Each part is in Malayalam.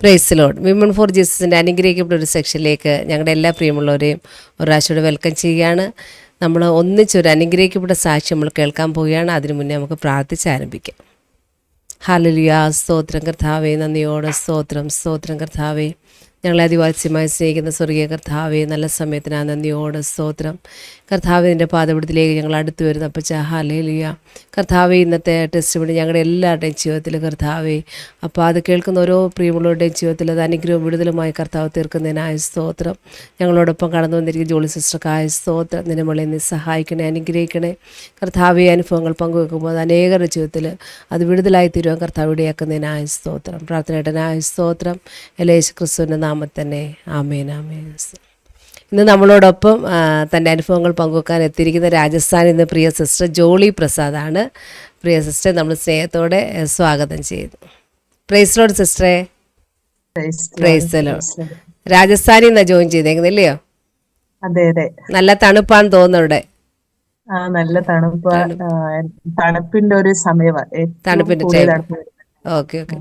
Price lord. വിമൺ ഫോർ ജീസസിൻ്റെ അനുഗ്രഹിക്കപ്പെട്ട ഒരു സെക്ഷനിലേക്ക് ഞങ്ങളുടെ എല്ലാ പ്രിയമുള്ളവരെയും ഒരു പ്രാവശ്യം വെൽക്കം ചെയ്യുകയാണ്. നമ്മൾ ഒന്നിച്ചൊരു അനുഗ്രഹിക്കപ്പെട്ട സാക്ഷ്യം നമ്മൾ കേൾക്കാൻ പോവുകയാണ്. അതിനു മുന്നേ നമുക്ക് പ്രാർത്ഥിച്ച് ആരംഭിക്കാം. ഹല്ലേലൂയ. സ്തോത്രം കർത്താവേ, നന്ദിയോടെ സ്തോത്രം. സ്തോത്രം കർത്താവേ, ഞങ്ങളെ അതിവാത്സ്യമായി സ്നേഹിക്കുന്ന സ്വർഗീയ കർത്താവേ, നല്ല സമയത്തിന് നന്ദിയോടെ സ്തോത്രം. കർത്താവിൻ്റെ പാദപീഠത്തിലേക്ക് ഞങ്ങൾ അടുത്ത് വരുന്ന അപ്പച്ച ഹല്ലേലൂയ. കർത്താവേ, ഇന്നത്തെ ടെസ്റ്റ് മണി ഞങ്ങളുടെ എല്ലാവരുടെയും ജീവിതത്തിൽ കർത്താവേ, അപ്പോൾ അത് കേൾക്കുന്ന ഓരോ പ്രിയമുള്ളവരുടെയും ജീവിതത്തിൽ അത് അനുഗ്രഹവും വിടുതലുമായി കർത്താവ് തീർക്കുന്നതിനായ സ്തോത്രം. ഞങ്ങളോടൊപ്പം കടന്നു വന്നിരിക്കുന്ന ജോളി സിസ്റ്റർക്കായ സ്തോത്രം. നിന്നെ മോളെ നീ സഹായിക്കണേ, അനുഗ്രഹിക്കണേ കർത്താവേ. അനുഭവങ്ങൾ പങ്കുവെക്കുമ്പോൾ അത് അനേകരുടെ ജീവിതത്തിൽ അത് വിടുതലായി തീരുവാൻ കർത്താവ് ഇടയാക്കുന്നതിനായ സ്തോത്രം. പ്രാർത്ഥനയുടനായ സ്തോത്രം. യേശു ക്രിസ്തുവിൻ്റെ നാമത്തിൽ തന്നെ ആമേൻ, ആമേൻ. ഇന്ന് നമ്മളോടൊപ്പം തൻ്റെ അനുഭവങ്ങൾ പങ്കുവെക്കാൻ എത്തിയിരിക്കുന്ന രാജസ്ഥാനിൽ നിന്ന് പ്രിയ സിസ്റ്റർ ജോളി പ്രസാദാണ്. പ്രിയ സിസ്റ്റർ നമ്മൾ സ്നേഹത്തോടെ സ്വാഗതം ചെയ്യുന്നു. പ്രൈസ് ലോർഡ് സിസ്റ്ററെ. Praise lord. രാജസ്ഥാനിൽ നിന്നാണ് ജോയിൻ ചെയ്തേക്കുന്നില്ലയോ? അതെ അതെ. നല്ല തണുപ്പാന്ന് തോന്നുന്നു അവിടെ. നല്ല തണുപ്പിന്റെ ഒരു സമയമാണ്. തണുപ്പിന്റെ ടൈം. Okay okay.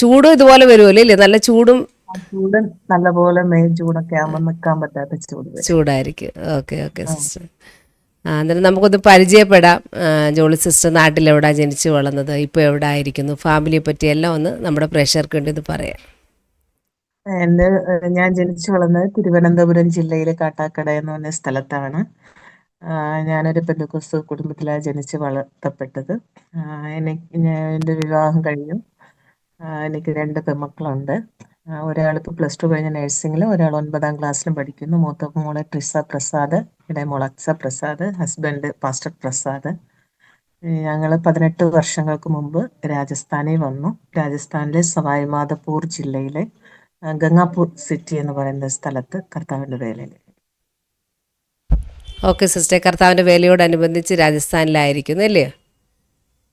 ചൂടും ഇതുപോലെ വരുമല്ലോ ഇല്ലേ? നല്ല ചൂടും ചൂടും നല്ലപോലെ മെയ് ജൂണൊക്കെ ആകുമ്പോൾ നിൽക്കാൻ പറ്റാത്ത ചൂടായിരിക്കും. Okay okay sister. അന്നേരം നമുക്കൊന്ന് പരിചയപ്പെടാം. ജോളി സിസ്റ്റർ നാട്ടിലെവിടാ ജനിച്ചു വളർന്നത്, ഇപ്പോൾ എവിടെ ആയിരിക്കുന്നു, ഫാമിലിയെ പറ്റി എല്ലാം ഒന്ന് നമ്മുടെ പ്രേക്ഷകർക്ക് വേണ്ടി ഒന്ന് പറയാം. ഞാൻ ജനിച്ചു വളർന്നത് തിരുവനന്തപുരം ജില്ലയിലെ കാട്ടാക്കട എന്ന് പറഞ്ഞ സ്ഥലത്താണ്. ഞാനൊരു പെന്തക്കോസ്ത് കുടുംബത്തിലാണ് ജനിച്ച് വളർത്തപ്പെട്ടത്. എൻ്റെ വിവാഹം കഴിഞ്ഞു. എനിക്ക് 2 പെൺമക്കളുണ്ട്. ഒരാളിപ്പോൾ +2 കഴിഞ്ഞ നഴ്സിംഗിലും, ഒരാൾ 9ാം ക്ലാസ്സിലും പഠിക്കുന്നു. മൂത്ത മോളെ ട്രിസ പ്രസാദ്, ഇടയ മോൾ അക്സ പ്രസാദ്, ഹസ്ബൻഡ് പാസ്റ്റർ പ്രസാദ്. ഞങ്ങൾ 18 വർഷങ്ങൾക്ക് മുമ്പ് രാജസ്ഥാനിൽ വന്നു. രാജസ്ഥാനിലെ സവായ് മാധോപൂർ ജില്ലയിലെ ഗംഗാപൂർ സിറ്റി എന്ന് പറയുന്ന സ്ഥലത്ത് കർത്താവിൻ്റെ വേലയിൽ. ഓക്കെ സിസ്റ്റർ, കർത്താവിൻ്റെ വേലയോടനുബന്ധിച്ച് രാജസ്ഥാനിലായിരിക്കുന്നു അല്ലേ?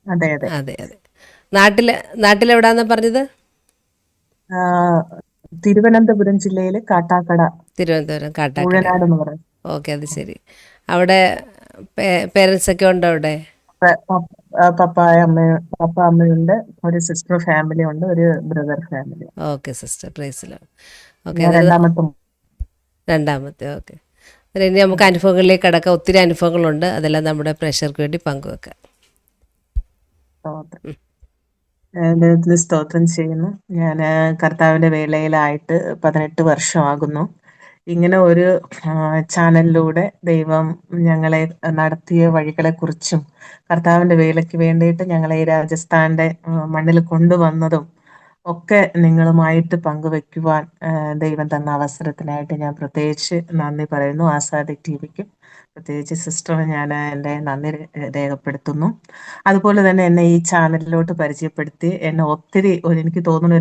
അതെ അതെ അതെ അതെ. നാട്ടിലെവിടാന്നാ പറഞ്ഞത്? തിരുവനന്തപുരം ജില്ലയിലെ കാട്ടാക്കട. തിരുവനന്തപുരം കാട്ടാക്കട. ഊഴനാട് എന്ന് പറയും. ഓക്കെ, അത് ശരി. അവിടെ പേരൻസ് ഒക്കെ ഉണ്ടോ അവിടെ? പപ്പ അമ്മയുണ്ട്, ഒരു സിസ്റ്റർ ഫാമിലി ഉണ്ട്, ഒരു brother family. Okay sister, praise lord. Okay, രണ്ടാമത്തെ. ഓക്കെ, ഇനി നമുക്ക് അനുഭവങ്ങളിലേക്ക് കടക്കാം. ഒത്തിരി അനുഭവങ്ങളുണ്ട്, അതെല്ലാം നമ്മുടെ പ്രേക്ഷകർക്ക് വേണ്ടി പങ്കുവെക്കാം. ദൈവത്തിന് സ്തോത്രം ചെയ്യുന്നു. ഞാൻ കർത്താവിൻ്റെ വേലയിലായിട്ട് 18 വർഷമാകുന്നു. ഇങ്ങനെ ഒരു ചാനലിലൂടെ ദൈവം ഞങ്ങളെ നടത്തിയ വഴികളെക്കുറിച്ചും കർത്താവിൻ്റെ വേലയ്ക്ക് വേണ്ടിയിട്ട് ഞങ്ങളെ ഈ രാജസ്ഥാൻ്റെ മണ്ണിൽ കൊണ്ടുവന്നതും ഒക്കെ നിങ്ങളുമായിട്ട് പങ്കുവെക്കുവാൻ ദൈവം തന്ന അവസരത്തിനായിട്ട് ഞാൻ പ്രത്യേകിച്ച് നന്ദി പറയുന്നു. ആസാദിക് ടിവിക്കും പ്രത്യേകിച്ച് സിസ്റ്ററിന് ഞാൻ എൻ്റെ നന്ദി രേഖപ്പെടുത്തുന്നു. അതുപോലെ തന്നെ എന്നെ ഈ ചാനലിലോട്ട് പരിചയപ്പെടുത്തി എന്നെ ഒത്തിരി എനിക്ക് തോന്നുന്നു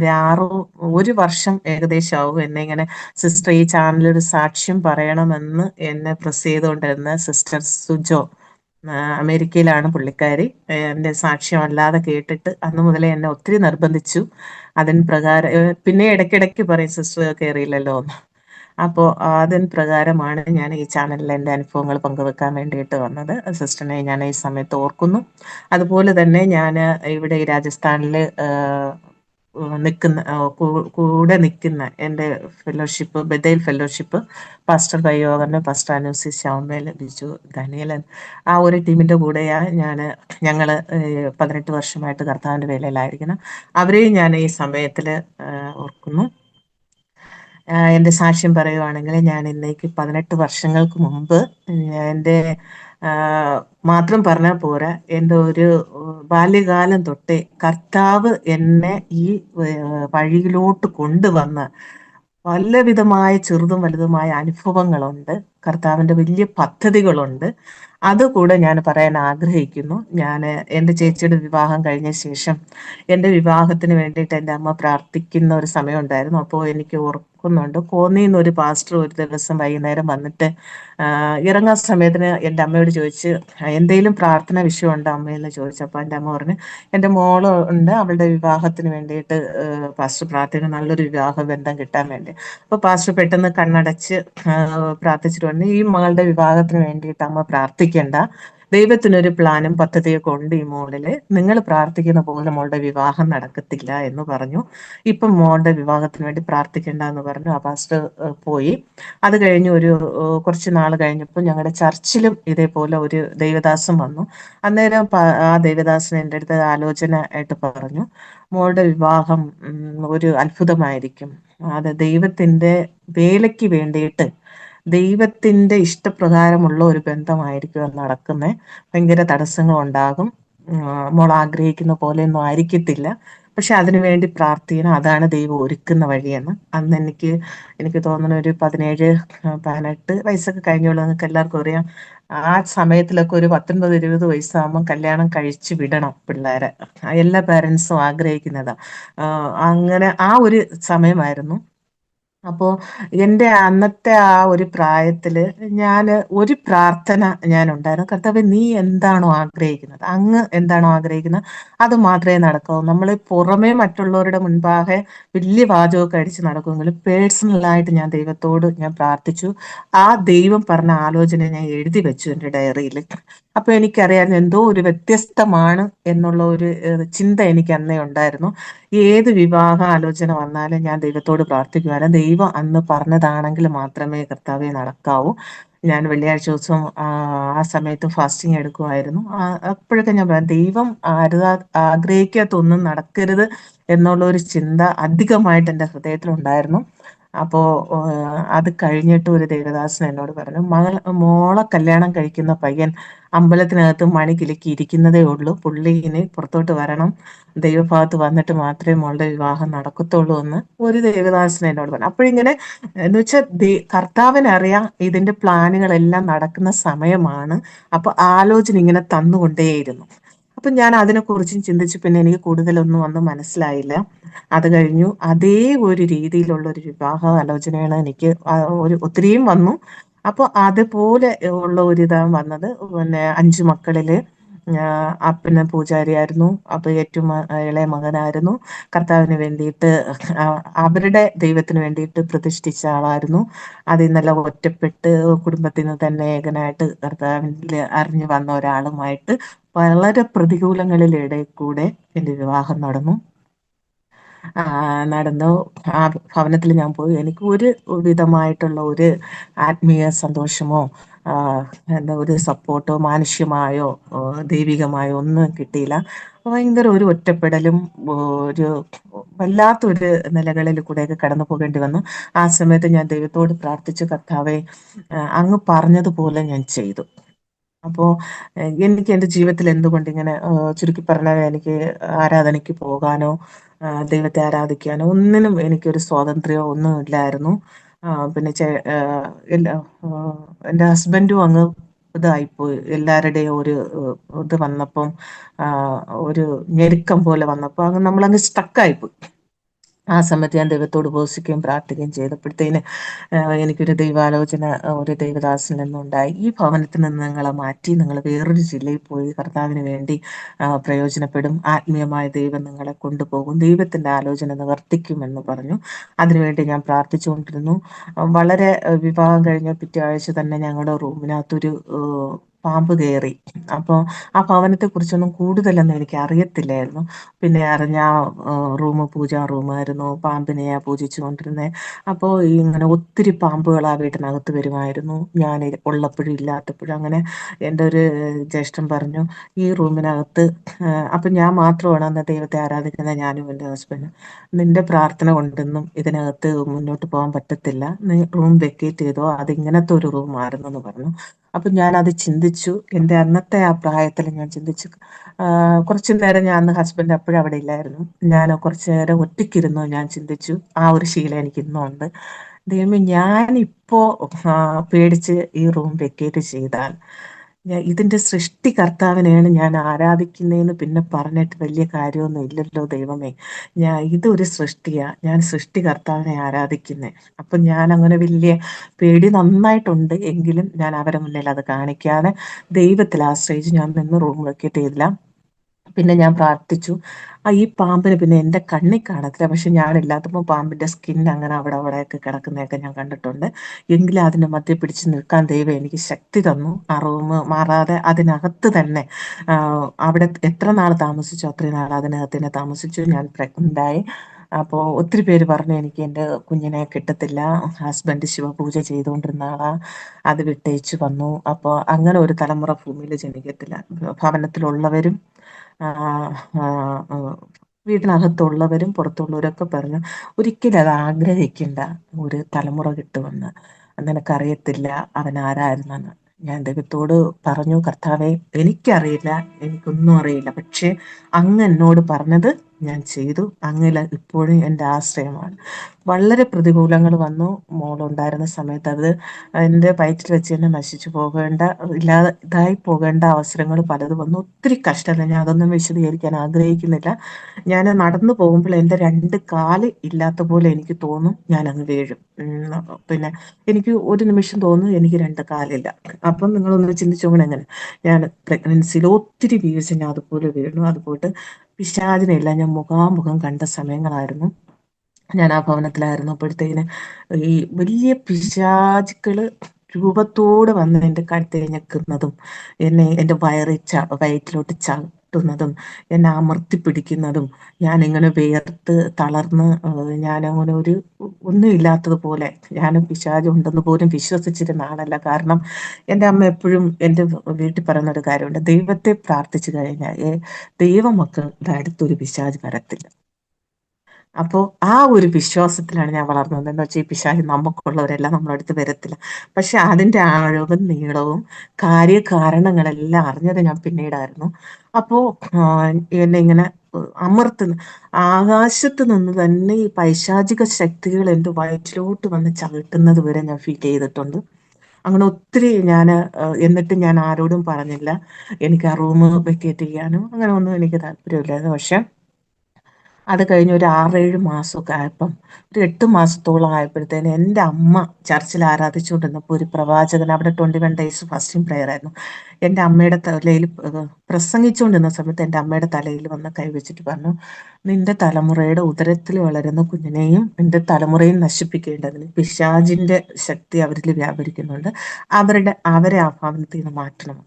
ഒരു വർഷം ഏകദേശം ആവും എന്നെ ഇങ്ങനെ സിസ്റ്റർ ഈ ചാനലൊരു സാക്ഷ്യം പറയണമെന്ന് എന്നെ പ്രസ് ചെയ്തുകൊണ്ടിരുന്ന സിസ്റ്റർ സുജോ. അമേരിക്കയിലാണ് പുള്ളിക്കാരി. എൻ്റെ സാക്ഷ്യം അല്ലാതെ കേട്ടിട്ട് അന്ന് മുതലേ എന്നെ ഒത്തിരി നിർബന്ധിച്ചു. അതിന് പ്രകാരം പിന്നെ ഇടയ്ക്കിടയ്ക്ക് പറയും സിസ്റ്റർ കയറിയില്ലല്ലോ എന്ന്. അപ്പോൾ അതിന് പ്രകാരമാണ് ഞാൻ ഈ ചാനലിൽ എൻ്റെ അനുഭവങ്ങൾ പങ്കുവെക്കാൻ വേണ്ടിയിട്ട് വന്നത്. സിസ്റ്ററിനെ ഞാൻ ഈ സമയത്ത് ഓർക്കുന്നു. അതുപോലെ തന്നെ ഞാൻ ഇവിടെ ഈ രാജസ്ഥാനിൽ കൂടെ നിൽക്കുന്ന എൻ്റെ ഫെലോഷിപ്പ്, ബദേൽ ഫെലോഷിപ്പ്, പാസ്റ്റർ കയ്യോഗന്, പാസ്റ്റർ അനുസി, ശൗമേൽ, ബിജു, ദാനിയലൻ, ആ ഒരു ടീമിൻ്റെ കൂടെയാണ് ഞങ്ങൾ 18 വർഷമായിട്ട് കർത്താവിൻ്റെ വേലയിലായിരിക്കണം. അവരെയും ഞാൻ ഈ സമയത്തിൽ ഓർക്കുന്നു. എൻ്റെ സാക്ഷ്യം പറയുവാണെങ്കിൽ ഞാൻ ഇന്നേക്ക് 18 വർഷങ്ങൾക്ക് മുമ്പ് എൻ്റെ മാത്രം പറഞ്ഞാൽ പോരാ, എൻ്റെ ഒരു ബാല്യകാലം തൊട്ടേ കർത്താവ് എന്നെ ഈ വഴിയിലോട്ട് കൊണ്ടുവന്ന് പലവിധമായ ചെറുതും വലുതുമായ അനുഭവങ്ങളുണ്ട്. കർത്താവിൻ്റെ വലിയ പദ്ധതികളുണ്ട്. അതുകൂടെ ഞാൻ പറയാൻ ആഗ്രഹിക്കുന്നു. ഞാൻ എൻ്റെ ചേച്ചിയുടെ വിവാഹം കഴിഞ്ഞ ശേഷം എൻ്റെ വിവാഹത്തിന് വേണ്ടിയിട്ട് എൻ്റെ അമ്മ പ്രാർത്ഥിക്കുന്ന ഒരു സമയമുണ്ടായിരുന്നു. അപ്പോൾ എനിക്ക് ഓർക്കുന്നുണ്ട്, കോന്നിയിൽ നിന്ന് ഒരു പാസ്റ്റർ ഒരു ദിവസം വൈകുന്നേരം വന്നിട്ട് ഇറങ്ങാൻ സമയത്തിന് എൻ്റെ അമ്മയോട് ചോദിച്ച് എന്തെങ്കിലും പ്രാർത്ഥന വിഷയമുണ്ടോ അമ്മയെന്ന് ചോദിച്ചപ്പോൾ എൻ്റെ അമ്മ പറഞ്ഞു, എൻ്റെ മോള് ഉണ്ട്, അവളുടെ വിവാഹത്തിന് വേണ്ടിയിട്ട് പാസ്റ്റർ പ്രാർത്ഥിക്കുന്ന നല്ലൊരു വിവാഹ ബന്ധം കിട്ടാൻ വേണ്ടി. അപ്പോൾ പാസ്റ്റർ പെട്ടെന്ന് കണ്ണടച്ച് പ്രാർത്ഥിച്ചിട്ട് പറഞ്ഞു, ഈ മകളുടെ വിവാഹത്തിന് വേണ്ടിയിട്ട് അമ്മ പ്രാർത്ഥിക്കണ്ട, ദൈവത്തിനൊരു പ്ലാനും പദ്ധതിയൊക്കെ ഉണ്ട് ഈ മോളില്. നിങ്ങൾ പ്രാർത്ഥിക്കുന്ന പോലെ മോളുടെ വിവാഹം നടക്കത്തില്ല എന്ന് പറഞ്ഞു. ഇപ്പം മോളുടെ വിവാഹത്തിന് വേണ്ടി പ്രാർത്ഥിക്കേണ്ട എന്ന് പറഞ്ഞു. ആ പാസ്റ്റർ പോയി. അത് കഴിഞ്ഞ് കുറച്ച് നാൾ കഴിഞ്ഞപ്പോൾ ഞങ്ങളുടെ ചർച്ചിലും ഇതേപോലെ ഒരു ദൈവദാസൻ വന്നു. അന്നേരം ആ ദൈവദാസൻ എൻ്റെ അടുത്ത് ആലോചന ആയിട്ട് പറഞ്ഞു, മോളുടെ വിവാഹം ഒരു അത്ഭുതമായിരിക്കും. അത് ദൈവത്തിന്റെ വേലയ്ക്ക് വേണ്ടിയിട്ട് ദൈവത്തിന്റെ ഇഷ്ടപ്രകാരമുള്ള ഒരു ബന്ധമായിരിക്കും അത് നടക്കുന്നത്. ഭയങ്കര തടസ്സങ്ങൾ ഉണ്ടാകും. മോൾ ആഗ്രഹിക്കുന്ന പോലെയൊന്നും ആയിരിക്കത്തില്ല. പക്ഷെ അതിനുവേണ്ടി പ്രാർത്ഥിക്കണം, അതാണ് ദൈവം ഒരുക്കുന്ന വഴിയെന്ന്. അന്ന് എനിക്ക് തോന്നുന്നു ഒരു 17-18 വയസ്സൊക്കെ കഴിഞ്ഞോളൂ. നിങ്ങൾക്ക് എല്ലാവർക്കും അറിയാം, ആ സമയത്തിലൊക്കെ ഒരു 19-20 വയസ്സാകുമ്പോൾ കല്യാണം കഴിച്ചു വിടണം പിള്ളേരെ. എല്ലാ പേരൻസും ആഗ്രഹിക്കുന്നതാ. അങ്ങനെ ആ ഒരു സമയമായിരുന്നു. അപ്പോ എൻ്റെ അന്നത്തെ ആ ഒരു പ്രായത്തില് ഒരു പ്രാർത്ഥന ഞാൻ ഉണ്ടായിരുന്നു. കർത്താവേ, നീ എന്താണോ ആഗ്രഹിക്കുന്നത്, അങ്ങ് എന്താണോ ആഗ്രഹിക്കുന്നത് അത് മാത്രമേ നടക്കാവൂ. നമ്മൾ പുറമേ മറ്റുള്ളവരുടെ മുൻപാകെ വലിയ വാചകമൊക്കെ അടിച്ച് നടക്കുമെങ്കിലും പേഴ്സണലായിട്ട് ഞാൻ ദൈവത്തോട് ഞാൻ പ്രാർത്ഥിച്ചു. ആ ദൈവം പറഞ്ഞ ആലോചന ഞാൻ എഴുതി വെച്ചു എൻ്റെ ഡയറിയിൽ. അപ്പൊ എനിക്കറിയാം എന്തോ ഒരു വ്യത്യസ്തമാണ് എന്നുള്ള ഒരു ചിന്ത എനിക്ക് അന്നേ ഉണ്ടായിരുന്നു. ഏത് വിവാഹ ആലോചന വന്നാലും ഞാൻ ദൈവത്തോട് പ്രാർത്ഥിക്കുവാനും, ദൈവം അന്ന് പറഞ്ഞതാണെങ്കിൽ മാത്രമേ കർത്താവെ നടക്കാവൂ. ഞാൻ വെള്ളിയാഴ്ച ദിവസം ആ സമയത്ത് ഫാസ്റ്റിംഗ് എടുക്കുമായിരുന്നു. അപ്പോഴൊക്കെ ഞാൻ പറയാം, ദൈവം ആഗ്രഹിക്കാത്തൊന്നും നടക്കരുത് എന്നുള്ള ഒരു ചിന്ത അധികമായിട്ട് എൻ്റെ ഹൃദയത്തിലുണ്ടായിരുന്നു. അപ്പോ അത് കഴിഞ്ഞിട്ട് ഒരു ദേവദാസൻ എന്നോട് പറഞ്ഞു, മോളെ കല്യാണം കഴിക്കുന്ന പയ്യൻ അമ്പലത്തിനകത്ത് മണി കിലുക്കി ഇരിക്കുന്നതേ ഉള്ളൂ, പുള്ളി ഇനി പുറത്തോട്ട് വരണം, ദൈവഭാഗത്ത് വന്നിട്ട് മാത്രമേ മോളുടെ വിവാഹം നടക്കത്തുള്ളൂ എന്ന് ഒരു ദേവദാസൻ എന്നോട് പറഞ്ഞു. അപ്പോഴിങ്ങനെ എന്ന് വെച്ചാൽ കർത്താവിനറിയാം ഇതിന്റെ പ്ലാനുകളെല്ലാം നടക്കുന്ന സമയമാണ്. അപ്പൊ ആലോചന ഇങ്ങനെ തന്നുകൊണ്ടേയിരുന്നു. അപ്പൊ ഞാൻ അതിനെക്കുറിച്ചും ചിന്തിച്ചു. പിന്നെ എനിക്ക് കൂടുതലൊന്നും അന്ന് മനസ്സിലായില്ല. അത് കഴിഞ്ഞു അതേ ഒരു രീതിയിലുള്ള ഒരു വിവാഹ ആലോചനയാണ് എനിക്ക് ഒത്തിരിയും വന്നു. അപ്പോൾ അതുപോലെ ഉള്ള ഒരു ഇതാണ് വന്നത്. പിന്നെ 5 മക്കളില് അപ്പന് പൂജാരിയായിരുന്നു. അപ്പൊ ഏറ്റവും ഇളയ മകനായിരുന്നു. കർത്താവിന് വേണ്ടിയിട്ട് അവരുടെ ദൈവത്തിന് വേണ്ടിയിട്ട് പ്രതിഷ്ഠിച്ച ആളായിരുന്നു. അതിൽ നല്ല ഒറ്റപ്പെട്ട് കുടുംബത്തിൽ നിന്ന് തന്നെ ഏകനായിട്ട് കർത്താവിൽ അറിഞ്ഞു വന്ന ഒരാളുമായിട്ട് വളരെ പ്രതികൂലങ്ങളിലിടയിൽ കൂടെ എൻ്റെ വിവാഹം നടന്നു. നടന്നു. ആ ഭവനത്തിൽ ഞാൻ പോയി. എനിക്ക് ഒരു വിധമായിട്ടുള്ള ഒരു ആത്മീയ സന്തോഷമോ എന്താ ഒരു സപ്പോർട്ടോ മാനുഷ്യമായോ ദൈവികമായോ ഒന്നും കിട്ടിയില്ല. ഭയങ്കര ഒരു ഒറ്റപ്പെടലും ഒരു വല്ലാത്തൊരു നിലകളിൽ കൂടെയൊക്കെ കടന്നു പോകേണ്ടി വന്നു. ആ സമയത്ത് ഞാൻ ദൈവത്തോട് പ്രാർത്ഥിച്ചു, കർത്താവെ, അങ്ങ് പറഞ്ഞതുപോലെ ഞാൻ ചെയ്തു. അപ്പോൾ എനിക്ക് എൻ്റെ ജീവിതത്തിൽ എന്തുകൊണ്ട് ഇങ്ങനെ ചുരുക്കി പറഞ്ഞാൽ എനിക്ക് ആരാധനയ്ക്ക് പോകാനോ ദൈവത്തെ ആരാധിക്കാനോ ഒന്നിനും എനിക്കൊരു സ്വാതന്ത്ര്യമോ ഒന്നും ഇല്ലായിരുന്നു. പിന്നെ എൻ്റെ ഹസ്ബൻഡും അങ്ങ് ഇതായിപ്പോയി. എല്ലാവരുടെയും ഒരു ഇത് വന്നപ്പം ഒരു ഞെരുക്കം പോലെ വന്നപ്പോൾ നമ്മളങ്ങ് സ്റ്റക്കായിപ്പോയി. ആ സമയത്ത് ഞാൻ ദൈവത്തോട് ഉപവസിക്കുകയും പ്രാർത്ഥിക്കുകയും ചെയ്തപ്പോഴത്തേന് എനിക്കൊരു ദൈവാലോചന ഒരു ദൈവദാസനിൽ നിന്നുണ്ടായി. ഈ ഭവനത്തിൽ നിന്ന് നിങ്ങളെ മാറ്റി നിങ്ങൾ വേറൊരു ജില്ലയിൽ പോയി കർത്താവിന് വേണ്ടി പ്രയോജനപ്പെടും, ആത്മീയമായ ദൈവം നിങ്ങളെ കൊണ്ടുപോകും, ദൈവത്തിന്റെ ആലോചന നിവർത്തിക്കുമെന്ന് പറഞ്ഞു. അതിനുവേണ്ടി ഞാൻ പ്രാർത്ഥിച്ചുകൊണ്ടിരുന്നു. വളരെ വിവാഹം കഴിഞ്ഞ പിറ്റേ ആഴ്ച തന്നെ ഞങ്ങളുടെ റൂമിനകത്തൊരു പാമ്പ് കയറി. അപ്പോൾ ആ ഭവനത്തെ കുറിച്ചൊന്നും കൂടുതലൊന്നും എനിക്ക് അറിയത്തില്ലായിരുന്നു. പിന്നെ അറിഞ്ഞ പൂജാ റൂമായിരുന്നു. പാമ്പിനെയാ പൂജിച്ചുകൊണ്ടിരുന്നത്. അപ്പോൾ ഇങ്ങനെ ഒത്തിരി പാമ്പുകൾ ആ വീട്ടിനകത്ത് വരുമായിരുന്നു, ഞാൻ ഉള്ളപ്പോഴും ഇല്ലാത്തപ്പോഴും. അങ്ങനെ എൻ്റെ ഒരു ജ്യേഷ്ഠൻ പറഞ്ഞു, ഈ റൂമിനകത്ത് അപ്പം ഞാൻ മാത്രമാണ് അന്ന് ദൈവത്തെ ആരാധിക്കുന്നത്, ഞാനും എൻ്റെ ഹസ്ബൻഡും. നിന്റെ പ്രാർത്ഥന കൊണ്ടൊന്നും ഇതിനകത്ത് മുന്നോട്ട് പോകാൻ പറ്റത്തില്ല, നീ റൂം വെക്കേറ്റ് ചെയ്തോ, അതിങ്ങനത്തെ ഒരു റൂമായിരുന്നു എന്ന് പറഞ്ഞു. അപ്പം ഞാനത് ചിന്തിച്ചു. എൻ്റെ അന്നത്തെ ആ പ്രായത്തിൽ ഞാൻ ചിന്തിച്ചു. കുറച്ചു നേരം ഞാൻ അന്ന് ഹസ്ബൻഡ് അപ്പോഴും അവിടെ ഇല്ലായിരുന്നു. ഞാൻ കുറച്ചു നേരം ഒറ്റയ്ക്കിരുന്നു. ഞാൻ ചിന്തിച്ചു. ആ ഒരു ശീലം എനിക്ക് ഇന്നും ഉണ്ട്. ദൈവമേ, ഞാനിപ്പോ പേടിച്ച് ഈ റൂം വെക്കേറ്റ് ചെയ്താൽ ഇതിന്റെ സൃഷ്ടികർത്താവിനെയാണ് ഞാൻ ആരാധിക്കുന്നതെന്ന് പിന്നെ പറഞ്ഞിട്ട് വലിയ കാര്യമൊന്നും ഇല്ലല്ലോ ദൈവമേ. ഇതൊരു സൃഷ്ടിയാ, ഞാൻ സൃഷ്ടികർത്താവിനെ ആരാധിക്കുന്നേ. അപ്പൊ ഞാൻ അങ്ങനെ വലിയ പേടി നന്നായിട്ടുണ്ട്. എങ്കിലും ഞാൻ അവരെ മുന്നിൽ അത് കാണിക്കാതെ ദൈവത്തിൽ ആശ്രയിച്ച് ഞാൻ നിന്ന് റൂം വെക്കേറ്റ് ചെയ്തില്ല. പിന്നെ ഞാൻ പ്രാർത്ഥിച്ചു. ഈ പാമ്പിന് പിന്നെ എൻ്റെ കണ്ണിൽ കാണത്തില്ല. പക്ഷെ ഞാനില്ലാത്തപ്പോൾ പാമ്പിന്റെ സ്കിൻ അങ്ങനെ അവിടെ അവിടെയൊക്കെ കിടക്കുന്നതൊക്കെ ഞാൻ കണ്ടിട്ടുണ്ട്. എങ്കിലും അതിന്റെ മധ്യ പിടിച്ച് നിൽക്കാൻ ദൈവം എനിക്ക് ശക്തി തന്നു. ആ റൂം മാറാതെ അതിനകത്ത് തന്നെ അവിടെ എത്ര നാൾ താമസിച്ചു അത്രയും നാൾ അതിനകത്ത് തന്നെ താമസിച്ചു. ഞാൻ പ്രഗ്നന്റ് ആയി. അപ്പോൾ ഒത്തിരി പേര് പറഞ്ഞു എനിക്ക് എൻ്റെ കുഞ്ഞിനെ കിട്ടത്തില്ല. ഹസ്ബൻഡ് ശിവപൂജ ചെയ്തുകൊണ്ടിരുന്ന ആളാ, അത് വിട്ടേച്ചു വന്നു. അപ്പോൾ അങ്ങനെ ഒരു തലമുറ ഭൂമിയിൽ ജനിക്കത്തില്ല. ഭവനത്തിലുള്ളവരും ആ, ആ, ആ, വീട്ടിനകത്തുള്ളവരും പുറത്തുള്ളവരൊക്കെ പറഞ്ഞു ഒരിക്കലും അത് ആഗ്രഹിക്കേണ്ട ഒരു തലമുറ കിട്ടുമെന്ന്. നിനക്കറിയത്തില്ല അവൻ ആരായിരുന്നെന്ന്. ഞാൻ ദൈവത്തോട് പറഞ്ഞു, കർത്താവെ എനിക്കറിയില്ല, എനിക്കൊന്നും അറിയില്ല, പക്ഷേ അങ്ങ് എന്നോട് പറഞ്ഞത് ഞാൻ ചെയ്തു. അങ്ങിൽ ഇപ്പോഴും എൻ്റെ ആശ്രയമാണ്. വളരെ പ്രതികൂലങ്ങൾ വന്നു. മോളുണ്ടായിരുന്ന സമയത്ത് അത് എൻ്റെ വയറ്റിൽ വെച്ച് തന്നെ നശിച്ചു പോകേണ്ട, ഇല്ലാതെ ഇതായി പോകേണ്ട അവസരങ്ങൾ പലതും വന്നു. ഒത്തിരി കഷ്ടത, ഞാൻ അതൊന്നും വിശദീകരിക്കാൻ ആഗ്രഹിക്കുന്നില്ല. ഞാൻ നടന്നു പോകുമ്പോൾ എൻ്റെ രണ്ട് കാല് ഇല്ലാത്ത പോലെ എനിക്ക് തോന്നും, ഞാൻ അങ്ങ് വീഴും. പിന്നെ എനിക്ക് ഒരു നിമിഷം തോന്നും എനിക്ക് രണ്ട് കാലില്ല. അപ്പം നിങ്ങളൊന്ന് ചിന്തിച്ചു നോക്കണം എങ്ങനെ. ഞാൻ പ്രഗ്നൻസിയിൽ ഒത്തിരി വീഴ്ച ഞാൻ അതുപോലെ വീണു. അതുപോലെ പിശാചിനെല്ലാം ഞാൻ മുഖാമുഖം കണ്ട സമയങ്ങളായിരുന്നു. ഞാൻ ആ ഭവനത്തിലായിരുന്നു. അപ്പോഴത്തേന് ഈ വലിയ പിശാചുക്കള് രൂപത്തോടെ വന്ന് എൻ്റെ കഴുത്തെ ഞെക്കുന്നതും എന്നെ എൻ്റെ വയറ്റിലോട്ട് ചവിട്ടുന്നതും എന്നെ അമർത്തി പിടിക്കുന്നതും ഞാൻ ഇങ്ങനെ വിയർത്ത് തളർന്ന് ഞാൻ അങ്ങനെ ഒരു ഒന്നും ഇല്ലാത്തതുപോലെ, ഞാൻ പിശാച് ഉണ്ടെന്ന് പോലും വിശ്വസിച്ചിരുന്ന ആളല്ല. കാരണം എൻ്റെ അമ്മ എപ്പോഴും എൻ്റെ വീട്ടിൽ പറയുന്നൊരു കാര്യമുണ്ട്, ദൈവത്തെ പ്രാർത്ഥിച്ചു കഴിഞ്ഞാൽ ദൈവമക്കളുടെ അടുത്തൊരു പിശാച് വരത്തില്ല. അപ്പോൾ ആ ഒരു വിശ്വാസത്തിലാണ് ഞാൻ വളർന്നത്. എന്ന് വെച്ചാൽ ഈ പിശാച് നമുക്കുള്ളവരെല്ലാം നമ്മുടെ അടുത്ത് വരത്തില്ല. പക്ഷെ അതിൻ്റെ ആഴവും നീളവും കാര്യകാരണങ്ങളെല്ലാം അറിഞ്ഞത് ഞാൻ പിന്നീടായിരുന്നു. അപ്പോൾ എന്നെ ഇങ്ങനെ അമർത്തുന്ന ആകാശത്ത് നിന്ന് തന്നെ ഈ പൈശാചിക ശക്തികൾ എൻ്റെ വയറ്റിലോട്ട് വന്ന് ചവിട്ടുന്നത് വരെ ഞാൻ ഫീൽ ചെയ്തിട്ടുണ്ട്. അങ്ങനെ ഒത്തിരി ഞാൻ എന്നിട്ട് ഞാൻ ആരോടും പറഞ്ഞില്ല. എനിക്ക് ആ റൂം വെക്കേറ്റ് ചെയ്യാനും അങ്ങനെ ഒന്നും എനിക്ക് താല്പര്യമില്ലായിരുന്നു. പക്ഷെ അത് കഴിഞ്ഞ് ഒരു 6-7 മാസമൊക്കെ ആയപ്പം, ഒരു 8 മാസത്തോളം ആയപ്പോഴത്തേന് എൻ്റെ അമ്മ ചർച്ചിൽ ആരാധിച്ചുകൊണ്ടിരുന്നപ്പോൾ ഒരു പ്രവാചകൻ അവിടെ 21 ഡേയ്സ് ഫാസ്റ്റിംഗ് പ്രെയർ ആയിരുന്നു. എൻ്റെ അമ്മയുടെ തലയിൽ പ്രസംഗിച്ചുകൊണ്ടിരുന്ന സമയത്ത് എൻ്റെ അമ്മയുടെ തലയിൽ വന്ന് കൈവച്ചിട്ട് പറഞ്ഞു, നിന്റെ തലമുറയുടെ ഉദരത്തിൽ വളരുന്ന കുഞ്ഞിനെയും നിന്റെ തലമുറയും നശിപ്പിക്കേണ്ടതിന് പിശാചിന്റെ ശക്തി അവരിൽ വ്യാപരിക്കുന്നുണ്ട്. അവരെ ആ ഭവനത്തിൽ നിന്ന് മാറ്റണം.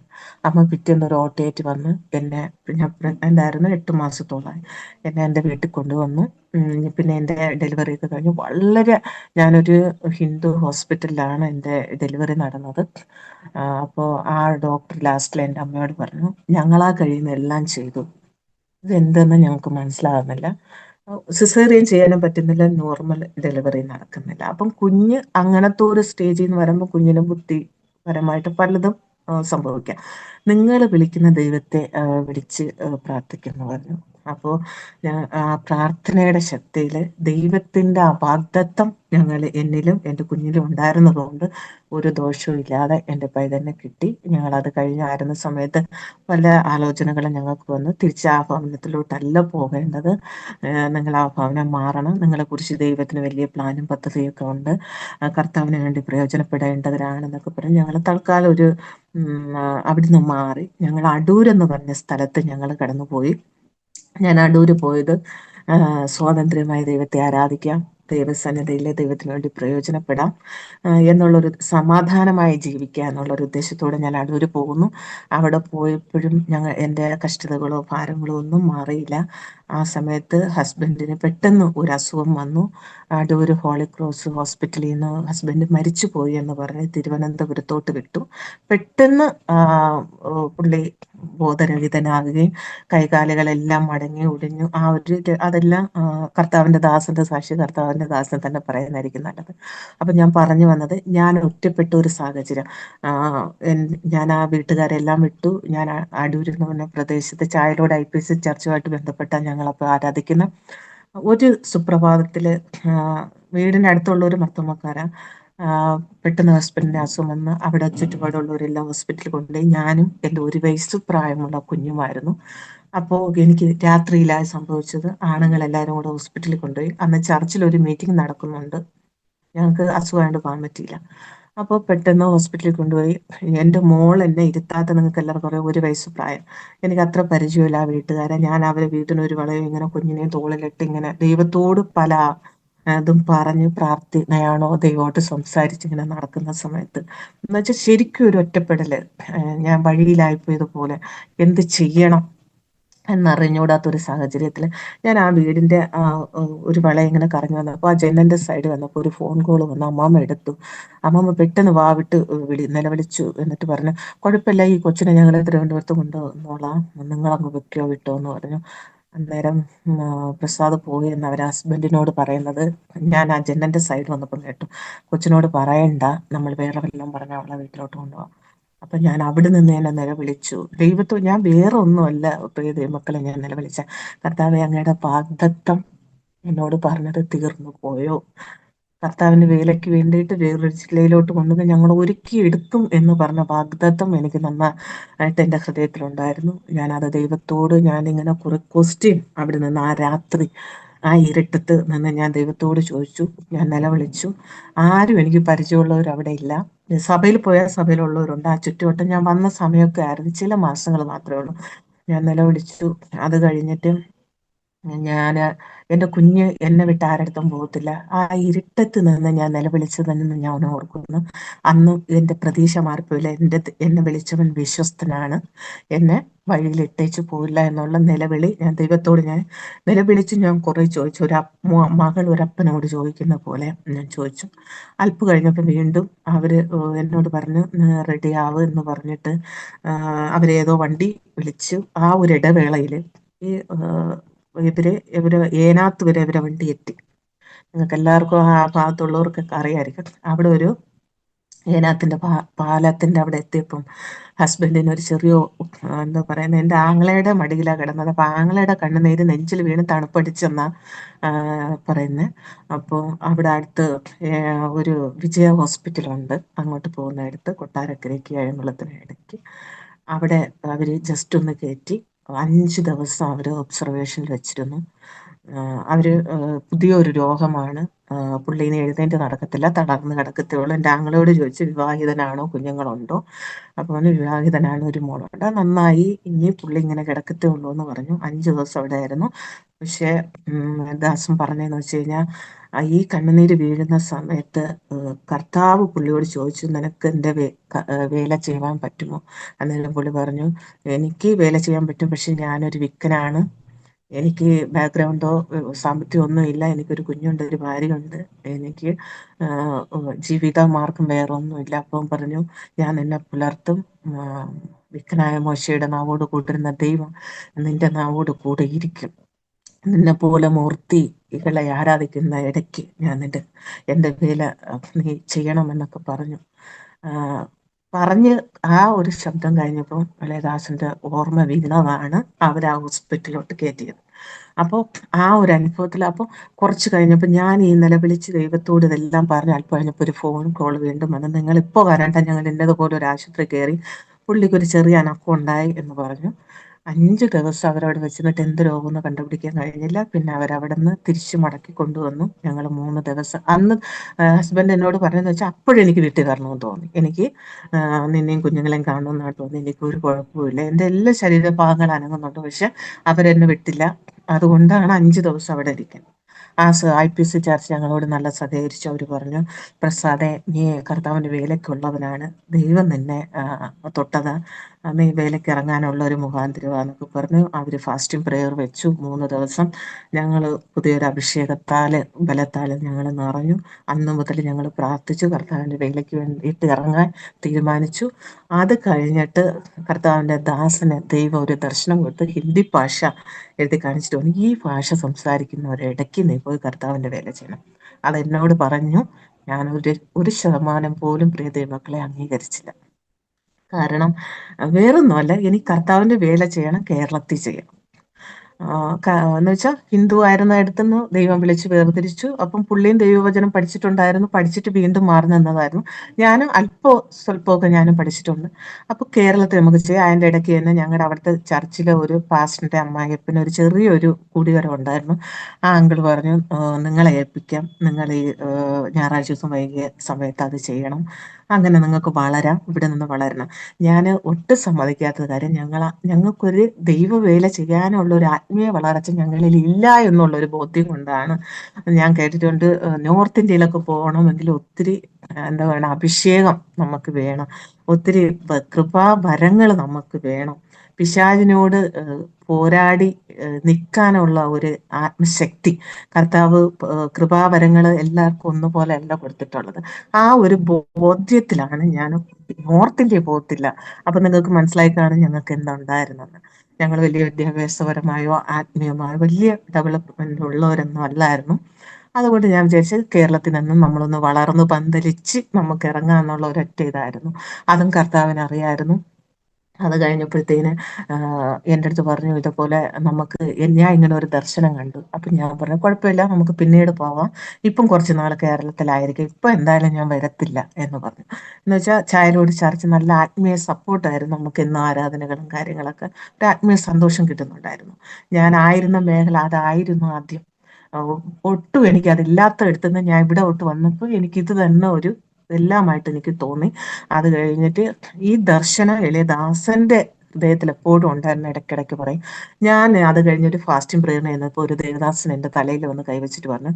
അമ്മ പിറ്റേന്ന് ഒരു ഓട്ടേറ്റ് വന്ന് എന്നെ, ഞാൻ പ്രഗ്നന്റ് ആയിരുന്നു, 8 മാസത്തോളമായി, എന്നെ എൻ്റെ വീട്ടിൽ കൊണ്ടുവന്നു. പിന്നെ എൻ്റെ ഡെലിവറി ഒക്കെ കഴിഞ്ഞു. ഞാനൊരു ഹിന്ദു ഹോസ്പിറ്റലിലാണ് എൻ്റെ ഡെലിവറി നടന്നത്. അപ്പോൾ ആ ഡോക്ടർ ലാസ്റ്റിൽ എൻ്റെ അമ്മയോട് പറഞ്ഞു, ഞങ്ങളാ കഴിയുന്ന എല്ലാം ചെയ്തു, ഇതെന്തെന്ന് ഞങ്ങൾക്ക് മനസ്സിലാകുന്നില്ല. സിസേറിയൻ ചെയ്യാനും പറ്റുന്നില്ല, നോർമൽ ഡെലിവറി നടക്കുന്നില്ല. അപ്പം കുഞ്ഞ് അങ്ങനത്തെ ഒരു സ്റ്റേജിൽ നിന്ന് വരുമ്പോൾ കുഞ്ഞിന് ബുദ്ധിപരമായിട്ട് പലതും സംഭവിക്കാം. നിങ്ങൾ വിളിക്കുന്ന ദൈവത്തെ വിളിച്ച് പ്രാർത്ഥിക്കുന്നു പറഞ്ഞു. അപ്പോൾ ഞാൻ ആ പ്രാർത്ഥനയുടെ ശക്തിയിൽ ദൈവത്തിൻ്റെ ആ വാഗ്ദത്തം എന്നിലും എൻ്റെ കുഞ്ഞിലും ഉണ്ടായിരുന്നതുകൊണ്ട് ഒരു ദോഷവും ഇല്ലാതെ എൻ്റെ പൈതലിനെ കിട്ടി. ഞങ്ങളത് കഴിഞ്ഞായിരുന്ന സമയത്ത് പല ആലോചനകളും ഞങ്ങൾക്ക് വന്നു. തിരിച്ച് ആ ഭവനത്തിലോട്ടല്ല പോകേണ്ടത്, നിങ്ങൾ ആ ഭവനം മാറണം, നിങ്ങളെക്കുറിച്ച് ദൈവത്തിന് വലിയ പ്ലാനും പദ്ധതിയൊക്കെ ഉണ്ട്, കർത്താവിന് വേണ്ടി പ്രയോജനപ്പെടേണ്ടവരാണെന്നൊക്കെ പറഞ്ഞ് ഞങ്ങൾ തൽക്കാലം അവിടുന്ന് മാറി ഞങ്ങൾ അടൂർ എന്ന് പറഞ്ഞ സ്ഥലത്ത് ഞങ്ങൾ കടന്നുപോയി. ഞാൻ അടൂര് പോയത് സ്വാതന്ത്ര്യമായി ദൈവത്തെ ആരാധിക്കാം, ദൈവസന്നിധിയിലെ ദൈവത്തിന് വേണ്ടി പ്രയോജനപ്പെടാം എന്നുള്ളൊരു സമാധാനമായി ജീവിക്കുക എന്നുള്ളൊരു ഉദ്ദേശത്തോടെ ഞാൻ അടൂര് പോകുന്നു. അവിടെ പോയപ്പോഴും എൻ്റെ കഷ്ടതകളോ ഭാരങ്ങളോ ഒന്നും മാറിയില്ല. ആ സമയത്ത് ഹസ്ബൻഡിന് പെട്ടെന്ന് ഒരു അസുഖം വന്നു. അടൂര് ഹോളി ക്രോസ് ഹോസ്പിറ്റലിൽ നിന്ന് ഹസ്ബൻഡ് മരിച്ചു പോയി എന്ന് പറഞ്ഞ് തിരുവനന്തപുരത്തോട്ട് വിട്ടു. പെട്ടെന്ന് പുള്ളി ബോധരഹിതനാകുകയും കൈകാലുകളെല്ലാം മടങ്ങി ഒടിഞ്ഞു. അതെല്ലാം കർത്താവിൻ്റെ ദാസന്റെ സാക്ഷി, കർത്താവിൻ്റെ ദാസൻ തന്നെ പറയുന്നതായിരിക്കും നല്ലത്. അപ്പം ഞാൻ പറഞ്ഞു വന്നത്, ഞാൻ ഒറ്റപ്പെട്ട ഒരു സാഹചര്യം, ഞാൻ ആ വീട്ടുകാരെല്ലാം വിട്ടു. ഞാൻ അടൂർ എന്ന് പറഞ്ഞ പ്രദേശത്ത് ചായലോട് IPC ചർച്ചുമായിട്ട് ബന്ധപ്പെട്ട ഞങ്ങളപ്പോൾ ആരാധിക്കുന്ന ഒരു സുപ്രഭാതത്തില് വീടിൻ്റെ അടുത്തുള്ള ഒരു മർത്തോമക്കാരാ, പെട്ടെന്ന് ഹസ്ബൻഡിന്റെ അസുഖം വന്ന് അവിടെ ചുറ്റുപാടുള്ളവരെല്ലാം ഹോസ്പിറ്റലിൽ കൊണ്ടുപോയി. ഞാനും എൻ്റെ 1 വയസ്സ് പ്രായമുള്ള കുഞ്ഞുമായിരുന്നു. അപ്പോൾ എനിക്ക് രാത്രിയിലായി സംഭവിച്ചത്. ആണുങ്ങളെല്ലാവരും കൂടെ ഹോസ്പിറ്റലിൽ കൊണ്ടുപോയി. അന്ന് ചർച്ചിൽ ഒരു മീറ്റിംഗ് നടക്കുന്നുണ്ട്, ഞങ്ങൾക്ക് അസുഖമായിട്ട് പോകാൻ പറ്റിയില്ല. അപ്പോൾ പെട്ടെന്ന് ഹോസ്പിറ്റലിൽ കൊണ്ടുപോയി. എൻ്റെ മോൾ എന്നെ ഇരുത്താത്ത, നിങ്ങൾക്ക് എല്ലാവർക്കും അറിയാം, 1 വയസ്സ് പ്രായം. എനിക്ക് അത്ര പരിചയമില്ല ആ വീട്ടുകാരെ. ഞാൻ അവരെ വീട്ടിനൊരു വളയും ഇങ്ങനെ കുഞ്ഞിനെയും തോളിലിട്ട് ഇങ്ങനെ ദൈവത്തോട് പല അതും പറഞ്ഞ് പ്രാർത്ഥനയാണോ ദൈവമായിട്ട് സംസാരിച്ച് ഇങ്ങനെ നടക്കുന്ന സമയത്ത് എന്നുവെച്ചാൽ ശരിക്കും ഒരു ഒറ്റപ്പെടല്. ഞാൻ വഴിയിലായിപ്പോയതുപോലെ, എന്ത് ചെയ്യണം എന്നറിഞ്ഞൂടാത്തൊരു സാഹചര്യത്തിൽ ഞാൻ ആ വീടിൻ്റെ ഒരു വള ഇങ്ങനെ കറങ്ങി വന്നപ്പോൾ ആ ജനലിൻ്റെ സൈഡ് വന്നപ്പോൾ ഒരു ഫോൺ കോൾ വന്നു. അമ്മാമ്മ എടുത്തു. അമ്മാമ്മ പെട്ടെന്ന് വാവിട്ട് നിലവിളിച്ചു. എന്നിട്ട് പറഞ്ഞു, കുഴപ്പമില്ല, ഈ കൊച്ചിനെ ഞങ്ങൾ തിരുവനന്തപുരത്ത് കൊണ്ടുവന്നോളാം, നിങ്ങളങ്ങ് വെക്കോ വിട്ടോ എന്ന് പറഞ്ഞു. അന്നേരം പ്രസാദ് പോയി എന്ന് അവർ ഹസ്ബൻഡിനോട് പറയുന്നത് ഞാൻ ആ ജനലിൻ്റെ സൈഡ് വന്നപ്പോൾ കേട്ടു. കൊച്ചിനോട് പറയണ്ട, നമ്മൾ വേറെ വല്ലതും പറഞ്ഞാൽ അവളെ വീട്ടിലോട്ട് കൊണ്ടുപോകാം. അപ്പൊ ഞാൻ അവിടെ നിന്ന് എന്നെ നിലവിളിച്ചു. ദൈവത്തോ, ഞാൻ വേറെ ഒന്നുമല്ല പ്രിയ ദൈവമക്കളെ ഞാൻ നിലവിളിച്ച, കർത്താവെ, അങ്ങയുടെ വാഗ്ദത്തം എന്നോട് പറഞ്ഞത് തീർന്നു പോയോ? കർത്താവിന്റെ വേലയ്ക്ക് വേണ്ടിയിട്ട് വേറൊരു ജില്ലയിലോട്ട് കൊണ്ടുവന്ന് ഞങ്ങൾ ഒരുക്കി എടുക്കും എന്ന് പറഞ്ഞ വാഗ്ദത്തം എനിക്ക് നന്നായിട്ട് എൻ്റെ ഹൃദയത്തിലുണ്ടായിരുന്നു. ഞാനത് ദൈവത്തോട് ഞാനിങ്ങനെ കുറെ ക്വസ്റ്റ്യൻ അവിടെ നിന്ന് ആ രാത്രി ആ ഇരുട്ടത്ത് നിന്ന് ഞാൻ ദൈവത്തോട് ചോദിച്ചു. ഞാൻ നിലവിളിച്ചു. ആരും എനിക്ക് പരിചയമുള്ളവർ അവിടെ ഇല്ല. സഭയിൽ പോയാൽ സഭയിലുള്ളവരുണ്ട്. ആ ചുറ്റുവട്ടം ഞാൻ വന്ന സമയമൊക്കെ ആയിരുന്നു, ചില മാസങ്ങൾ മാത്രമേ ഉള്ളൂ. ഞാൻ നിലവിളിച്ചു. അത് കഴിഞ്ഞിട്ട് ഞാൻ, എൻ്റെ കുഞ്ഞ് എന്നെ വിട്ട് ആരടുത്തും പോകത്തില്ല. ആ ഇരുട്ടത്ത് നിന്ന് ഞാൻ നിലവിളിച്ചതെന്ന് ഞാൻ ഓർക്കുന്നു. അന്ന് എൻ്റെ പ്രതീക്ഷ മാറിപ്പോയില്ല. എന്നെ വിളിച്ചവൻ വിശ്വസ്തനാണ്, എന്നെ വഴിയിൽ ഇട്ടേച്ച് പോയില്ല എന്നുള്ള നിലവിളി ഞാൻ ദൈവത്തോട് ഞാൻ നിലവിളിച്ച് ഞാൻ കുറേ ചോദിച്ചു. മകൾ ഒരപ്പനോട് ചോദിക്കുന്ന പോലെ ഞാൻ ചോദിച്ചു. അല്പം കഴിഞ്ഞപ്പോൾ വീണ്ടും അവർ എന്നോട് പറഞ്ഞു, റെഡിയാവ് എന്ന് പറഞ്ഞിട്ട് അവരേതോ വണ്ടി വിളിച്ചു. ആ ഒരു ഇടവേളയിൽ ഈ ഇവര് ഏനാത്ത് വരെ ഇവരെ വണ്ടി എത്തി. നിങ്ങൾക്ക് എല്ലാവർക്കും ആ ഭാഗത്തുള്ളവർക്കൊക്കെ അറിയായിരിക്കും. അവിടെ ഒരു ഏനാത്തിന്റെ പാലത്തിന്റെ അവിടെ എത്തിയപ്പം ഹസ്ബൻഡിന് ഒരു ചെറിയ എന്താ പറയുന്നത്, എൻ്റെ ആങ്ങളയുടെ മടിയിലാണ് കിടന്നത്. അപ്പൊ ആങ്ങളയുടെ കണ്ണുനീര് നെഞ്ചിൽ വീണ് തണുപ്പടിച്ചെന്നാ പറയുന്നത്. അപ്പോൾ അവിടെ അടുത്ത് ഒരു വിജയ ഹോസ്പിറ്റലുണ്ട്, അങ്ങോട്ട് പോകുന്നിടത്ത് കൊട്ടാരക്കരയ്ക്ക് അഴകുളത്തിന് ഇടയ്ക്ക്. അവിടെ അവര് ജസ്റ്റ് ഒന്ന് കയറ്റി 5 ദിവസം അവര് ഒബ്സർവേഷനിൽ വെച്ചിരുന്നു. അവര് പുതിയൊരു രോഗമാണ്, പുള്ളീനെ എഴുന്നേറ്റ് നടക്കത്തില്ല, തളർന്ന് കിടക്കത്തേ ഉള്ളൂ. എൻ്റെ ആങ്ങളോട് ചോദിച്ചു, വിവാഹിതനാണോ, കുഞ്ഞുങ്ങളുണ്ടോ? അപ്പോൾ അവന് വിവാഹിതനാണ്, ഒരു മോളുണ്ട്. നന്നായി, ഇനി പുള്ളി ഇങ്ങനെ കിടക്കത്തേ ഉള്ളൂ എന്ന് പറഞ്ഞു. 5 ദിവസം അവിടെ ആയിരുന്നു. പക്ഷേ ദാസൻ പറഞ്ഞതെന്ന് വെച്ച് കഴിഞ്ഞാൽ, ഈ കണ്ണുനീര് വീഴുന്ന സമയത്ത് കർത്താവ് പുള്ളിയോട് ചോദിച്ചു, നിനക്ക് എൻ്റെ വേല ചെയ്യാൻ പറ്റുമോ? അന്നേരം പുള്ളി പറഞ്ഞു, എനിക്ക് വേല ചെയ്യാൻ പറ്റും, പക്ഷെ ഞാനൊരു വിക്കനാണ്, എനിക്ക് ബാക്ക്ഗ്രൗണ്ടോ സാമ്പത്തികം ഒന്നും ഇല്ല, എനിക്കൊരു കുഞ്ഞുണ്ട്, ഒരു ഭാര്യയുണ്ട്, എനിക്ക് ജീവിത മാർഗം വേറെ ഒന്നുമില്ല. അപ്പം പറഞ്ഞു, ഞാൻ നിന്നെ പുലർത്തും, വിക്കനായ മോശയുടെ നാവോട് കൂട്ടിരുന്ന ദൈവം നിന്റെ നാവോട് കൂടെ ഇരിക്കും, നിന്നെ പോലെ മൂർത്തികളെ ആരാധിക്കുന്ന ഇടയ്ക്ക് ഞാൻ എൻ്റെ വേല നീ ചെയ്യണമെന്നൊക്കെ പറഞ്ഞു. പറഞ്ഞ് ആ ഒരു ശബ്ദം കഴിഞ്ഞപ്പോൾ ഇളയദാസന്റെ ഓർമ്മ വീണതാണ് അവർ ആ ഹോസ്പിറ്റലിലോട്ട് കയറ്റിയത്. അപ്പോൾ ആ ഒരു അനുഭവത്തിൽ, അപ്പോൾ കുറച്ച് കഴിഞ്ഞപ്പോൾ ഞാൻ ഈ നിലവിളിച്ച് ദൈവത്തോട് ഇതെല്ലാം പറഞ്ഞ് അല്പം കഴിഞ്ഞപ്പോൾ ഒരു ഫോൺ കോൾ വീണ്ടും വന്ന്, നിങ്ങൾ ഇപ്പോൾ വരണ്ട, ഞങ്ങൾ ഇന്നതുപോലെ ഒരു ആശുപത്രി കയറി, പുള്ളിക്ക് ഒരു ചെറിയ അനക്കം ഉണ്ടായി എന്ന് പറഞ്ഞു. 5 ദിവസം അവരവിടെ വെച്ചിട്ട് എന്ത് രോഗമെന്ന് കണ്ടുപിടിക്കാൻ കഴിഞ്ഞില്ല. പിന്നെ അവരവിടെ നിന്ന് തിരിച്ചു മടക്കി കൊണ്ടുവന്നു. ഞങ്ങൾ 3 ദിവസം അന്ന് ഹസ്ബൻഡ് എന്നോട് പറഞ്ഞതെന്ന് വെച്ചാൽ, അപ്പോഴെനിക്ക് വീട്ടിൽ വരണമെന്ന് തോന്നി, എനിക്ക് നിന്നെയും കുഞ്ഞുങ്ങളെയും കാണുമെന്നാണ് തോന്നി, എനിക്ക് ഒരു കുഴപ്പമില്ല, എൻ്റെ എല്ലാ ശരീരഭാഗങ്ങൾ അനങ്ങുന്നുണ്ട്, പക്ഷെ അവരെന്നെ വിട്ടില്ല. അതുകൊണ്ടാണ് 5 ദിവസം അവിടെ ഇരിക്കുന്നത്. IPC ചർച്ച് ഞങ്ങളോട് നല്ല സഹകരിച്ചു. അവർ പറഞ്ഞു, പ്രസാദെ, നീ കർത്താവിൻ്റെ വേലയ്ക്കുള്ളവനാണ്, ദൈവം നിന്നെ തൊട്ടത്, നീ വേലയ്ക്ക് ഇറങ്ങാനുള്ള ഒരു മുഖാന്തരമാണെന്നൊക്കെ പറഞ്ഞു. അവർ ഫാസ്റ്റിംഗ് പ്രെയർ വെച്ചു. 3 ദിവസം ഞങ്ങൾ പുതിയൊരു അഭിഷേകത്താൽ ബലത്താൽ ഞങ്ങൾ നിറഞ്ഞു. അന്ന് മുതൽ ഞങ്ങൾ പ്രാർത്ഥിച്ചു, കർത്താവിൻ്റെ വേലയ്ക്ക് വേണ്ടിയിട്ട് ഇറങ്ങാൻ തീരുമാനിച്ചു. അത് കഴിഞ്ഞിട്ട് കർത്താവിൻ്റെ ദാസന് ദൈവം ഒരു ദർശനം കൊടുത്ത് ഹിന്ദി ഭാഷ എഴുതി കാണിച്ചിട്ട് പറഞ്ഞു, ഈ ഭാഷ സംസാരിക്കുന്നവരിടയ്ക്ക് നീ പോയി കർത്താവിൻ്റെ വേല ചെയ്യണം. അതെന്നോട് പറഞ്ഞു. ഞാൻ ഒരു ശതമാനം പോലും പ്രിയ ദൈവമക്കളെ അംഗീകരിച്ചില്ല. കാരണം വേറൊന്നുമല്ല, എനിക്ക് കർത്താവിൻ്റെ വേല ചെയ്യണം, കേരളത്തിൽ ചെയ്യണം. എന്ന് വെച്ചാൽ ഹിന്ദു ആയിരുന്ന അടുത്തുനിന്ന് ദൈവം വിളിച്ച് വേർതിരിച്ചു. അപ്പം പുള്ളിയും ദൈവവചനം പഠിച്ചിട്ടുണ്ടായിരുന്നു, പഠിച്ചിട്ട് വീണ്ടും മാറി നിന്നതായിരുന്നു. ഞാനും സ്വല്പമൊക്കെ ഞാനും പഠിച്ചിട്ടുണ്ട്. അപ്പോൾ കേരളത്തിൽ നമുക്ക് ചെയ്യാം. അതിൻ്റെ ഇടയ്ക്ക് തന്നെ ഞങ്ങളുടെ അവിടുത്തെ ചർച്ചിലെ ഒരു പാസ്റ്ററിൻ്റെ അമ്മായിയപ്പന് ഒരു ചെറിയൊരു കൂടിവരം ഉണ്ടായിരുന്നു. ആ അങ്കിൾ പറഞ്ഞു, നിങ്ങളെ ഏൽപ്പിക്കാം, നിങ്ങൾ ഈ ഞായറാഴ്ച ദിവസം വൈകിയ സമയത്ത് അത് ചെയ്യണം. അങ്ങനെ നിങ്ങൾക്ക് വളരാം, ഇവിടെ നിന്ന് വളരണം. ഞാൻ ഒട്ടും സമ്മതിക്കാത്ത കാര്യം, ഞങ്ങൾക്കൊരു ദൈവവേല ചെയ്യാനുള്ള ഒരു ആത്മീയ വളർച്ച ഞങ്ങളിൽ ഇല്ല എന്നുള്ളൊരു ബോധ്യം കൊണ്ടാണ്. ഞാൻ കേട്ടിട്ടുണ്ട്, നോർത്ത് ഇന്ത്യയിലൊക്കെ പോകണമെങ്കിൽ ഒത്തിരി എന്താ വേണം, അഭിഷേകം നമുക്ക് വേണം, ഒത്തിരി കൃപാവരങ്ങൾ നമുക്ക് വേണം, പിശാചിനോട് പോരാടി നിൽക്കാനുള്ള ഒരു ആത്മശക്തി. കർത്താവ് കൃപാവരങ്ങൾ എല്ലാവർക്കും ഒന്നുപോലെ അല്ല കൊടുത്തിട്ടുള്ളത്. ആ ഒരു ബോധ്യത്തിലാണ് ഞാൻ നോർത്ത് ഇന്ത്യ പോകത്തില്ല. അപ്പൊ നിങ്ങൾക്ക് മനസ്സിലായി കാണും ഞങ്ങൾക്ക് എന്താ ഉണ്ടായിരുന്നത്. ഞങ്ങൾ വലിയ വിദ്യാഭ്യാസപരമായോ ആത്മീയമായോ വലിയ ഡെവലപ്മെന്റ് ഉള്ളവരൊന്നും അല്ലായിരുന്നു. അതുകൊണ്ട് ഞാൻ വിചാരിച്ചത് കേരളത്തിൽ നിന്നും നമ്മളൊന്ന് വളർന്ന് പന്തലിച്ച് നമുക്ക് ഇറങ്ങാന്നുള്ള ഒരൊറ്റ ഇതായിരുന്നു. അതും കർത്താവിന് അറിയായിരുന്നു. അത് കഴിഞ്ഞപ്പോഴത്തേന് എൻ്റെ അടുത്ത് പറഞ്ഞു, ഇതുപോലെ നമുക്ക് ഞാൻ ഇങ്ങനെ ഒരു ദർശനം കണ്ടു. അപ്പം ഞാൻ പറഞ്ഞു, കുഴപ്പമില്ല, നമുക്ക് പിന്നീട് പോവാം, ഇപ്പം കുറച്ച് നാൾ കേരളത്തിലായിരിക്കും, ഇപ്പം എന്തായാലും ഞാൻ വരത്തില്ല എന്ന് പറഞ്ഞു. എന്ന് വെച്ചാൽ ചായലോട് ചർച്ച് നല്ല ആത്മീയ സപ്പോർട്ടായിരുന്നു, നമുക്ക് ഇന്ന് ആരാധനകളും കാര്യങ്ങളൊക്കെ ഒരു ആത്മീയ സന്തോഷം കിട്ടുന്നുണ്ടായിരുന്നു. ഞാനായിരുന്ന മേഖല അതായിരുന്നു ആദ്യം. ഒട്ടും എനിക്ക് അതില്ലാത്ത എടുത്തുനിന്ന് ഞാൻ ഇവിടെ ഒട്ട് വന്നപ്പോൾ എനിക്ക് ഇത് തന്നെ ഒരു എല്ലാമായിട്ട് എനിക്ക് തോന്നി. അത് കഴിഞ്ഞിട്ട് ഈ ദർശനം എളിയദാസന്റെ ഹൃദയത്തിൽ എപ്പോഴും ഉണ്ടായിരുന്ന, ഇടയ്ക്കിടയ്ക്ക് പറയും. ഞാൻ അത് കഴിഞ്ഞൊരു ഫാസ്റ്റിംഗ് പ്രേയറിന് ചെന്നപ്പോൾ ഒരു ദേവദാസൻ എൻ്റെ തലയിൽ വന്ന് കൈവച്ചിട്ട് പറഞ്ഞു,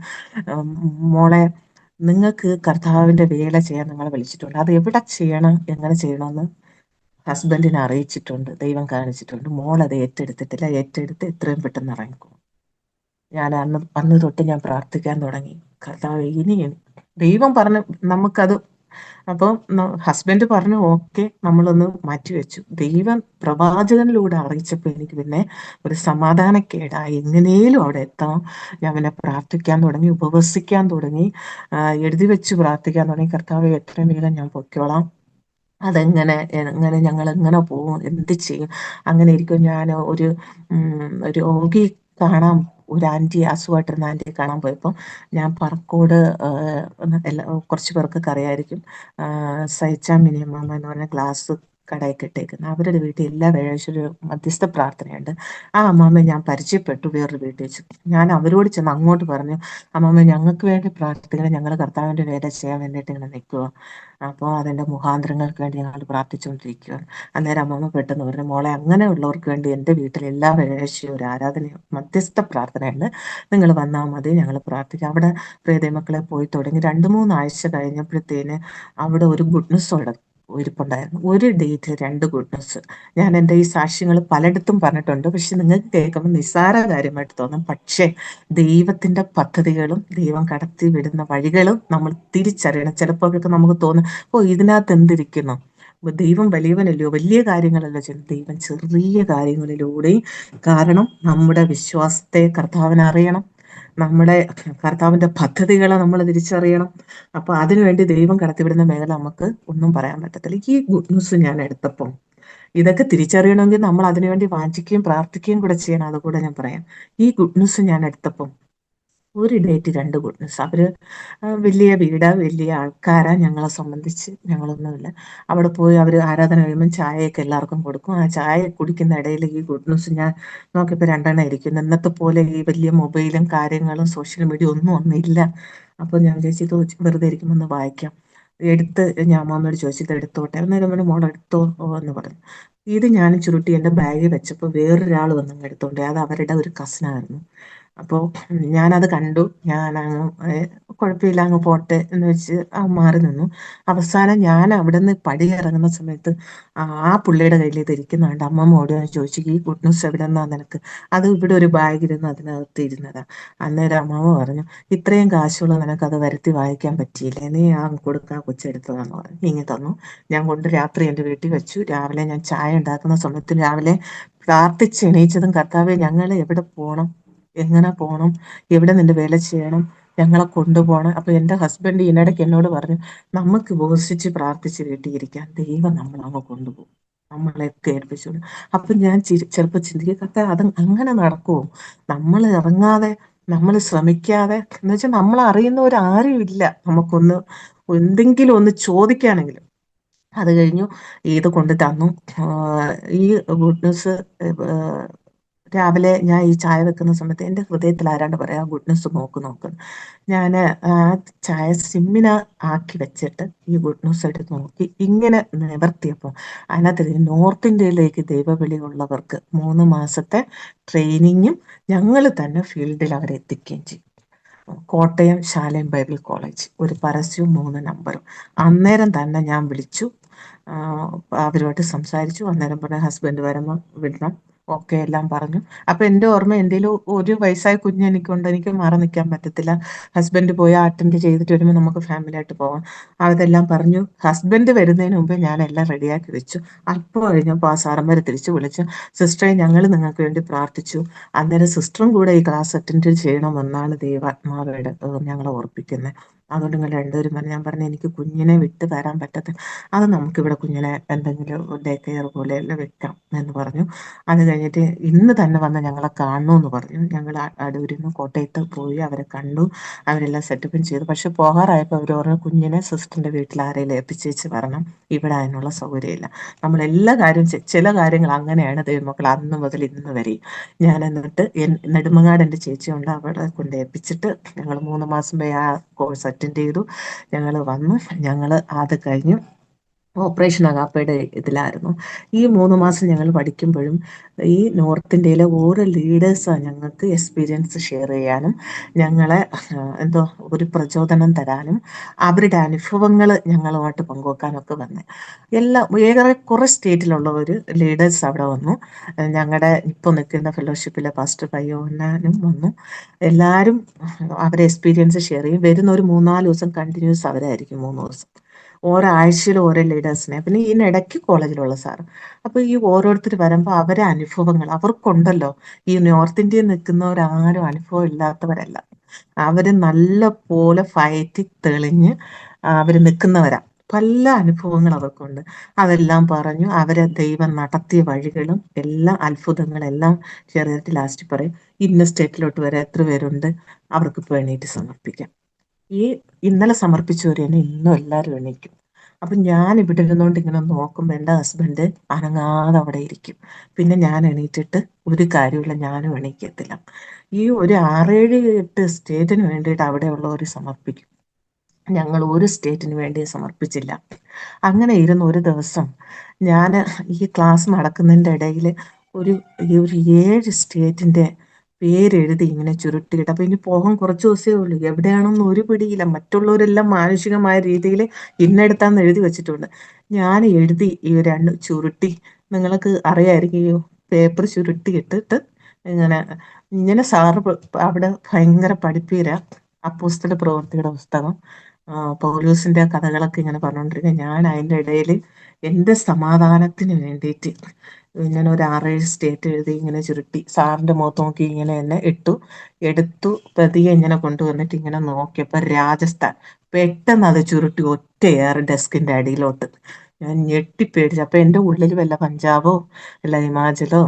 "ഉം, മോളെ, നിങ്ങൾക്ക് കർത്താവിന്റെ വേല ചെയ്യാൻ നിങ്ങളെ വിളിച്ചിട്ടുണ്ട്. അത് എവിടെ ചെയ്യണം, എങ്ങനെ ചെയ്യണമെന്ന് ഹസ്ബൻഡിനെ അറിയിച്ചിട്ടുണ്ട്, ദൈവം കാണിച്ചിട്ടുണ്ട്. മോൾ അത് ഏറ്റെടുത്തിട്ടില്ല, ഏറ്റെടുത്ത് എത്രയും പെട്ടെന്ന് ഇറങ്ങിക്കോ." ഞാൻ അന്ന് തൊട്ട് ഞാൻ പ്രാർത്ഥിക്കാൻ തുടങ്ങി, കർത്താവ് ഇനി ദൈവം പറഞ്ഞു നമുക്കത്. അപ്പം ഹസ്ബൻഡ് പറഞ്ഞു ഓക്കെ, നമ്മളൊന്ന് മാറ്റിവെച്ചു. ദൈവം പ്രവാചകനിലൂടെ അറിയിച്ചപ്പോൾ എനിക്ക് പിന്നെ ഒരു സമാധാനക്കേടായി, എങ്ങനെയും അവിടെ എത്താം. ഞാൻ പിന്നെ പ്രാർത്ഥിക്കാൻ തുടങ്ങി, ഉപവസിക്കാൻ തുടങ്ങി, എഴുതി വെച്ച് പ്രാർത്ഥിക്കാൻ തുടങ്ങി. കർത്താവ് എത്രയും വേഗം ഞാൻ പൊയ്ക്കോളാം, എങ്ങനെ ഞങ്ങൾ എങ്ങനെ പോകും, എന്ത് ചെയ്യും. അങ്ങനെ ഇരിക്കും. ഞാൻ ഒരു രോഗി കാണാൻ, ഒരു ആൻറ്റി, അസുഖമായിട്ടിരുന്ന ആൻറ്റിയെ കാണാൻ പോയപ്പോൾ ഞാൻ പറക്കോട്, കുറച്ച് പേർക്കൊക്കെ അറിയായിരിക്കും, സഹിച്ചാ മിനിമം എന്ന് പറഞ്ഞ ഗ്ലാസ് കടയൊക്കെ ഇട്ടേക്കുന്നത്, അവരുടെ വീട്ടിൽ എല്ലാ വ്യാഴാഴ്ച ഒരു മധ്യസ്ഥ പ്രാർത്ഥനയുണ്ട്. ആ അമ്മാമ്മ ഞാൻ പരിചയപ്പെട്ടു വേറൊരു വീട്ടിൽ വെച്ച്. ഞാൻ അവരോട് ചെന്ന് അങ്ങോട്ട് പറഞ്ഞു, അമ്മാമ്മ ഞങ്ങൾക്ക് വേണ്ടി പ്രാർത്ഥിക്കണം, ഞങ്ങൾ കർത്താവിൻ്റെ വേല ചെയ്യാൻ വേണ്ടിയിട്ട് ഇങ്ങനെ നിൽക്കുക, അപ്പോൾ അതിൻ്റെ മുഖാന്തരങ്ങൾക്ക് വേണ്ടി ഞങ്ങൾ പ്രാർത്ഥിച്ചുകൊണ്ടിരിക്കുകയാണ്. അന്നേരം അമ്മമ്മ പെട്ടെന്ന് പറഞ്ഞു, മോളെ, അങ്ങനെയുള്ളവർക്ക് വേണ്ടി എൻ്റെ വീട്ടിൽ എല്ലാ വ്യാഴാഴ്ചയും ഒരു ആരാധനയും മധ്യസ്ഥ പ്രാർത്ഥനയുണ്ട്, നിങ്ങൾ വന്നാൽ മതി, ഞങ്ങൾ പ്രാർത്ഥിക്കാം. അവിടെ പ്രിയദൈവമക്കളെ പോയി തുടങ്ങി 2-3 ആഴ്ച കഴിഞ്ഞപ്പോഴത്തേന് അവിടെ ഒരു ഗുഡ്നസ് ഇരിപ്പുണ്ടായിരുന്നു. ഒരു ഡേറ്റിൽ 2 ഗുഡ്നസ്. ഞാൻ എൻ്റെ ഈ സാക്ഷ്യങ്ങൾ പലയിടത്തും പറഞ്ഞിട്ടുണ്ട്, പക്ഷെ നിങ്ങൾക്ക് കേൾക്കുമ്പോൾ നിസ്സാര കാര്യമായിട്ട് തോന്നും. പക്ഷേ ദൈവത്തിന്റെ പദ്ധതികളും ദൈവം കടത്തി വിടുന്ന വഴികളും നമ്മൾ തിരിച്ചറിയണം. ചിലപ്പോഴൊക്കെ നമുക്ക് തോന്നും, ഓ ഇതിനകത്ത് എന്തിരിക്കുന്നു, ദൈവം വലിയവനല്ലയോ, വലിയ കാര്യങ്ങളല്ലോ ചെയ്യുന്നത്. ദൈവം ചെറിയ കാര്യങ്ങളിലൂടെയും, കാരണം നമ്മുടെ വിശ്വാസത്തെ കർത്താവിന് അറിയണം, നമ്മുടെ കർത്താവിന്റെ പദ്ധതികളെ നമ്മൾ തിരിച്ചറിയണം. അപ്പൊ അതിനുവേണ്ടി ദൈവം കടത്തിവിടുന്ന മേഖല നമുക്ക് ഒന്നും പറയാൻ പറ്റത്തില്ല. ഈ ഗുഡ് ന്യൂസ് ഞാൻ എടുത്തപ്പം ഇതൊക്കെ തിരിച്ചറിയണമെങ്കിൽ നമ്മൾ അതിനുവേണ്ടി വാഞ്ചിക്കുകയും പ്രാർത്ഥിക്കുകയും കൂടെ ചെയ്യണം. അതുകൂടെ ഞാൻ പറയാം. ഈ ഗുഡ് ന്യൂസ് ഞാൻ എടുത്തപ്പം ഒരു ഡേറ്റ് 2 ഗുഡ്നസ്. അവര് വലിയ വീടാ, വലിയ ആൾക്കാരാ. ഞങ്ങളെ സംബന്ധിച്ച് ഞങ്ങളൊന്നുമില്ല. അവിടെ പോയി അവർ ആരാധന കഴിയുമ്പോൾ ചായയൊക്കെ എല്ലാവർക്കും കൊടുക്കും. ആ ചായ കുടിക്കുന്ന ഇടയിൽ ഈ ഗുഡ്നസ് ഞാൻ നോക്കിയപ്പോൾ 2 ഇരിക്കുന്നു. ഇന്നത്തെ പോലെ ഈ വലിയ മൊബൈലും കാര്യങ്ങളും സോഷ്യൽ മീഡിയ ഒന്നുമില്ല. അപ്പോൾ ഞാൻ വിചാരിച്ചു ഇത് വെറുതെ ഇരിക്കുമ്പോൾ ഒന്ന് വായിക്കാം. എടുത്ത് ഞാൻ അമ്മമ്മയോട് ചോദിച്ചു, ഇത് എടുത്തോട്ടെ. അന്നേരം പറഞ്ഞു, മോൾ എടുത്തോ എന്ന് പറഞ്ഞു. ഇത് ഞാൻ ചുരുട്ടി എൻ്റെ ബാഗിൽ വെച്ചപ്പോൾ വേറൊരാൾ വന്ന് എടുത്തോണ്ട്, അത് അവരുടെ ഒരു കസിനായിരുന്നു. അപ്പോൾ ഞാനത് കണ്ടു. ഞാനങ്ങ് കുഴപ്പമില്ല, അങ്ങ് പോട്ടെ എന്ന് വെച്ച് മാറി നിന്നു. അവസാനം ഞാൻ അവിടെ നിന്ന് പടി ഇറങ്ങുന്ന സമയത്ത് പുള്ളിയുടെ കയ്യിൽ ഇത് ഇരിക്കുന്നുണ്ട്. അമ്മമ്മ ഓടി വന്ന് ചോദിച്ചു, ഈ ഗുഡ് ന്യൂസ് എവിടെ നിന്നാ നിനക്ക്? അത് ഇവിടെ ഒരു ബാഗിരുന്ന് അതിനകത്ത് ഇരുന്നതാ. അന്നേരം അമ്മമ്മ പറഞ്ഞു, ഇത്രയും കാശുള്ള നിനക്കത് വരുത്തി വായിക്കാൻ പറ്റിയില്ലേ, നീ കൊടുക്കാൻ കൊച്ചെടുത്തതാന്ന് പറഞ്ഞു. ഇങ്ങി തന്നു. ഞാൻ കൊണ്ട് രാത്രി എൻ്റെ വീട്ടിൽ വെച്ചു. രാവിലെ ഞാൻ ചായ ഉണ്ടാക്കുന്ന സമയത്ത് രാവിലെ പ്രാർത്ഥിച്ച് എണീച്ചതും, കർത്താവെ, ഞങ്ങൾ എവിടെ പോകണം, എങ്ങനെ പോകണം, എവിടെ നിന്റെ വേല ചെയ്യണം, ഞങ്ങളെ കൊണ്ടുപോകണം. അപ്പൊ എൻ്റെ ഹസ്ബൻഡ് ഇതിനിടയ്ക്ക് എന്നോട് പറഞ്ഞു, നമുക്ക് ഉപവസിച്ച് പ്രാർത്ഥിച്ച് വീട്ടിയിരിക്കാൻ, ദൈവം നമ്മളങ്ങ് കൊണ്ടുപോകും, നമ്മളെയൊക്കെ ഏൽപ്പിച്ചോളൂ. അപ്പൊ ഞാൻ ചിലപ്പോൾ ചിന്തിക്കും, കർത്താവേ, അത് അങ്ങനെ നടക്കുമോ? നമ്മൾ ഇറങ്ങാതെ, നമ്മൾ ശ്രമിക്കാതെ, എന്ന് വെച്ചാൽ നമ്മൾ അറിയുന്നവരാരും ഇല്ല നമുക്കൊന്ന് എന്തെങ്കിലും ഒന്ന് ചോദിക്കുകയാണെങ്കിലും. അത് കഴിഞ്ഞു, ഇത് കൊണ്ട് തന്നു. ഈ ഗുഡ് ന്യൂസ് രാവിലെ ഞാൻ ഈ ചായ വെക്കുന്ന സമയത്ത് എൻ്റെ ഹൃദയത്തിൽ ആരാണ്ട് പറയാ ഗുഡ്നസ് നോക്ക് നോക്ക്. ഞാൻ ആ ചായ സിമ്മിന് ആക്കി വെച്ചിട്ട് ഈ ഗുഡ്നസ് എടുത്ത് നോക്കി ഇങ്ങനെ നിവർത്തിയപ്പോൾ അതിനകത്ത് നോർത്ത് ഇന്ത്യയിലേക്ക് ദൈവവിളിയുള്ളവർക്ക് 3 മാസത്തെ ട്രെയിനിങ്ങും ഞങ്ങൾ തന്നെ ഫീൽഡിൽ അവരെ എത്തിക്കുകയും ചെയ്യും. കോട്ടയം ശാലേം ബൈബിൾ കോളേജ്, ഒരു പരസ്യവും 3 നമ്പറും. അന്നേരം തന്നെ ഞാൻ വിളിച്ചു, അവരുമായിട്ട് സംസാരിച്ചു. അന്നേരം പറഞ്ഞ ഹസ്ബൻഡ് വരുമ്പോൾ വിടണം, ഓക്കെ എല്ലാം പറഞ്ഞു. അപ്പൊ എൻ്റെ ഓർമ്മ എന്തെങ്കിലും ഒരു വയസ്സായ കുഞ്ഞ് എനിക്കുണ്ട്, എനിക്ക് മാറി നിൽക്കാൻ പറ്റത്തില്ല. ഹസ്ബൻഡ് പോയി അറ്റൻഡ് ചെയ്തിട്ട് വരുമ്പോൾ നമുക്ക് ഫാമിലി ആയിട്ട് പോകാം. അതെല്ലാം പറഞ്ഞു. ഹസ്ബൻഡ് വരുന്നതിന് മുമ്പ് ഞാൻ എല്ലാം റെഡിയാക്കി വെച്ചു. അല്പം കഴിഞ്ഞപ്പോൾ ആ സാറന്മാർ തിരിച്ചു വിളിച്ചു, സിസ്റ്ററെ ഞങ്ങൾ നിങ്ങൾക്ക് വേണ്ടി പ്രാർത്ഥിച്ചു. അന്നേരം സിസ്റ്ററും കൂടെ ഈ ക്ലാസ് അറ്റൻഡ് ചെയ്യണമെന്നാണ് ദൈവാത്മാവയുടെ ഞങ്ങളെ ഓർപ്പിക്കുന്നത്. അതുകൊണ്ട് നിങ്ങൾ രണ്ടുപേരും പറഞ്ഞു. ഞാൻ പറഞ്ഞു എനിക്ക് കുഞ്ഞിനെ വിട്ട് തരാൻ പറ്റത്തില്ല, അത് നമുക്കിവിടെ കുഞ്ഞിനെ എന്തെങ്കിലും ഡേ കെയർ പോലെ എല്ലാം വെക്കാം എന്ന് പറഞ്ഞു. അത് കഴിഞ്ഞിട്ട് ഇന്ന് തന്നെ വന്ന് ഞങ്ങളെ കാണണമെന്ന് പറഞ്ഞു. ഞങ്ങൾ അടൂരിൽ നിന്ന് കോട്ടയത്ത് പോയി അവരെ കണ്ടു. അവരെല്ലാം സെറ്റപ്പും ചെയ്തു. പക്ഷെ പോകാറായപ്പോൾ അവർ പറഞ്ഞു കുഞ്ഞിനെ സിസ്റ്ററിൻ്റെ വീട്ടിൽ ആരെങ്കിലും ഏൽപ്പിച്ചേച്ച് വരണം, ഇവിടെ അതിനുള്ള സൗകര്യമില്ല. നമ്മൾ എല്ലാ കാര്യവും ചില കാര്യങ്ങൾ അങ്ങനെയാണ് ദൈവമക്കൾ അന്ന് മുതൽ ഇന്ന് വരെ. ഞാൻ എന്നിട്ട് നെടുമങ്ങാട് എൻ്റെ ചേച്ചിയുണ്ട്, അവിടെ കൊണ്ട് ഏൽപ്പിച്ചിട്ട് ഞങ്ങൾ 3 മാസം പോയി ആ കോഴ്സ് അറ്റൻഡ് ചെയ്തു. ഞങ്ങൾ വന്നു. ഞങ്ങൾ അത് കഴിഞ്ഞു ഓപ്പറേഷൻ അഗാപ്പയുടെ ഇതിലായിരുന്നു. ഈ 3 മാസം ഞങ്ങൾ പഠിക്കുമ്പോഴും ഈ നോർത്ത് ഇന്ത്യയിലെ ഓരോ ലീഡേഴ്സാണ് ഞങ്ങൾക്ക് എക്സ്പീരിയൻസ് ഷെയർ ചെയ്യാനും ഞങ്ങളെ എന്തോ ഒരു പ്രചോദനം തരാനും അവരുടെ അനുഭവങ്ങൾ ഞങ്ങളുമായിട്ട് പങ്കുവെക്കാനൊക്കെ വന്നത്. ഏറെ കുറേ സ്റ്റേറ്റിലുള്ള ഒരു ലീഡേഴ്സ് അവിടെ വന്നു. ഞങ്ങളുടെ ഇപ്പോൾ നിൽക്കുന്ന ഫെലോഷിപ്പിലെ പാസ്റ്റർ പയ്യോനും വന്നു. എല്ലാവരും അവരെ എക്സ്പീരിയൻസ് ഷെയർ ചെയ്യും. വരുന്ന ഒരു 3-4 ദിവസം കണ്ടിന്യൂസ് അവരായിരിക്കും, 3 ദിവസം. ഓരോ ആഴ്ചയിലും ഓരോ ലീഡേഴ്സിനെ, പിന്നെ ഇതിനിടയ്ക്ക് കോളേജിലുള്ള സാറ്. അപ്പോൾ ഈ ഓരോരുത്തർ വരുമ്പോൾ അവരെ അനുഭവങ്ങൾ അവർക്കുണ്ടല്ലോ. ഈ നോർത്ത് ഇന്ത്യയിൽ നിൽക്കുന്നവരാരും അനുഭവം ഇല്ലാത്തവരല്ല. അവർ നല്ല പോലെ ഫയറ്റി തെളിഞ്ഞ് അവർ നിൽക്കുന്നവരാ. പല അനുഭവങ്ങൾ അവർക്കുണ്ട്. അതെല്ലാം പറഞ്ഞു അവരെ ദൈവം നടത്തിയ വഴികളും എല്ലാം അത്ഭുതങ്ങളെല്ലാം ഷെയർ ചെയ്തിട്ട് ലാസ്റ്റ് പറയും ഇന്ന സ്റ്റേറ്റിലോട്ട് വരെ എത്ര പേരുണ്ട്, അവർക്ക് ഇപ്പോൾ എണീറ്റ് സമർപ്പിക്കാം. ഈ ഇന്നലെ സമർപ്പിച്ചവർ തന്നെ ഇന്നും എല്ലാവരും എണീക്കും. അപ്പം ഞാൻ ഇവിടെ ഇരുന്നുകൊണ്ട് ഇങ്ങനെ നോക്കുമ്പോൾ എൻ്റെ ഹസ്ബൻഡ് അനങ്ങാതെ അവിടെ ഇരിക്കും. പിന്നെ ഞാൻ എണീറ്റിട്ട് ഒരു കാര്യമില്ല, ഞാനും എണീക്കത്തില്ല. ഈ ഒരു 6-7-8 സ്റ്റേറ്റിന് വേണ്ടിയിട്ട് അവിടെയുള്ളവർ സമർപ്പിക്കും. ഞങ്ങൾ ഒരു സ്റ്റേറ്റിന് വേണ്ടി സമർപ്പിച്ചില്ല. അങ്ങനെ ഇരുന്ന് ഒരു ദിവസം ഞാൻ ഈ ക്ലാസ് നടക്കുന്നതിൻ്റെ ഇടയിൽ ഈ ഒരു 7 സ്റ്റേറ്റിൻ്റെ പേരെഴുതി ഇങ്ങനെ ചുരുട്ടിയിട്ട്, അപ്പോൾ ഇനി പോകാൻ കുറച്ച് ദിവസമേ ഉള്ളൂ, എവിടെയാണെന്ന് ഒരു പിടിയില്ല. മറ്റുള്ളവരെല്ലാം മാനുഷികമായ രീതിയിൽ ഇന്നെടുത്താന്ന് എഴുതി വെച്ചിട്ടുണ്ട്. ഞാൻ എഴുതി ഈ ചുരുട്ടി, നിങ്ങൾക്ക് അറിയാമായിരിക്കും ഈ പേപ്പർ ചുരുട്ടി ഇട്ടിട്ട് ഇങ്ങനെ ഇങ്ങനെ സാറ് അവിടെ ഭയങ്കര പഠിപ്പീര അപ്പോസ്തല പ്രവൃത്തിയുടെ പുസ്തകം പൗലൂസിന്റെ കഥകളൊക്കെ ഇങ്ങനെ പറഞ്ഞുകൊണ്ടിരിക്കുക. ഞാൻ അതിൻ്റെ ഇടയിൽ എൻ്റെ സമാധാനത്തിന് വേണ്ടിയിട്ട് ഇങ്ങനെ ഒരു 6-7 സ്റ്റേറ്റ് എഴുതി ഇങ്ങനെ ചുരുട്ടി സാറിൻ്റെ മുഖത്ത് നോക്കി ഇങ്ങനെ എന്നെ എടുത്തു പ്രതിയെ ഇങ്ങനെ കൊണ്ടുവന്നിട്ട് ഇങ്ങനെ നോക്കിയപ്പോൾ രാജസ്ഥാൻ. പെട്ടെന്ന് അത് ചുരുട്ടി ഒറ്റയേറെ ഡെസ്കിൻ്റെ അടിയിലോട്ട്. ഞാൻ ഞെട്ടിപ്പേടിച്ചു. അപ്പം എൻ്റെ ഉള്ളിൽ വല്ല പഞ്ചാബോ അല്ല ഹിമാചലോ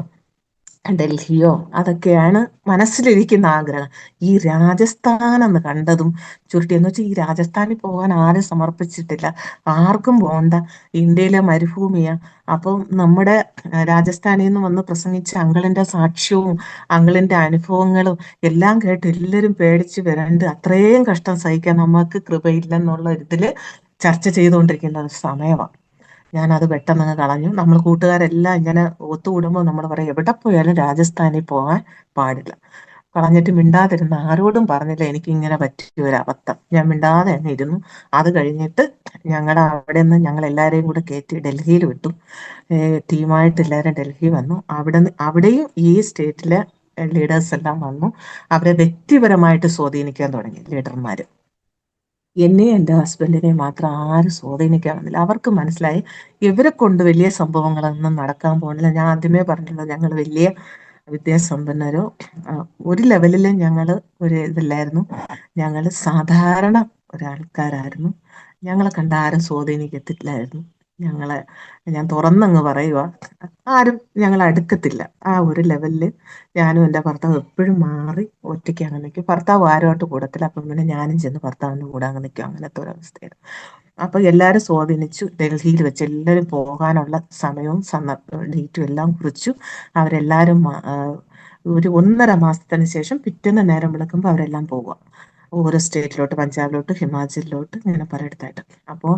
ഡൽഹിയോ അതൊക്കെയാണ് മനസ്സിലിരിക്കുന്ന ആഗ്രഹം. ഈ രാജസ്ഥാൻ എന്ന് കണ്ടതും ചുരുട്ടി എന്ന് വെച്ചാൽ ഈ രാജസ്ഥാനിൽ പോകാൻ ആരും സമർപ്പിച്ചിട്ടില്ല, ആർക്കും പോകണ്ട, ഇന്ത്യയിലെ മരുഭൂമിയാ. അപ്പം നമ്മുടെ രാജസ്ഥാനിൽ നിന്ന് വന്ന് പ്രസംഗിച്ച അങ്കിളിൻ്റെ സാക്ഷ്യവും അങ്കിളിൻ്റെ അനുഭവങ്ങളും എല്ലാം കേട്ട് എല്ലാവരും പേടിച്ച് വരണ്ട്, അത്രയും കഷ്ടം സഹിക്കാൻ നമുക്ക് കൃപയില്ലെന്നുള്ള ഇതിൽ ചർച്ച ചെയ്തുകൊണ്ടിരിക്കുന്ന ഒരു സമയമാണ്. ഞാനത് പെട്ടെന്ന് കളഞ്ഞു. നമ്മൾ കൂട്ടുകാരെല്ലാം ഇങ്ങനെ ഒത്തുകൂടുമ്പോൾ നമ്മൾ പറയും എവിടെ പോയാലും രാജസ്ഥാനിൽ പോകാൻ പാടില്ല. കളഞ്ഞിട്ട് മിണ്ടാതിരുന്ന് ആരോടും പറഞ്ഞില്ല എനിക്ക് ഇങ്ങനെ പറ്റിയ ഒരു അബദ്ധം. ഞാൻ മിണ്ടാതെ തന്നെ ഇരുന്നു. അത് കഴിഞ്ഞിട്ട് ഞങ്ങളുടെ അവിടെ നിന്ന് ഞങ്ങൾ എല്ലാവരെയും കൂടെ കയറ്റി ഡൽഹിയിൽ വിട്ടു. ടീമായിട്ട് എല്ലാവരും ഡൽഹി വന്നു. അവിടെയും ഈ സ്റ്റേറ്റിലെ ലീഡേഴ്സ് എല്ലാം വന്നു. അവരെ വ്യക്തിപരമായിട്ട് സ്വാധീനിക്കാൻ തുടങ്ങി ലീഡർമാർ. എന്നെയും എൻ്റെ ഹസ്ബൻഡിനെയും മാത്രം ആരും സ്വാധീനിക്കാമെന്നില്ല. അവർക്ക് മനസ്സിലായി ഇവരെ കൊണ്ട് വലിയ സംഭവങ്ങളൊന്നും നടക്കാൻ പോകുന്നില്ല. ഞാൻ ആദ്യമേ പറഞ്ഞല്ലോ, ഞങ്ങൾ വലിയ വിദ്യാസമ്പന്നരോ ഒരു ലെവലിലും ഞങ്ങൾ ഒരു ഇതില്ലായിരുന്നു. ഞങ്ങൾ സാധാരണ ഒരാൾക്കാരായിരുന്നു. ഞങ്ങളെ കണ്ട ആരും സ്വാധീനിക്കത്തില്ലായിരുന്നു. ഞാൻ തുറന്നങ്ങ് പറയുക, ആരും ഞങ്ങൾ അടുക്കത്തില്ല. ആ ഒരു ലെവലിൽ ഞാനും എൻ്റെ ഭർത്താവ് എപ്പോഴും മാറി ഒറ്റയ്ക്ക് അങ്ങ് നിൽക്കും. ഭർത്താവ് ആരുമായിട്ട് കൂടത്തില്ല. അപ്പം പിന്നെ ഞാനും ചെന്ന് ഭർത്താവിൻ്റെ കൂടെ അങ്ങ് നിൽക്കും. അങ്ങനത്തെ ഒരു അവസ്ഥയാണ്. അപ്പം എല്ലാവരും സ്വാധീനിച്ചു. ഡൽഹിയിൽ വെച്ച് എല്ലാവരും പോകാനുള്ള സമയവും ഡേറ്റും എല്ലാം കുറിച്ചു. അവരെല്ലാവരും ഒരു 1.5 മാസത്തിന് ശേഷം പിറ്റേന്ന് നേരം വിളിക്കുമ്പോൾ അവരെല്ലാം പോവുക ഓരോ സ്റ്റേറ്റിലോട്ട്, പഞ്ചാബിലോട്ട്, ഹിമാചലിലോട്ട്, ഇങ്ങനെ പലയിടത്തായിട്ട്. അപ്പോൾ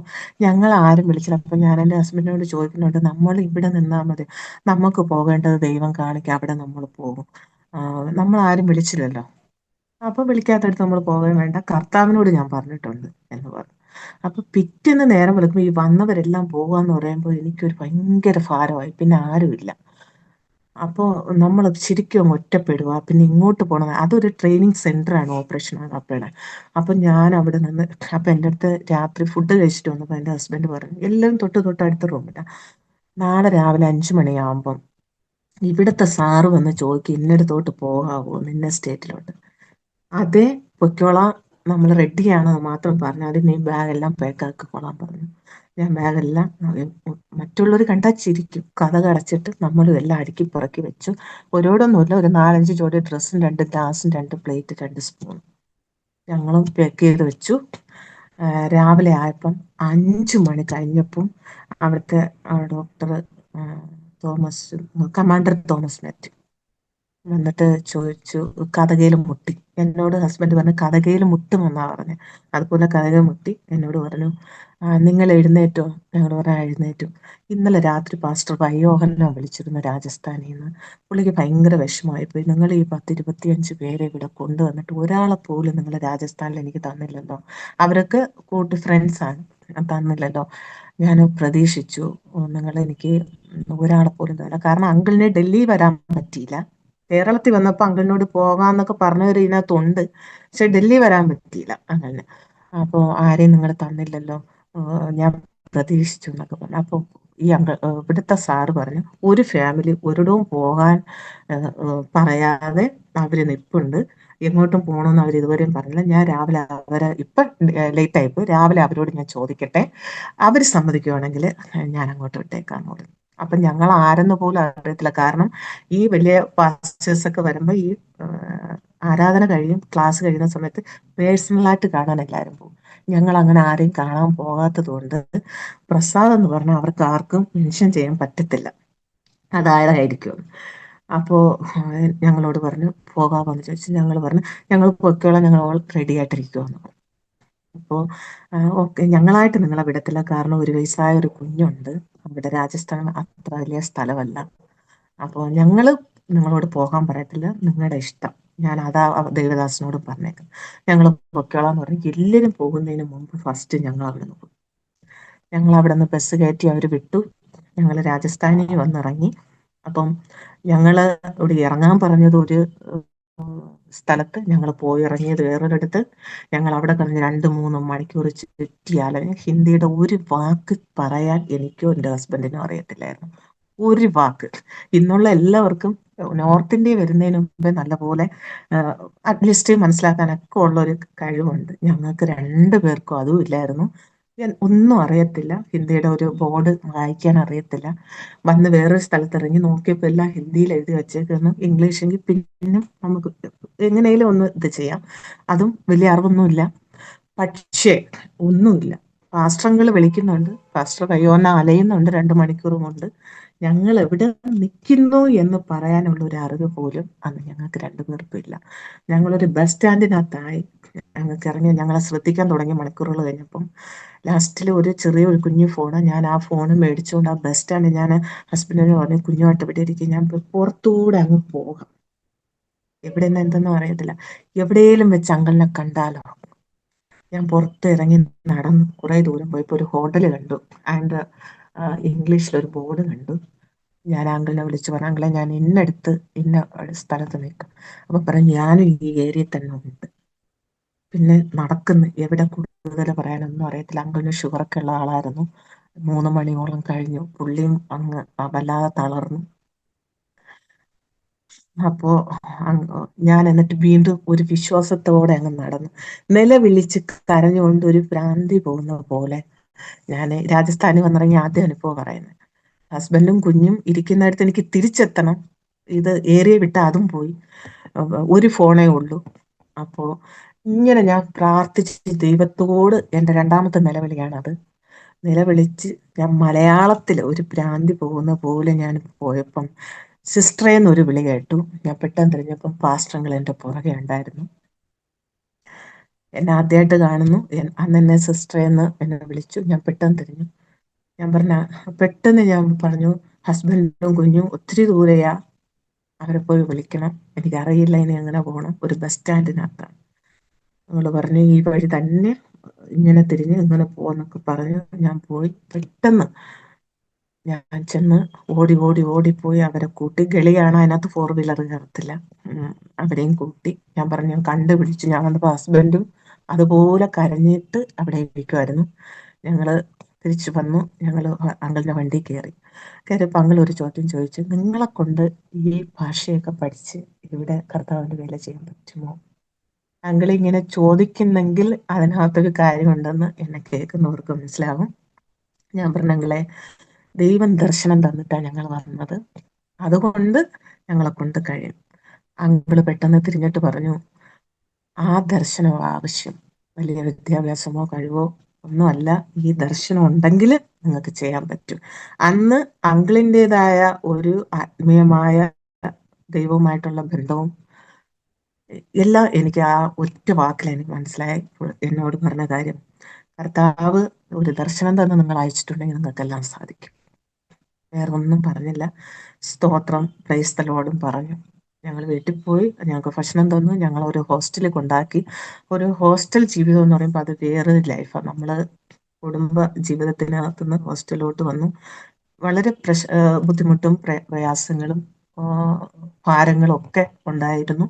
ഞങ്ങൾ ആരും വിളിച്ചില്ല. അപ്പോൾ ഞാൻ എൻ്റെ ഹസ്ബൻഡിനോട് ചോദിക്കുന്നുണ്ട്, നമ്മൾ ഇവിടെ നിന്നാൽ മതി, നമുക്ക് പോകേണ്ടത് ദൈവം കാണിക്കുക, അവിടെ നമ്മൾ പോകും, നമ്മൾ ആരും വിളിച്ചില്ലല്ലോ, അപ്പോൾ വിളിക്കാത്തടുത്ത് നമ്മൾ പോകാൻ വേണ്ട, കർത്താവിനോട് ഞാൻ പറഞ്ഞിട്ടുണ്ട് എന്ന് പറഞ്ഞു. അപ്പോൾ പിറ്റേന്ന് നേരം വിളിക്കുമ്പോൾ ഈ വന്നവരെല്ലാം പോകാന്ന് പറയുമ്പോൾ എനിക്കൊരു ഭയങ്കര ഭാരമായി. പിന്നെ ആരുമില്ല. അപ്പോൾ നമ്മൾ ശരിക്കും അങ്ങ് ഒറ്റപ്പെടുക. പിന്നെ ഇങ്ങോട്ട് പോകണം, അതൊരു ട്രെയിനിങ് സെൻ്ററാണ് ഓപ്പറേഷൻ ആകപ്പയുടെ. അപ്പം ഞാൻ അവിടെ നിന്ന്, അപ്പം എൻ്റെ അടുത്ത് രാത്രി ഫുഡ് കഴിച്ചിട്ട് വന്നപ്പോൾ എൻ്റെ ഹസ്ബൻഡ് പറഞ്ഞു, എല്ലാം തൊട്ട് അടുത്ത റൂമില്ല, നാളെ രാവിലെ 5 മണിയാകുമ്പം ഇവിടുത്തെ സാറ് വന്ന് ചോദിക്കും ഇന്നടത്തോട്ട് പോകാവോ, നിന്നെ സ്റ്റേറ്റിലോട്ട്. അതെ, പൊയ്ക്കോളാം, നമ്മൾ റെഡിയാണെന്ന് മാത്രം പറഞ്ഞാൽ നീ ബാഗെല്ലാം പാക്കാക്കിക്കോളാൻ പറഞ്ഞു. ഞാൻ ബാഗെല്ലാം മറ്റുള്ളവർ കണ്ടാൽ ചിരിക്കും. കഥക് അടച്ചിട്ട് നമ്മളും എല്ലാം അടുക്കി പുറക്കി വെച്ചു. ഒരോടൊന്നുമില്ല, ഒരു 4-5 ജോഡി ഡ്രസ്സും 2 ഗ്ലാസും 2 പ്ലേറ്റ് 2 സ്പൂൺ ഞങ്ങളും പാക്ക് ചെയ്ത് വെച്ചു. രാവിലെ ആയപ്പം 5 മണി കഴിഞ്ഞപ്പം അവിടുത്തെ doctor Thomas, commander Thomas Mathew വന്നിട്ട് ചോദിച്ചു, കഥകയിൽ മുട്ടി. എന്നോട് ഹസ്ബൻഡ് പറഞ്ഞു കഥകയിൽ മുട്ടുമെന്നാ പറഞ്ഞു. അതുപോലെ കഥകയിൽ മുട്ടി എന്നോട് പറഞ്ഞു, നിങ്ങൾ എഴുന്നേറ്റോ? ഞങ്ങൾ പറഞ്ഞു എഴുന്നേറ്റു. ഇന്നലെ രാത്രി പാസ്റ്റർ വയോഹനെ വിളിച്ചിരുന്നു രാജസ്ഥാനിൽ നിന്ന്. പുള്ളിക്ക് ഭയങ്കര വിഷമമായിപ്പോയി. നിങ്ങൾ ഈ 10-25 പേരെ ഇവിടെ കൊണ്ടുവന്നിട്ട് ഒരാളെ പോലും നിങ്ങൾ രാജസ്ഥാനിൽ എനിക്ക് തന്നില്ലല്ലോ. അവരൊക്കെ കൂട്ടി ഫ്രണ്ട്സാണ്, തന്നില്ലല്ലോ. ഞാൻ പ്രതീക്ഷിച്ചു നിങ്ങൾ എനിക്ക് ഒരാളെ പോലും തന്നില്ല. കാരണം അങ്കിളിന് ഡൽഹി വരാൻ പറ്റിയില്ല. കേരളത്തിൽ വന്നപ്പോൾ അങ്കിളിനോട് പോകാന്നൊക്കെ പറഞ്ഞവർ ഇതിനകത്തുണ്ട്, പക്ഷെ ഡൽഹി വരാൻ പറ്റിയില്ല അങ്കിളിന്. അപ്പോൾ ആരെയും നിങ്ങൾ തന്നില്ലല്ലോ, ഞാൻ പ്രതീക്ഷിച്ചു എന്നൊക്കെ പറഞ്ഞു. അപ്പോൾ ഈ ഇവിടുത്തെ സാറ് പറഞ്ഞു, ഒരു ഫാമിലി ഒരിടവും പോകാൻ പറയാതെ അവര് നിൽപ്പുണ്ട്, എങ്ങോട്ടും പോകണമെന്ന് അവർ ഇതുവരെയും പറഞ്ഞില്ല. ഞാൻ രാവിലെ അവരെ, ഇപ്പം ലേറ്റ് ആയിപ്പോയി, രാവിലെ അവരോട് ഞാൻ ചോദിക്കട്ടെ, അവർ സമ്മതിക്കുവാണെങ്കിൽ ഞാൻ അങ്ങോട്ട് വിട്ടേക്കാന്ന് പറഞ്ഞു. അപ്പം ഞങ്ങൾ ആരെന്ന് പോലും അറിയത്തില്ല. കാരണം ഈ വലിയ പാസ്റ്റേഴ്സ് ഒക്കെ വരുമ്പോൾ ഈ ആരാധന കഴിയും, ക്ലാസ് കഴിയുന്ന സമയത്ത് പേഴ്സണലായിട്ട് കാണാൻ എല്ലാവരും പോകും. ഞങ്ങൾ അങ്ങനെ ആരെയും കാണാൻ പോകാത്തത് കൊണ്ട് പ്രസാദ് എന്ന് പറഞ്ഞാൽ അവർക്ക് ആർക്കും മെൻഷൻ ചെയ്യാൻ പറ്റത്തില്ല, അതായതായിരിക്കും. അപ്പോൾ ഞങ്ങളോട് പറഞ്ഞു പോകാമെന്ന് ചോദിച്ചു. ഞങ്ങൾ പറഞ്ഞു ഞങ്ങൾ പൊയ്ക്കോളാം, ഞങ്ങൾ റെഡി ആയിട്ടിരിക്കുമെന്ന്. അപ്പോൾ ഓക്കെ, ഞങ്ങളായിട്ട് നിങ്ങളെ വിടത്തില്ല, കാരണം ഒരു വയസ്സായ ഒരു കുഞ്ഞുണ്ട് അവിടെ. രാജസ്ഥാൻ അത്ര വലിയ സ്ഥലമല്ല. അപ്പോൾ ഞങ്ങൾ നിങ്ങളോട് പോകാൻ പറയത്തില്ല, നിങ്ങളുടെ ഇഷ്ടം. ഞാൻ അതാ ദേവദാസിനോട് പറഞ്ഞേക്കാം, ഞങ്ങൾ പൊയ്ക്കോളാന്ന് പറഞ്ഞു. എല്ലാവരും പോകുന്നതിന് മുമ്പ് ഫസ്റ്റ് ഞങ്ങൾ അവിടെ നിന്ന് പോയി. ഞങ്ങൾ അവിടെ നിന്ന് ബസ് കയറ്റി അവർ വിട്ടു. ഞങ്ങൾ രാജസ്ഥാനിൽ വന്നിറങ്ങി. അപ്പം ഞങ്ങൾ ഇവിടെ ഇറങ്ങാൻ പറഞ്ഞത് ഒരു സ്ഥലത്ത്, ഞങ്ങൾ പോയി ഇറങ്ങിയത് വേറൊരിടത്ത്. ഞങ്ങൾ അവിടെ കഴിഞ്ഞ് 2-3 മണിക്കൂർ ചുറ്റിയാൽ ഹിന്ദിയുടെ ഒരു വാക്ക് പറയാൻ എനിക്കോ എൻ്റെ ഹസ്ബൻഡിനോ അറിയത്തില്ലായിരുന്നു, ഒരു വാക്ക്. ഇന്നുള്ള എല്ലാവർക്കും നോർത്ത് ഇന്ത്യ വരുന്നതിന് മുമ്പേ നല്ലപോലെ അറ്റ്ലീസ്റ്റ് മനസ്സിലാക്കാനൊക്കെ ഉള്ള ഒരു കഴിവുണ്ട്. ഞങ്ങൾക്ക് 2 പേർക്കും അതും ഇല്ലായിരുന്നു. ഒന്നും അറിയത്തില്ല, ഹിന്ദിയുടെ ഒരു ബോർഡ് വായിക്കാൻ അറിയത്തില്ല. വന്ന് വേറൊരു സ്ഥലത്ത് ഇറങ്ങി നോക്കിയപ്പോൾ എല്ലാം ഹിന്ദിയിൽ എഴുതി വെച്ചേക്കുന്നു, ഇംഗ്ലീഷെങ്കിൽ പിന്നും നമുക്ക് എങ്ങനെയും ഒന്ന് ഇത് ചെയ്യാം. അതും വലിയ അറിവൊന്നുമില്ല. പക്ഷേ ഒന്നുമില്ല, പാസ്റ്ററങ്ങൾ വിളിക്കുന്നുണ്ട്, പാസ്റ്റർ കയ്യോന്ന അലയുന്നുണ്ട് 2 മണിക്കൂർ കൊണ്ട്. ഞങ്ങൾ എവിടെ നിൽക്കുന്നു എന്ന് പറയാനുള്ള ഒരു അറിവ് പോലും അന്ന് ഞങ്ങൾക്ക് 2 പേർക്കും ഇല്ല. ഞങ്ങളൊരു ബസ് സ്റ്റാൻഡിനകത്തായി ഞങ്ങൾക്ക് ഇറങ്ങി, ഞങ്ങളെ ശ്രദ്ധിക്കാൻ തുടങ്ങിയ മണിക്കൂറുകൾ കഴിഞ്ഞപ്പം ലാസ്റ്റിൽ ഒരു ചെറിയൊരു കുഞ്ഞു ഫോണ്, ഞാൻ ആ ഫോണ് മേടിച്ചുകൊണ്ട് ആ ബസ് സ്റ്റാൻഡിൽ ഞാൻ ഹസ്ബൻഡിനോട് പറഞ്ഞു, കുഞ്ഞുമായിട്ട് ഇവിടെ ഇരിക്കും, ഞാൻ പുറത്തൂടെ അങ്ങ് പോകാം, എവിടെ നിന്ന് എന്തെന്നും അറിയത്തില്ല, എവിടെയെങ്കിലും വെച്ച് അങ്കിളിനെ കണ്ടാലോ. ഞാൻ പുറത്ത് ഇറങ്ങി നടന്നു കുറേ ദൂരം പോയപ്പോൾ ഒരു ഹോട്ടൽ കണ്ടു. ആൻഡ് ഇംഗ്ലീഷിലൊരു ബോർഡ് കണ്ടു. ഞാൻ അങ്കിളിനെ വിളിച്ചു പറഞ്ഞു, അങ്കിളെ ഞാൻ ഇന്നടുത്ത് ഇന്ന സ്ഥലത്ത് നിൽക്കും. അപ്പം പറഞ്ഞു ഞാനും ഈ ഏരിയയിൽ തന്നെ ഉണ്ട്. പിന്നെ നടക്കുന്നു, എവിടെ കൂടുതൽ പറയാനൊന്നും അറിയത്തില്ല. അങ്കിളിന് ഷുഗറൊക്കെ ഉള്ള ആളായിരുന്നു. 3 മണിയോളം കഴിഞ്ഞു, പുള്ളിയും അങ്ങ് വല്ലാതെ തളർന്നു. അപ്പോൾ ഞാൻ എന്നിട്ട് വീണ്ടും ഒരു വിശ്വാസത്തോടെ അങ്ങ് നടന്നു, നിലവിളിച്ച് കരഞ്ഞുകൊണ്ട് ഒരു ഭ്രാന്തി പോകുന്ന പോലെ. ഞാൻ രാജസ്ഥാനിൽ വന്നിറങ്ങി ആദ്യ അനുഭവം പറയുന്നത്. ഹസ്ബൻഡും കുഞ്ഞും ഇരിക്കുന്നിടത്ത് എനിക്ക് തിരിച്ചെത്തണം, ഇത് ഏരിയ വിട്ട അതും പോയി, ഒരു ഫോണേ ഉള്ളൂ. അപ്പോൾ ഇങ്ങനെ ഞാൻ പ്രാർത്ഥിച്ച് ദൈവത്തോട്, എൻ്റെ രണ്ടാമത്തെ നിലവിളിയാണത്. നിലവിളിച്ച് ഞാൻ മലയാളത്തിൽ ഒരു ഭ്രാന്തി പോകുന്ന പോലെ ഞാൻ പോയപ്പം സിസ്റ്ററേന്ന് ഒരു വിളി കേട്ടു. ഞാൻ പെട്ടെന്ന് തിരിഞ്ഞപ്പം പാസ്റ്റർ എൻ്റെ പുറകെ ഉണ്ടായിരുന്നു. എന്നെ ആദ്യമായിട്ട് കാണുന്നു. അന്ന് എന്നെ സിസ്റ്ററേന്ന് എന്നെ വിളിച്ചു. ഞാൻ പെട്ടെന്ന് തിരിഞ്ഞു. പെട്ടെന്ന് ഞാൻ പറഞ്ഞു, ഹസ്ബൻഡും കുഞ്ഞും ഒത്തിരി ദൂരെയാ, അവരെ പോയി വിളിക്കണം, എനിക്കറിയില്ല ഇനി എങ്ങനെ പോകണം. ഒരു ബസ് സ്റ്റാൻഡിനകത്താണ്. അവള് പറഞ്ഞു ഈ വഴി തന്നെ ഇങ്ങനെ തിരിഞ്ഞ് ഇങ്ങനെ പോന്നൊക്കെ പറഞ്ഞു. ഞാൻ പോയി. പെട്ടെന്ന് ഞാൻ ചെന്ന് ഓടി ഓടി ഓടിപ്പോയി അവരെ കൂട്ടി. ഗളിയാണ്, അതിനകത്ത് 4 വീലർ കയറത്തില്ല. അവരെയും കൂട്ടി. ഞാൻ പറഞ്ഞു ഞാൻ കണ്ടുപിടിച്ചു. ഞാൻ വന്നപ്പോൾ ഹസ്ബൻഡും അതുപോലെ കരഞ്ഞിട്ട് അവിടെ ഇരിക്കുമായിരുന്നു. ഞങ്ങള് തിരിച്ചു വന്നു. ഞങ്ങൾ അങ്കിളിന്റെ വണ്ടി കയറിയപ്പോൾ അങ്കിൾ ഒരു ചോദ്യം ചോദിച്ചു, നിങ്ങളെ കൊണ്ട് ഈ ഭാഷയൊക്കെ പഠിച്ച് ഇവിടെ കർത്താവിന്റെ വേല ചെയ്യാൻ പറ്റുമോ? അങ്കിൾ ഇങ്ങനെ ചോദിക്കുന്നെങ്കിൽ അതിനകത്തൊരു കാര്യമുണ്ടെന്ന് എന്നെ കേൾക്കുന്നവർക്ക് മനസ്സിലാകും. ഞാൻ പറഞ്ഞ അങ്കിളെ, ദൈവം ദർശനം തന്നിട്ടാണ് ഞങ്ങൾ വന്നത്, അതുകൊണ്ട് ഞങ്ങളെ കൊണ്ട് കഴിയും. അങ്കിള് പെട്ടെന്ന് തിരിഞ്ഞിട്ട് പറഞ്ഞു, ആ ദർശനം ആവശ്യം, വലിയ വിദ്യാഭ്യാസമോ കഴിവോ ഒന്നുമല്ല, ഈ ദർശനം ഉണ്ടെങ്കിൽ നിങ്ങൾക്ക് ചെയ്യാൻ പറ്റും. അന്ന് അങ്കിളിൻ്റെതായ ഒരു ആത്മീയമായ ദൈവവുമായിട്ടുള്ള ബന്ധവും എല്ലാം എനിക്ക് ആ ഒറ്റ വാക്കിൽ എനിക്ക് മനസ്സിലായി. എന്നോട് പറഞ്ഞ കാര്യം, കർത്താവ് ഒരു ദർശനം തന്നെ നിങ്ങൾ അയച്ചിട്ടുണ്ടെങ്കിൽ നിങ്ങൾക്കെല്ലാം സാധിക്കും. വേറെ ഒന്നും പറഞ്ഞില്ല. സ്തോത്രം, പ്രൈസ് ദി ലോർഡും പറഞ്ഞു. ഞങ്ങൾ വീട്ടിൽ പോയി. ഞങ്ങൾക്ക് ഭക്ഷണം തന്നു. ഞങ്ങൾ ഒരു ഹോസ്റ്റലിൽ കൊണ്ടാക്കി. ഒരു ഹോസ്റ്റൽ ജീവിതം എന്ന് പറയുമ്പോൾ അത് വേറൊരു ലൈഫാണ്. നമ്മൾ കുടുംബ ജീവിതത്തിനകത്തുനിന്ന് ഹോസ്റ്റലിലോട്ട് വന്നു. വളരെ ബുദ്ധിമുട്ടും പ്രയാസങ്ങളും ഭാരങ്ങളും ഒക്കെ ഉണ്ടായിരുന്നു.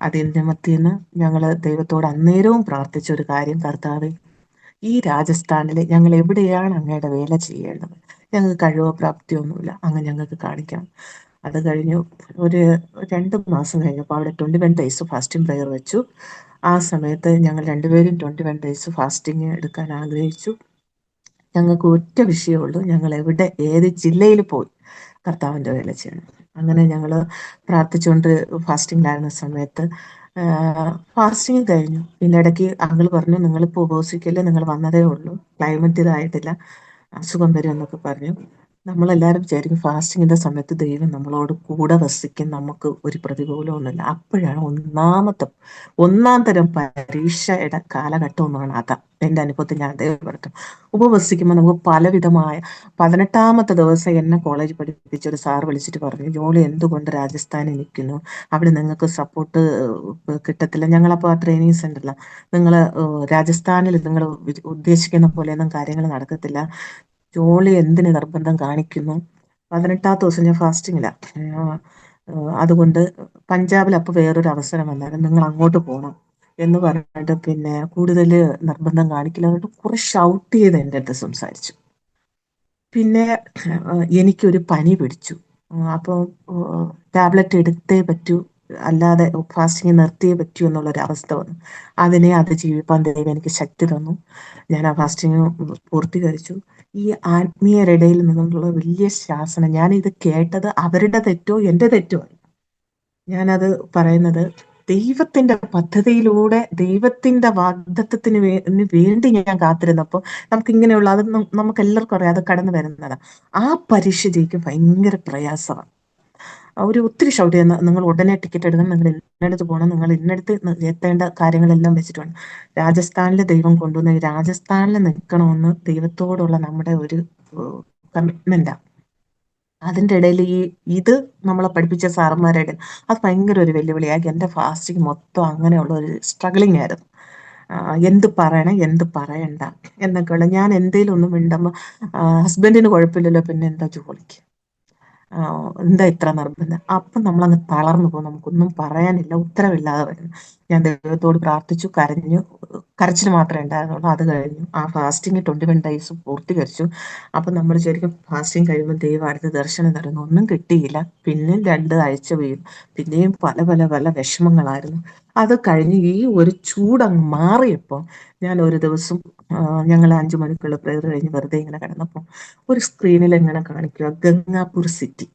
അതിൻ്റെ മധ്യേന്ന് ഞങ്ങൾ ദൈവത്തോട് അന്നേരവും പ്രാർത്ഥിച്ച ഒരു കാര്യം, കർത്താവേ, ഈ രാജസ്ഥാനിൽ ഞങ്ങൾ എവിടെയാണ് അങ്ങയുടെ വേല ചെയ്യേണ്ടത്? ഞങ്ങൾക്ക് കഴിവോ പ്രാപ്തിയൊന്നുമില്ല, അങ്ങ് ഞങ്ങൾക്ക് കാണിക്കാം. അത് കഴിഞ്ഞു. ഒരു 2 മാസം കഴിഞ്ഞപ്പോൾ അവിടെ 21 ഡേയ്സ് ഫാസ്റ്റിംഗ് പ്രയർ വെച്ചു. ആ സമയത്ത് ഞങ്ങൾ രണ്ടുപേരും 21 ഡേയ്സ് ഫാസ്റ്റിംഗ് എടുക്കാൻ ആഗ്രഹിച്ചു. ഞങ്ങൾക്ക് ഒറ്റ വിഷയമുള്ളൂ, ഞങ്ങൾ എവിടെ ഏത് ജില്ലയിൽ പോയി കർത്താവിൻ്റെ വേല ചെയ്യണം. അങ്ങനെ ഞങ്ങൾ പ്രാർത്ഥിച്ചുകൊണ്ട് ഫാസ്റ്റിംഗിലായിരുന്ന സമയത്ത് ഫാസ്റ്റിംഗ് കഴിഞ്ഞു. പിന്നെ ഇടയ്ക്ക് അങ്കിൾ പറഞ്ഞു, നിങ്ങളിപ്പോൾ ഉപവസിക്കല്ലേ, നിങ്ങൾ വന്നതേ ഉള്ളൂ, ക്ലൈമറ്റ് ഇതായിട്ടില്ല, അസുഖം വരും എന്നൊക്കെ പറഞ്ഞു. നമ്മളെല്ലാവരും വിചാരിക്കും ഫാസ്റ്റിങ്ങിൻ്റെ സമയത്ത് ദൈവം നമ്മളോട് കൂടെ വസിക്കും, നമുക്ക് ഒരു പ്രതികൂലമൊന്നുമില്ല. അപ്പോഴാണ് ഒന്നാം തരം പരീക്ഷയുടെ കാലഘട്ടം എന്നാണ് അതാ എൻ്റെ അനുഭവത്തിൽ ഞാൻ ദൈവപ്പെടുത്തും. ഉപവസിക്കുമ്പോൾ നമുക്ക് പലവിധമായ 18ാമത്തെ ദിവസം എന്നെ കോളേജിൽ പഠിപ്പിച്ച ഒരു സാർ വിളിച്ചിട്ട് പറഞ്ഞു, ജോളി എന്തുകൊണ്ട് രാജസ്ഥാനിൽ നിൽക്കുന്നു, അവിടെ നിങ്ങൾക്ക് സപ്പോർട്ട് കിട്ടത്തില്ല. ഞങ്ങളപ്പോൾ ആ ട്രെയിനിങ് സെന്ററിലാണ്. നിങ്ങൾ രാജസ്ഥാനിൽ നിങ്ങൾ ഉദ്ദേശിക്കുന്ന പോലെയൊന്നും കാര്യങ്ങൾ നടക്കത്തില്ല. ജോളി എന്തിന് നിർബന്ധം കാണിക്കുന്നു? 18ാമത്തെ ദിവസം ഞാൻ ഫാസ്റ്റിങ്ങില്ല. അതുകൊണ്ട് പഞ്ചാബിൽ അപ്പോൾ വേറൊരു അവസരം വന്നാലും നിങ്ങൾ അങ്ങോട്ട് പോകണം എന്ന് പറഞ്ഞിട്ട് പിന്നെ കൂടുതൽ നിർബന്ധം കാണിക്കില്ല. എന്നിട്ട് കുറെ ഷൗട്ട് ചെയ്ത് എൻ്റെ അടുത്ത് സംസാരിച്ചു. പിന്നെ എനിക്കൊരു പനി പിടിച്ചു. അപ്പോൾ ടാബ്ലറ്റ് എടുത്തേ പറ്റൂ, അല്ലാതെ ഫാസ്റ്റിംഗ് നിർത്തിയേ പറ്റൂ എന്നുള്ളൊരു അവസ്ഥ വന്നു. അതിനെ അതിജീവിപ്പാൻ ദൈവം എനിക്ക് ശക്തി തന്നു. ഞാൻ ആ ഫാസ്റ്റിംഗ് പൂർത്തീകരിച്ചു. ഈ ആത്മീയരുടെ ഇടയിൽ നിന്നുള്ള വലിയ ശാസനം, ഞാനിത് കേട്ടത് അവരുടെ തെറ്റോ എൻ്റെ തെറ്റോ അല്ല. ഞാനത് പറയുന്നത് ദൈവത്തിന്റെ പദ്ധതിയിലൂടെ ദൈവത്തിന്റെ വാഗ്ദത്തത്തിന് വേണ്ടി ഞാൻ കാത്തിരുന്നപ്പോൾ നമുക്ക് ഇങ്ങനെയുള്ള അത് നമുക്ക് എല്ലാവർക്കും അറിയാം, അത് കടന്നു വരുന്നതാണ്. ആ പരീക്ഷ ജയിക്കും ഭയങ്കര പ്രയാസമാണ്. ഒത്തിരി ഷൗട്ട് ചെയ്യുന്ന, നിങ്ങൾ ഉടനെ ടിക്കറ്റ് എടുക്കണം, നിങ്ങൾ ഇന്നടുത്ത് പോകണം, നിങ്ങൾ ഇന്നടുത്ത് എത്തേണ്ട കാര്യങ്ങളെല്ലാം വെച്ചിട്ട് വേണം. രാജസ്ഥാനിൽ ദൈവം കൊണ്ടുവന്ന് രാജസ്ഥാനിൽ നിൽക്കണമെന്ന് ദൈവത്തോടുള്ള നമ്മുടെ ഒരു കമ്മിറ്റ്മെന്റാണ്. അതിൻ്റെ ഇടയിൽ ഇത് നമ്മളെ പഠിപ്പിച്ച സാറന്മാരുടെ അത് ഭയങ്കര ഒരു വെല്ലുവിളിയായി. എൻ്റെ ഫാസ്റ്റിംഗ് മൊത്തം അങ്ങനെയുള്ള ഒരു സ്ട്രഗ്ലിംഗ് ആയിരുന്നു. എന്ത് പറയണം എന്ത് പറയണ്ട എന്നൊക്കെയുള്ള, ഞാൻ എന്തേലും ഒന്നും മിണ്ടുമ്പോൾ ഹസ്ബൻഡിന് കുഴപ്പമില്ലല്ലോ, പിന്നെ എന്താ ജോലിക്ക്, എന്താ ഇത്ര നിർബന്ധം? അപ്പം നമ്മളങ്ങ് തളർന്നു പോകും, നമുക്കൊന്നും പറയാനില്ല, ഉത്തരവില്ലാതെ വരുന്നു. ഞാൻ ദൈവത്തോട് പ്രാർത്ഥിച്ചു, കരഞ്ഞു. കരച്ചിൽ മാത്രമേ ഉണ്ടായിരുന്നുള്ളൂ. അത് കഴിഞ്ഞു. ആ ഫാസ്റ്റിംഗ് 21 ഡേയ്സ് പൂർത്തീകരിച്ചു. അപ്പം നമ്മൾ ശരിക്കും ഫാസ്റ്റിംഗ് കഴിയുമ്പോൾ ദൈവം അടുത്ത ദർശനം തരുന്നു. ഒന്നും കിട്ടിയില്ല. പിന്നെയും 2 ആഴ്ച വീഴും. പിന്നെയും പല പല പല വിഷമങ്ങളായിരുന്നു. അത് കഴിഞ്ഞ് ഈ ഒരു ചൂടങ്ങ് മാറിയപ്പോൾ ഞാൻ ഒരു ദിവസം ഞങ്ങൾ 5 മണിക്കുള്ള പ്രയർ കഴിഞ്ഞ് വെറുതെ ഇങ്ങനെ കിടന്നപ്പോൾ ഒരു സ്ക്രീനിൽ എങ്ങനെ കാണിക്കുക, ഗംഗാപൂർ സിറ്റി,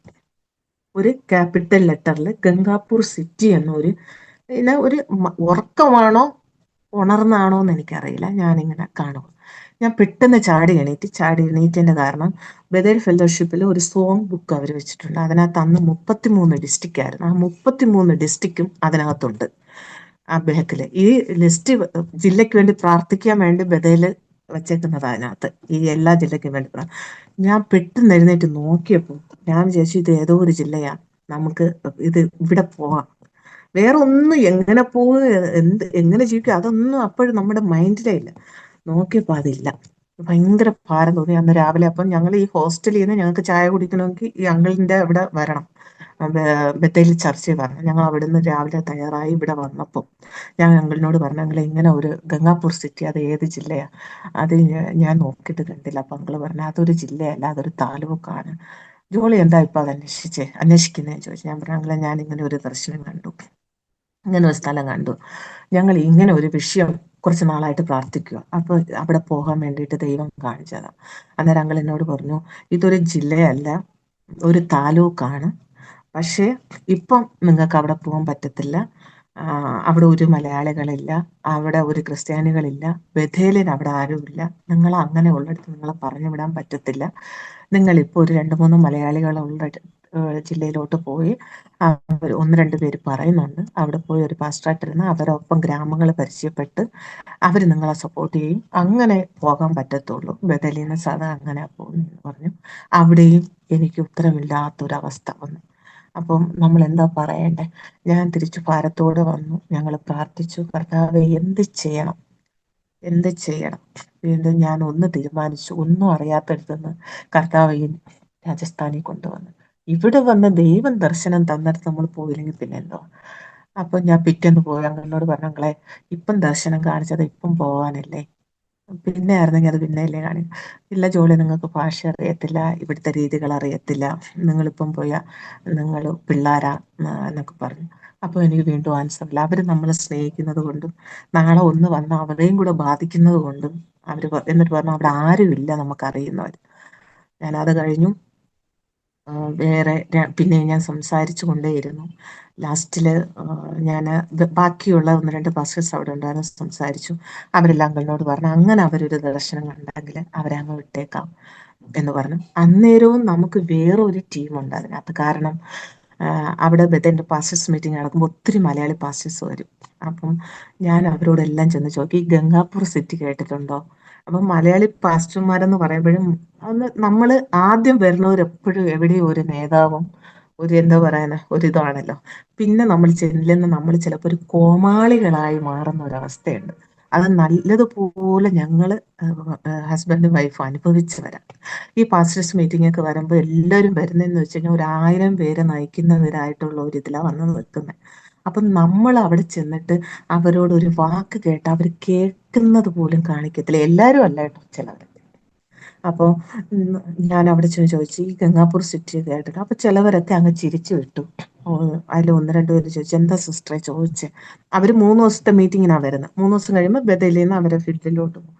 ഒരു ക്യാപിറ്റൽ ലെറ്ററിൽ ഗംഗാപൂർ സിറ്റി എന്നൊരു, പിന്നെ ഒരു ഉറക്കമാണോ ഉണർന്നാണോ എന്ന് എനിക്കറിയില്ല, ഞാനിങ്ങനെ കാണും. ഞാൻ പെട്ടെന്ന് ചാടി എണീറ്റതിന്റെ കാരണം ബദേൽ ഫെലോഷിപ്പിൽ ഒരു സോങ് ബുക്ക് അവർ വെച്ചിട്ടുണ്ട്. അതിനകത്ത് അന്ന് 33 ഡിസ്ട്രിക്റ്റ് ആയിരുന്നു. ആ 33 ഡിസ്ട്രിക്റ്റും അതിനകത്തുണ്ട്. ആ ബാക്കില് ഈ ലിസ്റ്റ് ജില്ലയ്ക്ക് വേണ്ടി പ്രാർത്ഥിക്കാൻ വേണ്ടി ബദേല് വെച്ചേക്കുന്നത് അതിനകത്ത്, ഈ എല്ലാ ജില്ലയ്ക്കും വേണ്ടി ഞാൻ പെട്ടെന്ന് എഴുന്നേറ്റ് നോക്കിയപ്പോൾ ഞാൻ വിചാരിച്ചു ഇത് ഏതോ ഒരു ജില്ലയാ, നമുക്ക് ഇത് ഇവിടെ പോവാം. വേറെ ഒന്നും എങ്ങനെ പോകും, എങ്ങനെ ജീവിക്കും, അതൊന്നും അപ്പോഴും നമ്മുടെ മൈൻഡിലേ ഇല്ല. നോക്കിയപ്പോ അതില്ല. ഭയങ്കര ഭാരം തോന്നി അന്ന് രാവിലെ. അപ്പം ഞങ്ങൾ ഈ ഹോസ്റ്റലിൽ നിന്ന് ഞങ്ങൾക്ക് ചായ കുടിക്കണമെങ്കിൽ ഈ അങ്കിളിന്റെ അവിടെ വരണം, ബത്തേരി ചർച്ചിൽ പറഞ്ഞു. ഞങ്ങൾ അവിടെ നിന്ന് രാവിലെ തയ്യാറായി ഇവിടെ വന്നപ്പോൾ ഞാൻ അങ്കിളിനോട് പറഞ്ഞു, അങ്കിളെ ഇങ്ങനെ ഒരു ഗംഗാപൂർ സിറ്റി, അത് ഏത് ജില്ലയാ? അത് ഞാൻ നോക്കിയിട്ട് കണ്ടില്ല. അപ്പം അങ്കിള് പറഞ്ഞു അതൊരു ജില്ലയല്ല, അതൊരു താലൂക്കാണ്. ജോളി എന്താ ഇപ്പൊ അത് അന്വേഷിക്കുന്നതെന്ന് ചോദിച്ചു. ഞാൻ പറഞ്ഞു അങ്കിളെ ഞാൻ ഇങ്ങനെ ഒരു ദർശനം കണ്ടു, ഇങ്ങനെ ഒരു സ്ഥലം കണ്ടു, ഞങ്ങൾ ഇങ്ങനെ ഒരു വിഷയം കുറച്ച് നാളായിട്ട് പ്രാർത്ഥിക്കുക, അപ്പൊ അവിടെ പോകാൻ വേണ്ടിയിട്ട് ദൈവം കാണിച്ചതാ. അന്നേരം അങ്കിൾ എന്നോട് പറഞ്ഞു ഇതൊരു ജില്ലയല്ല, ഒരു താലൂക്കാണ്. പക്ഷേ ഇപ്പം നിങ്ങൾക്ക് അവിടെ പോകാൻ പറ്റത്തില്ല. അവിടെ ഒരു മലയാളികളില്ല, അവിടെ ഒരു ക്രിസ്ത്യാനികളില്ല, ബഥേലിന് അവിടെ ആരുമില്ല. നിങ്ങൾ അങ്ങനെ ഉള്ളിടത്ത് നിങ്ങളെ പറഞ്ഞു വിടാൻ പറ്റത്തില്ല. നിങ്ങളിപ്പോൾ ഒരു 2-3 മലയാളികളുള്ള ജില്ലയിലോട്ട് പോയി, അവർ 1-2 പേര് പറയുന്നുണ്ട്, അവിടെ പോയി ഒരു പാസ്റ്ററായിട്ടിരുന്ന് അവരൊപ്പം ഗ്രാമങ്ങൾ പരിചയപ്പെട്ട് അവർ നിങ്ങളെ സപ്പോർട്ട് ചെയ്യും, അങ്ങനെ പോകാൻ പറ്റത്തുള്ളൂ. ബദലീന്ന് സാധാ അങ്ങനെ പോകുന്നു പറഞ്ഞു. അവിടെയും എനിക്ക് ഉത്തരമില്ലാത്തൊരവസ്ഥ വന്നു. അപ്പം നമ്മൾ എന്താ പറയണ്ടേ? ഞാൻ തിരിച്ചു ഭാരത്തോടെ വന്നു. ഞങ്ങൾ പ്രാർത്ഥിച്ചു, കർത്താവെ എന്ത് ചെയ്യണം? വീണ്ടും ഞാൻ ഒന്ന് തീരുമാനിച്ചു, ഒന്നും അറിയാത്തടുത്തുനിന്ന് കർത്താവ് ഈ രാജസ്ഥാനിൽ കൊണ്ടുവന്നു. ഇവിടെ വന്ന് ദൈവം ദർശനം തന്നിടത്ത് നമ്മൾ പോയില്ലെങ്കിൽ പിന്നെ എന്തോ. അപ്പൊ ഞാൻ പിറ്റേന്ന് പോയി അങ്ങളോട് പറഞ്ഞു, അങ്ങളെ ഇപ്പം ദർശനം കാണിച്ചത് ഇപ്പം പോവാനല്ലേ, പിന്നെ ആയിരുന്നെങ്കിൽ അത് പിന്നെയല്ലേ കാണിക്കും. ഇല്ല ജോളി, നിങ്ങൾക്ക് ഭാഷ അറിയത്തില്ല, ഇവിടുത്തെ രീതികൾ അറിയത്തില്ല, നിങ്ങളിപ്പം പോയാ നിങ്ങൾ പിള്ളാരാ എന്നൊക്കെ പറഞ്ഞു. അപ്പോൾ എനിക്ക് വീണ്ടും ആൻസറില്ല. അവർ നമ്മളെ സ്നേഹിക്കുന്നത് കൊണ്ടും നാളെ ഒന്ന് വന്ന് അവരെയും കൂടെ ബാധിക്കുന്നത് കൊണ്ടും എന്നിട്ട് പറഞ്ഞു അവിടെ ആരുമില്ല നമുക്കറിയുന്നവർ. ഞാനത് കഴിഞ്ഞു. വേറെ പിന്നെ ഞാൻ സംസാരിച്ചു കൊണ്ടേയിരുന്നു. ലാസ്റ്റില് ഞാൻ ബാക്കിയുള്ള 1-2 പാസ്റ്റേഴ്സ് അവിടെ ഉണ്ടായിരുന്നു, സംസാരിച്ചു. അവരെല്ലാം അങ്കിളിനോട് പറഞ്ഞു അങ്ങനെ അവരൊരു ദർശനം കണ്ടെങ്കിൽ അവരെ അങ്ങ് വിട്ടേക്കാം എന്ന് പറഞ്ഞു. അന്നേരവും നമുക്ക് വേറൊരു ടീമുണ്ട് അതിനകത്ത്. കാരണം അവിടെ ബത്തേൻ്റെ പാസ്റ്റേഴ്സ് മീറ്റിംഗ് നടക്കുമ്പോൾ ഒത്തിരി മലയാളി പാസ്റ്റേഴ്സ് വരും. അപ്പം ഞാൻ അവരോടെല്ലാം ചെന്ന് ചോദിക്കും, ഈ ഗംഗാപൂർ സിറ്റി കേട്ടിട്ടുണ്ടോ? അപ്പം മലയാളി പാസ്റ്റർമാരെന്ന് പറയുമ്പോഴും അന്ന് നമ്മൾ ആദ്യം വരുന്നവർ എപ്പോഴും എവിടെയും ഒരു നേതാവും ഒരു എന്താ പറയുന്ന ഒരിതാണല്ലോ. പിന്നെ നമ്മൾ ചെല്ലുന്ന നമ്മൾ ചിലപ്പോൾ ഒരു കോമാളികളായി മാറുന്ന ഒരവസ്ഥയുണ്ട്. അത് നല്ലതുപോലെ ഞങ്ങൾ ഹസ്ബൻഡും വൈഫും അനുഭവിച്ചവരാ. ഈ പാസ്റ്റേഴ്സ് മീറ്റിംഗ് ഒക്കെ വരുമ്പോൾ എല്ലാവരും വരുന്നതെന്ന് വെച്ച് കഴിഞ്ഞാൽ 1000 പേരെ നയിക്കുന്നവരായിട്ടുള്ള ഒരു ഇതിലാണ് വന്ന് നിൽക്കുന്നത്. അപ്പം നമ്മൾ അവിടെ ചെന്നിട്ട് അവരോട് ഒരു വാക്ക് കേട്ട് അവർ കേൾക്കുന്നത് പോലും കാണിക്കത്തില്ല. എല്ലാവരും അല്ല കേട്ടോ, ചിലവർ. അപ്പോൾ ഞാൻ അവിടെ ചെന്ന് ചോദിച്ചു ഈ ഗംഗാപൂർ സിറ്റി കേട്ടിട്ട്. അപ്പൊ ചിലവരൊക്കെ അങ്ങ് ചിരിച്ചു വിട്ടു. അതിൽ 1-2 പേര് ചോദിച്ചു എന്താ സിസ്റ്ററെ ചോദിച്ചേ? അവർ 3 ദിവസത്തെ മീറ്റിങ്ങിനാണ് വരുന്നത്. 3 ദിവസം കഴിയുമ്പോൾ ബദലിൽ നിന്ന് അവരെ ഫീൽഡിലോട്ട് പോകും.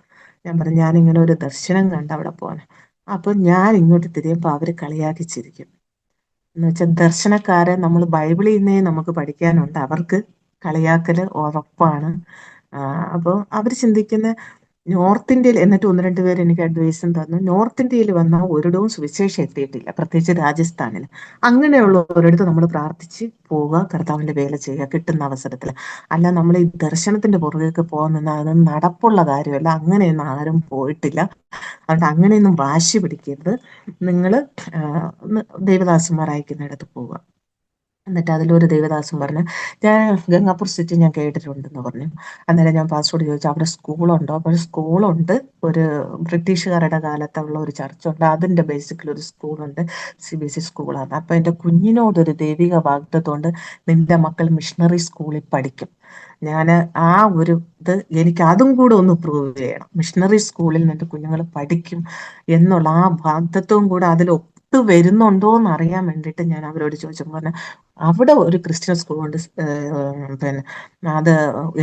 ഞാൻ പറഞ്ഞു ഞാനിങ്ങനെ ഒരു ദർശനം കണ്ട് അവിടെ പോകാൻ. അപ്പൊ ഞാൻ ഇങ്ങോട്ട് തിരിയുമ്പോൾ അവര് കളിയാക്കി ചിരിക്കും. എന്ന് വെച്ചാൽ ദർശനക്കാരെ നമ്മൾ ബൈബിളിൽ നിന്നേ നമുക്ക് പഠിക്കാനുണ്ട്, അവർക്ക് കളിയാക്കല് ഉറപ്പാണ്. അപ്പോൾ അവർ ചിന്തിക്കുന്ന നോർത്ത് ഇന്ത്യയിൽ, എന്നിട്ട് 1-2 പേര് എനിക്ക് അഡ്വൈസും തന്നു, നോർത്ത് ഇന്ത്യയിൽ വന്നാൽ ഒരിടവും സുവിശേഷം എത്തിയിട്ടില്ല, പ്രത്യേകിച്ച് രാജസ്ഥാനിൽ. അങ്ങനെയുള്ള ഒരിടത്ത് നമ്മൾ പ്രാർത്ഥിച്ച് പോവുക, കർത്താവിന്റെ വേല ചെയ്യുക കിട്ടുന്ന അവസരത്തിൽ. അല്ല നമ്മൾ ഈ ദർശനത്തിന്റെ പുറകേക്ക് പോകുന്ന അതൊന്നും നടപ്പുള്ള കാര്യമല്ല. അങ്ങനെയൊന്നും ആരും പോയിട്ടില്ല. അതുകൊണ്ട് അങ്ങനെയൊന്നും വാശി പിടിക്കരുത്. നിങ്ങൾ ദൈവദാസന്മാർ അയക്കുന്നിടത്ത് പോവുക. എന്നിട്ട് അതിലൊരു ദേവദാസൻ പറഞ്ഞു ഞാൻ ഗംഗാപൂർ സിറ്റി ഞാൻ കേട്ടിട്ടുണ്ടെന്ന് പറഞ്ഞു. അന്നേരം ഞാൻ പാസ്റ്ററോട് ചോദിച്ചു അവിടെ സ്കൂളുണ്ടോ? അപ്പോൾ സ്കൂളുണ്ട്, ഒരു ബ്രിട്ടീഷുകാരുടെ കാലത്തുള്ള ഒരു ചർച്ചുണ്ട്, അതിൻ്റെ ബേസിക്കൽ ഒരു സ്കൂളുണ്ട്, CBSE സ്കൂളാണ്. അപ്പം എൻ്റെ കുഞ്ഞിനോടൊരു ദൈവിക വാഗ്ദത്തമുണ്ട്, നിന്റെ മക്കൾ മിഷണറി സ്കൂളിൽ പഠിക്കും. ഞാൻ ആ ഒരു ഇത് എനിക്ക് അതും കൂടെ ഒന്ന് പ്രൂവ് ചെയ്യണം, മിഷണറി സ്കൂളിൽ നിന്റെ കുഞ്ഞുങ്ങൾ പഠിക്കും എന്നുള്ള ആ വാഗ്ദത്വവും കൂടെ അതിൽ ഒത്തു വരുന്നുണ്ടോ എന്ന് അറിയാൻ വേണ്ടിയിട്ട് ഞാൻ അവരോട് ചോദിച്ചപ്പോൾ പറഞ്ഞു അവിടെ ഒരു ക്രിസ്ത്യൻ സ്കൂളുണ്ട്, പിന്നെ അത്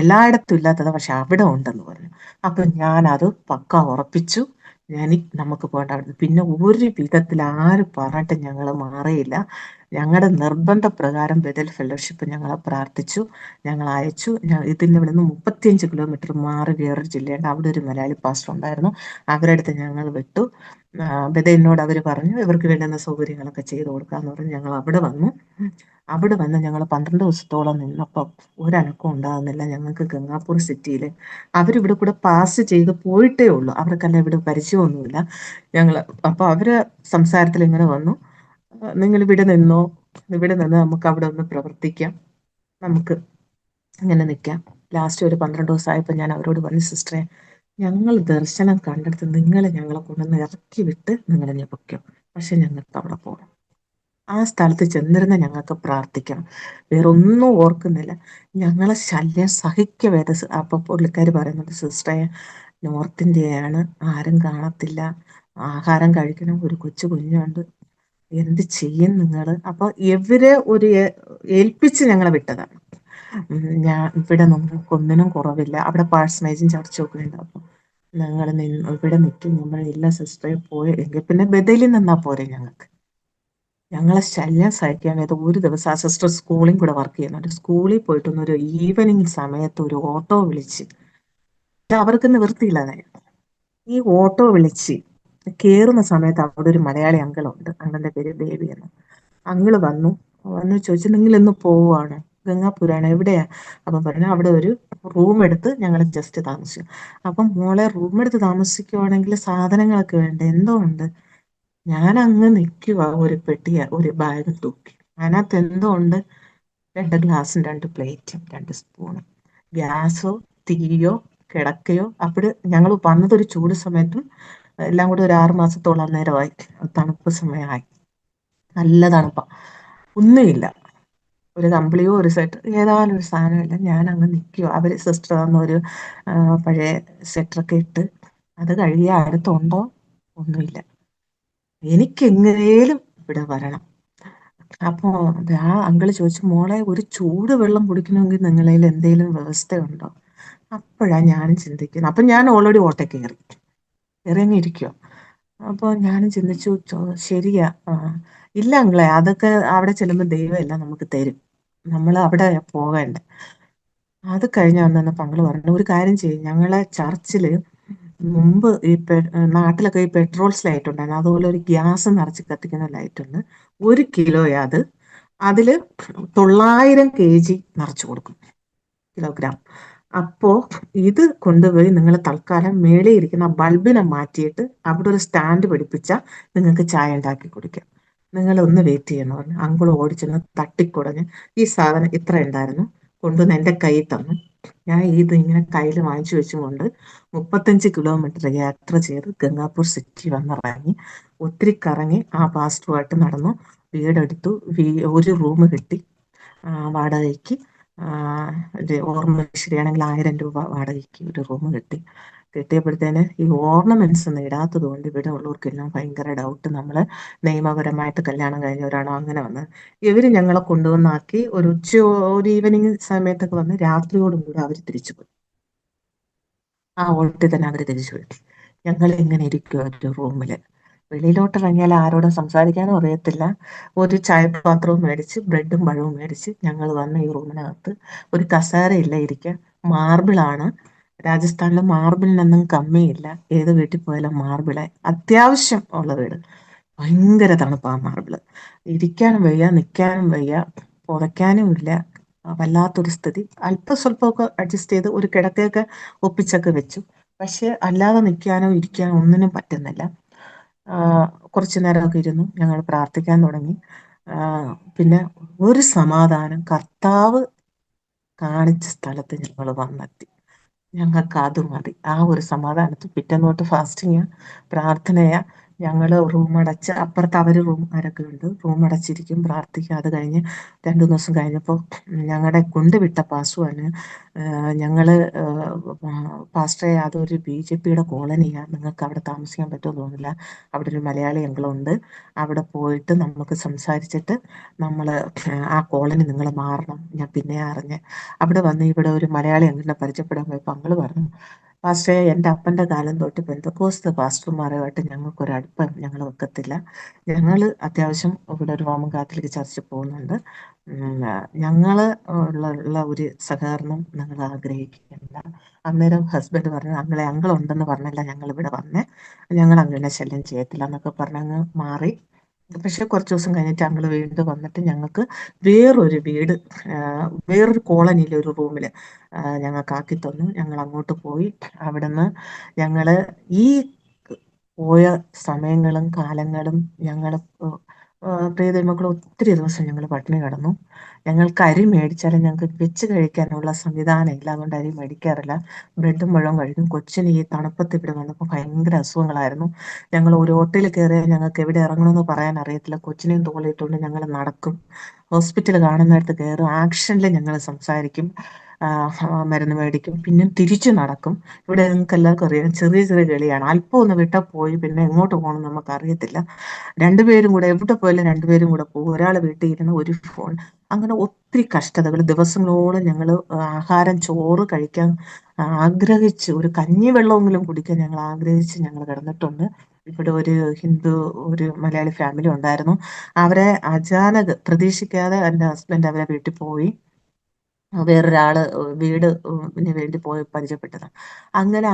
എല്ലായിടത്തും ഇല്ലാത്തത് പക്ഷെ അവിടെ ഉണ്ടെന്ന് പറഞ്ഞു. അപ്പൊ ഞാൻ അത് പക്ക ഉറപ്പിച്ചു. നമുക്ക് പോകേണ്ട അവിടെ. പിന്നെ ഒരു വിധത്തിൽ ആര് പറഞ്ഞിട്ട് ഞങ്ങൾ മാറിയില്ല. ഞങ്ങളുടെ നിർബന്ധപ്രകാരം ബദൽ ഫെലോഷിപ്പ് ഞങ്ങളെ പ്രാർത്ഥിച്ചു, ഞങ്ങൾ അയച്ചു. ഇതിൻ്റെ ഇവിടെ നിന്ന് 35 കിലോമീറ്റർ മാറി വേറൊരു ജില്ലയുണ്ട്, അവിടെ ഒരു മലയാളി പാസ്റ്റർ ഉണ്ടായിരുന്നു. അവരുടെ അടുത്ത് ഞങ്ങൾ വിട്ടു. ബദലിനോട് അവർ പറഞ്ഞു ഇവർക്ക് വേണ്ടുന്ന സൗകര്യങ്ങളൊക്കെ ചെയ്തു കൊടുക്കാമെന്ന് പറഞ്ഞ് ഞങ്ങൾ അവിടെ വന്നു. അവിടെ വന്ന് ഞങ്ങൾ 12 ദിവസത്തോളം നിന്നപ്പോൾ ഒരനക്കം ഉണ്ടാകുന്നില്ല. ഞങ്ങൾക്ക് ഗംഗാപൂർ സിറ്റിയിൽ അവരിവിടെ കൂടെ പാസ് ചെയ്ത് പോയിട്ടേ ഉള്ളൂ, അവർക്കല്ല ഇവിടെ പരിചയമൊന്നുമില്ല. ഞങ്ങൾ അപ്പോൾ അവര് സംസാരത്തിൽ ഇങ്ങനെ വന്നു, നിങ്ങൾ ഇവിടെ നിന്നോ, ഇവിടെ നിന്ന് നമുക്ക് അവിടെ ഒന്ന് പ്രവർത്തിക്കാം, നമുക്ക് ഇങ്ങനെ നിൽക്കാം. ലാസ്റ്റ് ഒരു 12 ദിവസമായപ്പോൾ ഞാൻ അവരോട് പറഞ്ഞു, സിസ്റ്ററെ ഞങ്ങൾ ദർശനം കണ്ടെടുത്ത് നിങ്ങളെ ഞങ്ങളെ കൊണ്ടുവന്ന് ഇറക്കി വിട്ട് നിങ്ങൾ എന്നെ പൊയ്ക്കോ, പക്ഷെ ഞങ്ങൾക്ക് അവിടെ പോകണം. ആ സ്ഥലത്ത് ചെന്നിരുന്ന് ഞങ്ങൾക്ക് പ്രാർത്ഥിക്കണം, വേറൊന്നും ഓർക്കുന്നില്ല. ഞങ്ങളെ ശല്യം സഹിക്കവേദ. അപ്പൊ പുള്ളിക്കാർ പറയുന്നുണ്ട്, സിസ്റ്ററെ നോർത്ത് ഇന്ത്യയാണ്, ആരും കാണത്തില്ല, ആഹാരം കഴിക്കണം, ഒരു കൊച്ചു കുഞ്ഞുണ്ട്, എന്ത് ചെയ്യും നിങ്ങൾ? അപ്പൊ ഇവരെ ഒരു ഏൽപ്പിച്ച് ഞങ്ങളെ വിട്ടതാണ്. ഞാൻ ഇവിടെ നമുക്ക് ഒന്നിനും കുറവില്ല, അവിടെ പാഴ്സണേജും ചർച്ചും ഒക്കെ ഉണ്ട്. അപ്പൊ ഞങ്ങൾ ഇവിടെ നിൽക്കും. നമ്മൾ ഇല്ല സിസ്റ്ററെ പോയി എങ്കിൽ പിന്നെ ബദലിൽ നിന്നാ പോരെ ഞങ്ങൾക്ക്. ഞങ്ങളെ ശല്യം സഹിക്കാൻ വേണ്ടി ഒരു ദിവസം ആ സിസ്റ്റർ സ്കൂളിൽ കൂടെ വർക്ക് ചെയ്യുന്നുണ്ട്, സ്കൂളിൽ പോയിട്ടൊന്നൊരു ഈവനിങ് സമയത്ത് ഒരു ഓട്ടോ വിളിച്ച്, അവർക്ക് നിവൃത്തിയില്ലാതെ ഈ ഓട്ടോ വിളിച്ച് കയറുന്ന സമയത്ത് അവിടെ ഒരു മലയാളി അങ്കിളുണ്ട്, അങ്കിളിന്റെ പേര് ബേബി എന്ന്. അങ്കിള് വന്ന് ചോദിച്ചു, നിങ്ങൾ ഇന്ന് പോവുകയാണ്? ഗംഗാപുരാണ്, എവിടെയാ? അപ്പം പറഞ്ഞു അവിടെ ഒരു റൂം എടുത്ത് ഞങ്ങൾ ജസ്റ്റ് താമസിക്കും. അപ്പം മോളെ റൂം എടുത്ത് താമസിക്കുവാണെങ്കിൽ സാധനങ്ങളൊക്കെ വേണ്ടേ? എന്തോ ഉണ്ട്. ഞാൻ അങ്ങ് നിൽക്കുക, ഒരു പെട്ടിയ ഒരു ബാഗ് തൂക്കി, അതിനകത്ത് എന്തോ ഉണ്ട്, 2 ഗ്ലാസും 2 പ്ലേറ്റും 2 സ്പൂണും. ഗ്യാസോ തീയോ കിടക്കയോ. അപ്പോൾ ഞങ്ങൾ വന്നതൊരു ചൂട് സമയത്തും എല്ലാം കൂടി ഒരു 6 മാസത്തോളം അന്നേരമായി, തണുപ്പ് സമയമായി, നല്ല തണുപ്പാ. ഒന്നുമില്ല, ഒരു കമ്പിളിയോ ഒരു സെറ്റ് ഏതായാലും ഒരു സാധനമില്ല. ഞാൻ അങ്ങ് നിൽക്കുക. അവർ സിസ്റ്റർ തന്ന ഒരു പഴയ സെറ്ററൊക്കെ ഇട്ട് അത് കഴുകിയ അടുത്തുണ്ടോ, ഒന്നുമില്ല. എനിക്ക് എങ്ങനെയും ഇവിടെ വരണം. അപ്പോ ആ അങ്കിള് ചോദിച്ചു, മോളെ ഒരു ചൂട് വെള്ളം കുടിക്കണമെങ്കിൽ നിങ്ങളിൽ എന്തെങ്കിലും വ്യവസ്ഥയുണ്ടോ? അപ്പോഴാ ഞാനും ചിന്തിക്കുന്നത്. അപ്പൊ ഞാൻ ഓൾറെഡി ഓട്ടെ കയറി ഇറങ്ങി ഇരിക്കുക. അപ്പോൾ ഞാനും ചിന്തിച്ചു, ശരിയാ, ഇല്ല അങ്കിളെ, അതൊക്കെ അവിടെ ചെല്ലുമ്പോൾ ദൈവം എല്ലാം നമുക്ക് തരും, നമ്മൾ അവിടെ പോകേണ്ട. അത് കഴിഞ്ഞ് വന്ന പങ്കള് പറഞ്ഞു, ഒരു കാര്യം ചെയ്യും, ഞങ്ങളെ ചർച്ചില് മുമ്പ് ഈ നാട്ടിലൊക്കെ ഈ പെട്രോൾസ് ലൈറ്റ് ഉണ്ടായിരുന്നു, അതുപോലെ ഒരു ഗ്യാസ് നിറച്ച് കത്തിക്കുന്ന ലൈറ്റ് ഉണ്ട്, 1 കിലോയാ അത്. അതില് 900 kg നിറച്ചു കൊടുക്കും, കിലോഗ്രാം. അപ്പോ ഇത് കൊണ്ടുപോയി നിങ്ങൾ തൽക്കാലം മേളിൽ ഇരിക്കുന്ന ബൾബിനെ മാറ്റിയിട്ട് അവിടെ ഒരു സ്റ്റാൻഡ് പിടിപ്പിച്ചാൽ നിങ്ങൾക്ക് ചായ ഉണ്ടാക്കി കുടിക്കാം, നിങ്ങൾ ഒന്ന് വെയിറ്റ് ചെയ്യണമെന്ന് പറഞ്ഞു. അങ്കിൾ ഓടിച്ചെന്ന് തട്ടിക്കുടഞ്ഞ് ഈ സാധനം ഇത്ര ഉണ്ടായിരുന്നു കൊണ്ടുവന്ന് എൻ്റെ കയ്യിൽ തന്നു. ഞാൻ ഇത് ഇങ്ങനെ കയ്യിൽ വാങ്ങിച്ചു വെച്ചുകൊണ്ട് 35 കിലോമീറ്റർ യാത്ര ചെയ്ത് ഗംഗാപൂർ സിറ്റി വന്നിറങ്ങി. ഒത്തിരി കറങ്ങി ആ പാസ്റ്ററുമായിട്ട് നടന്നു, വീടെടുത്തു, ഒരു റൂം കിട്ടി വാടകയ്ക്ക്. എൻ്റെ ഓർമ്മ ശരിയാണെങ്കിൽ 1000 രൂപ വാടകയ്ക്ക് ഒരു റൂം കിട്ടി. കിട്ടിയപ്പോഴത്തേന് ഈ ഓർണമെന്റ്സ് ഒന്നും ഇടാത്തത് കൊണ്ട് ഇവിടെ ഉള്ളവർക്കെല്ലാം ഭയങ്കര ഡൗട്ട്, നമ്മൾ നിയമപരമായിട്ട് കല്യാണം കഴിഞ്ഞവരാണോ അങ്ങനെ വന്നത്. ഇവര് ഞങ്ങളെ കൊണ്ടുവന്നാക്കി, ഒരു ഈവനിങ് സമയത്തൊക്കെ വന്ന് രാത്രിയോടും കൂടി അവർ തിരിച്ചു പോയി. ആ ഓട്ടിൽ തന്നെ അവർ തിരിച്ചു പോയി. ഞങ്ങൾ ഇങ്ങനെ ഇരിക്കുക ഒരു റൂമില്, വെളിയിലോട്ട് ഇറങ്ങിയാൽ ആരോടും സംസാരിക്കാനും അറിയത്തില്ല. ഒരു ചായപാത്രവും മേടിച്ച് ബ്രെഡും പഴവും മേടിച്ച് ഞങ്ങൾ വന്ന് ഈ റൂമിനകത്ത്. ഒരു കസേരയില്ല ഇരിക്കാൻ, മാർബിളാണ്. രാജസ്ഥാനിലെ മാർബിളിനൊന്നും കമ്മിയില്ല, ഏത് വീട്ടിൽ പോയാലും മാർബിളെ അത്യാവശ്യം ഉള്ള വീട്. ഭയങ്കര തണുപ്പാ മാർബിള്, ഇരിക്കാനും വയ്യ, നിൽക്കാനും വയ്യ, പുതയ്ക്കാനും ഇല്ല, വല്ലാത്തൊരു സ്ഥിതി. അല്പം സ്വല്പമൊക്കെ അഡ്ജസ്റ്റ് ചെയ്ത് ഒരു കിടക്കയൊക്കെ ഒപ്പിച്ചൊക്കെ വെച്ചു, പക്ഷെ അല്ലാതെ നിൽക്കാനോ ഇരിക്കാനോ ഒന്നിനും പറ്റുന്നില്ല. കുറച്ചു നേരമൊക്കെ ഇരുന്നു, ഞങ്ങൾ പ്രാർത്ഥിക്കാൻ തുടങ്ങി. പിന്നെ ഒരു സമാധാനം, കർത്താവ് കാണിച്ച സ്ഥലത്ത് ഞങ്ങൾ വന്നെത്തി. ഞങ്ങൾക്ക് അത് മതി, ആ ഒരു സമാധാനത്തിൽ പിറ്റേന്ന് തൊട്ട് ഫാസ്റ്റിങ് പ്രാർത്ഥനയാ. ഞങ്ങൾ റൂം അടച്ച്, അപ്പുറത്ത് അവർ റൂം ആരൊക്കെ ഉണ്ട്, റൂം അടച്ചിരിക്കും, പ്രാർത്ഥിക്കുക. അത് കഴിഞ്ഞ് 2 ദിവസം കഴിഞ്ഞപ്പോൾ ഞങ്ങളുടെ കൊണ്ടുവിട്ട പാസ്വാന്, ഞങ്ങള് പാസ്റ്ററെ അതൊരു BJPയുടെ കോളനിയാണ്, നിങ്ങൾക്ക് അവിടെ താമസിക്കാൻ പറ്റുമോ തോന്നില്ല, അവിടെ ഒരു മലയാളി അങ്കിളുണ്ട്, അവിടെ പോയിട്ട് നമുക്ക് സംസാരിച്ചിട്ട് നമ്മൾ ആ കോളനി നിങ്ങൾ മാറണം. ഞാൻ പിന്നെ അറിഞ്ഞ് അവിടെ വന്ന് ഇവിടെ ഒരു മലയാളി അങ്കിളിനെ പരിചയപ്പെടാൻ പോയപ്പോൾ അങ്കിള് പറഞ്ഞു, പാസ്റ്ററെ, എൻ്റെ അപ്പൻ്റെ കാലം തൊട്ട് പെന്തക്കോസ്ത് പാസ്റ്റർമാരുമായിട്ട് ഞങ്ങൾക്കൊരടുപ്പം ഞങ്ങൾ വെക്കത്തില്ല. ഞങ്ങൾ അത്യാവശ്യം ഇവിടെ ഒരു റോമൻ കാത്തലിക് ചർച്ചിൽ പോകുന്നുണ്ട്. ഞങ്ങൾ ഉള്ള ഒരു സഹകരണം ഞങ്ങൾ ആഗ്രഹിക്കുന്നില്ല. അന്നേരം ഹസ്ബൻഡ് പറഞ്ഞു, അങ്ങളെ അങ്ങളുണ്ടെന്ന് പറഞ്ഞല്ല ഞങ്ങൾ ഇവിടെ വന്നേ, ഞങ്ങൾ അങ്ങനെ ശല്യം ചെയ്യത്തില്ല എന്നൊക്കെ പറഞ്ഞങ്ങ് മാറി. പക്ഷെ കുറച്ച് ദിവസം കഴിഞ്ഞിട്ട് അങ്ങള് വീണ്ടും വന്നിട്ട് ഞങ്ങൾക്ക് വേറൊരു വീട്, വേറൊരു കോളനിയിലെ ഒരു റൂമിൽ ഞങ്ങൾക്ക് ആക്കി തന്നു. ഞങ്ങൾ അങ്ങോട്ട് പോയി. അവിടുന്ന് ഞങ്ങള് ഈ പോയ സമയങ്ങളും കാലങ്ങളും ഞങ്ങൾ പ്രിയദൈവമക്കൾ ഒത്തിരി ദിവസം ഞങ്ങൾ പട്ടിണി കിടന്നു. ഞങ്ങൾക്ക് അരി മേടിച്ചാലും ഞങ്ങൾക്ക് വെച്ച് കഴിക്കാനുള്ള സംവിധാനം ഇല്ല, അതുകൊണ്ട് അരി മേടിക്കാറില്ല. ബ്രെഡും പഴവും കഴിക്കും. കൊച്ചിന് ഈ തണുപ്പത്ത് ഇവിടെ വന്നപ്പോൾ ഭയങ്കര അസുഖങ്ങളായിരുന്നു. ഞങ്ങൾ ഒരു ഹോട്ടലിൽ കയറിയാൽ ഞങ്ങൾക്ക് എവിടെ ഇറങ്ങണമെന്ന് പറയാൻ അറിയത്തില്ല. കൊച്ചിനെയും തോളിയിട്ടുകൊണ്ട് ഞങ്ങൾ നടക്കും. ഹോസ്പിറ്റൽ കാണുന്നിടത്ത് കയറും. ആക്ഷനിൽ ഞങ്ങൾ സംസാരിക്കും, മരുന്ന് മേടിക്കും, പിന്നെ തിരിച്ചു നടക്കും. ഇവിടെ നിങ്ങൾക്ക് എല്ലാവർക്കും അറിയാം, ചെറിയ ചെറിയ ഗളിയാണ്. അല്പം ഒന്ന് വിട്ടാൽ പോയി പിന്നെ എങ്ങോട്ട് പോകണം നമുക്ക് അറിയത്തില്ല. രണ്ടുപേരും കൂടെ എവിടെ പോയാലും രണ്ടുപേരും കൂടെ പോകും. ഒരാൾ വീട്ടിൽ ഇരുന്ന് ഒരു ഫോൺ. അങ്ങനെ ഒത്തിരി കഷ്ടതകൾ. ദിവസങ്ങളോളം ഞങ്ങൾ ആഹാരം, ചോറ് കഴിക്കാൻ ആഗ്രഹിച്ച്, ഒരു കഞ്ഞിവെള്ളമെങ്കിലും കുടിക്കാൻ ഞങ്ങൾ ആഗ്രഹിച്ച് ഞങ്ങൾ കിടന്നിട്ടുണ്ട്. ഇവിടെ ഒരു ഹിന്ദു, ഒരു മലയാളി ഫാമിലി ഉണ്ടായിരുന്നു. അവരെ അചാനക് പ്രതീക്ഷിക്കാതെ എൻ്റെ ഹസ്ബൻഡ് അവരെ വീട്ടിൽ പോയി. വേറൊരാള് വീട് വേണ്ടി പോയി പരിചയപ്പെട്ടതാണ്. അങ്ങനെ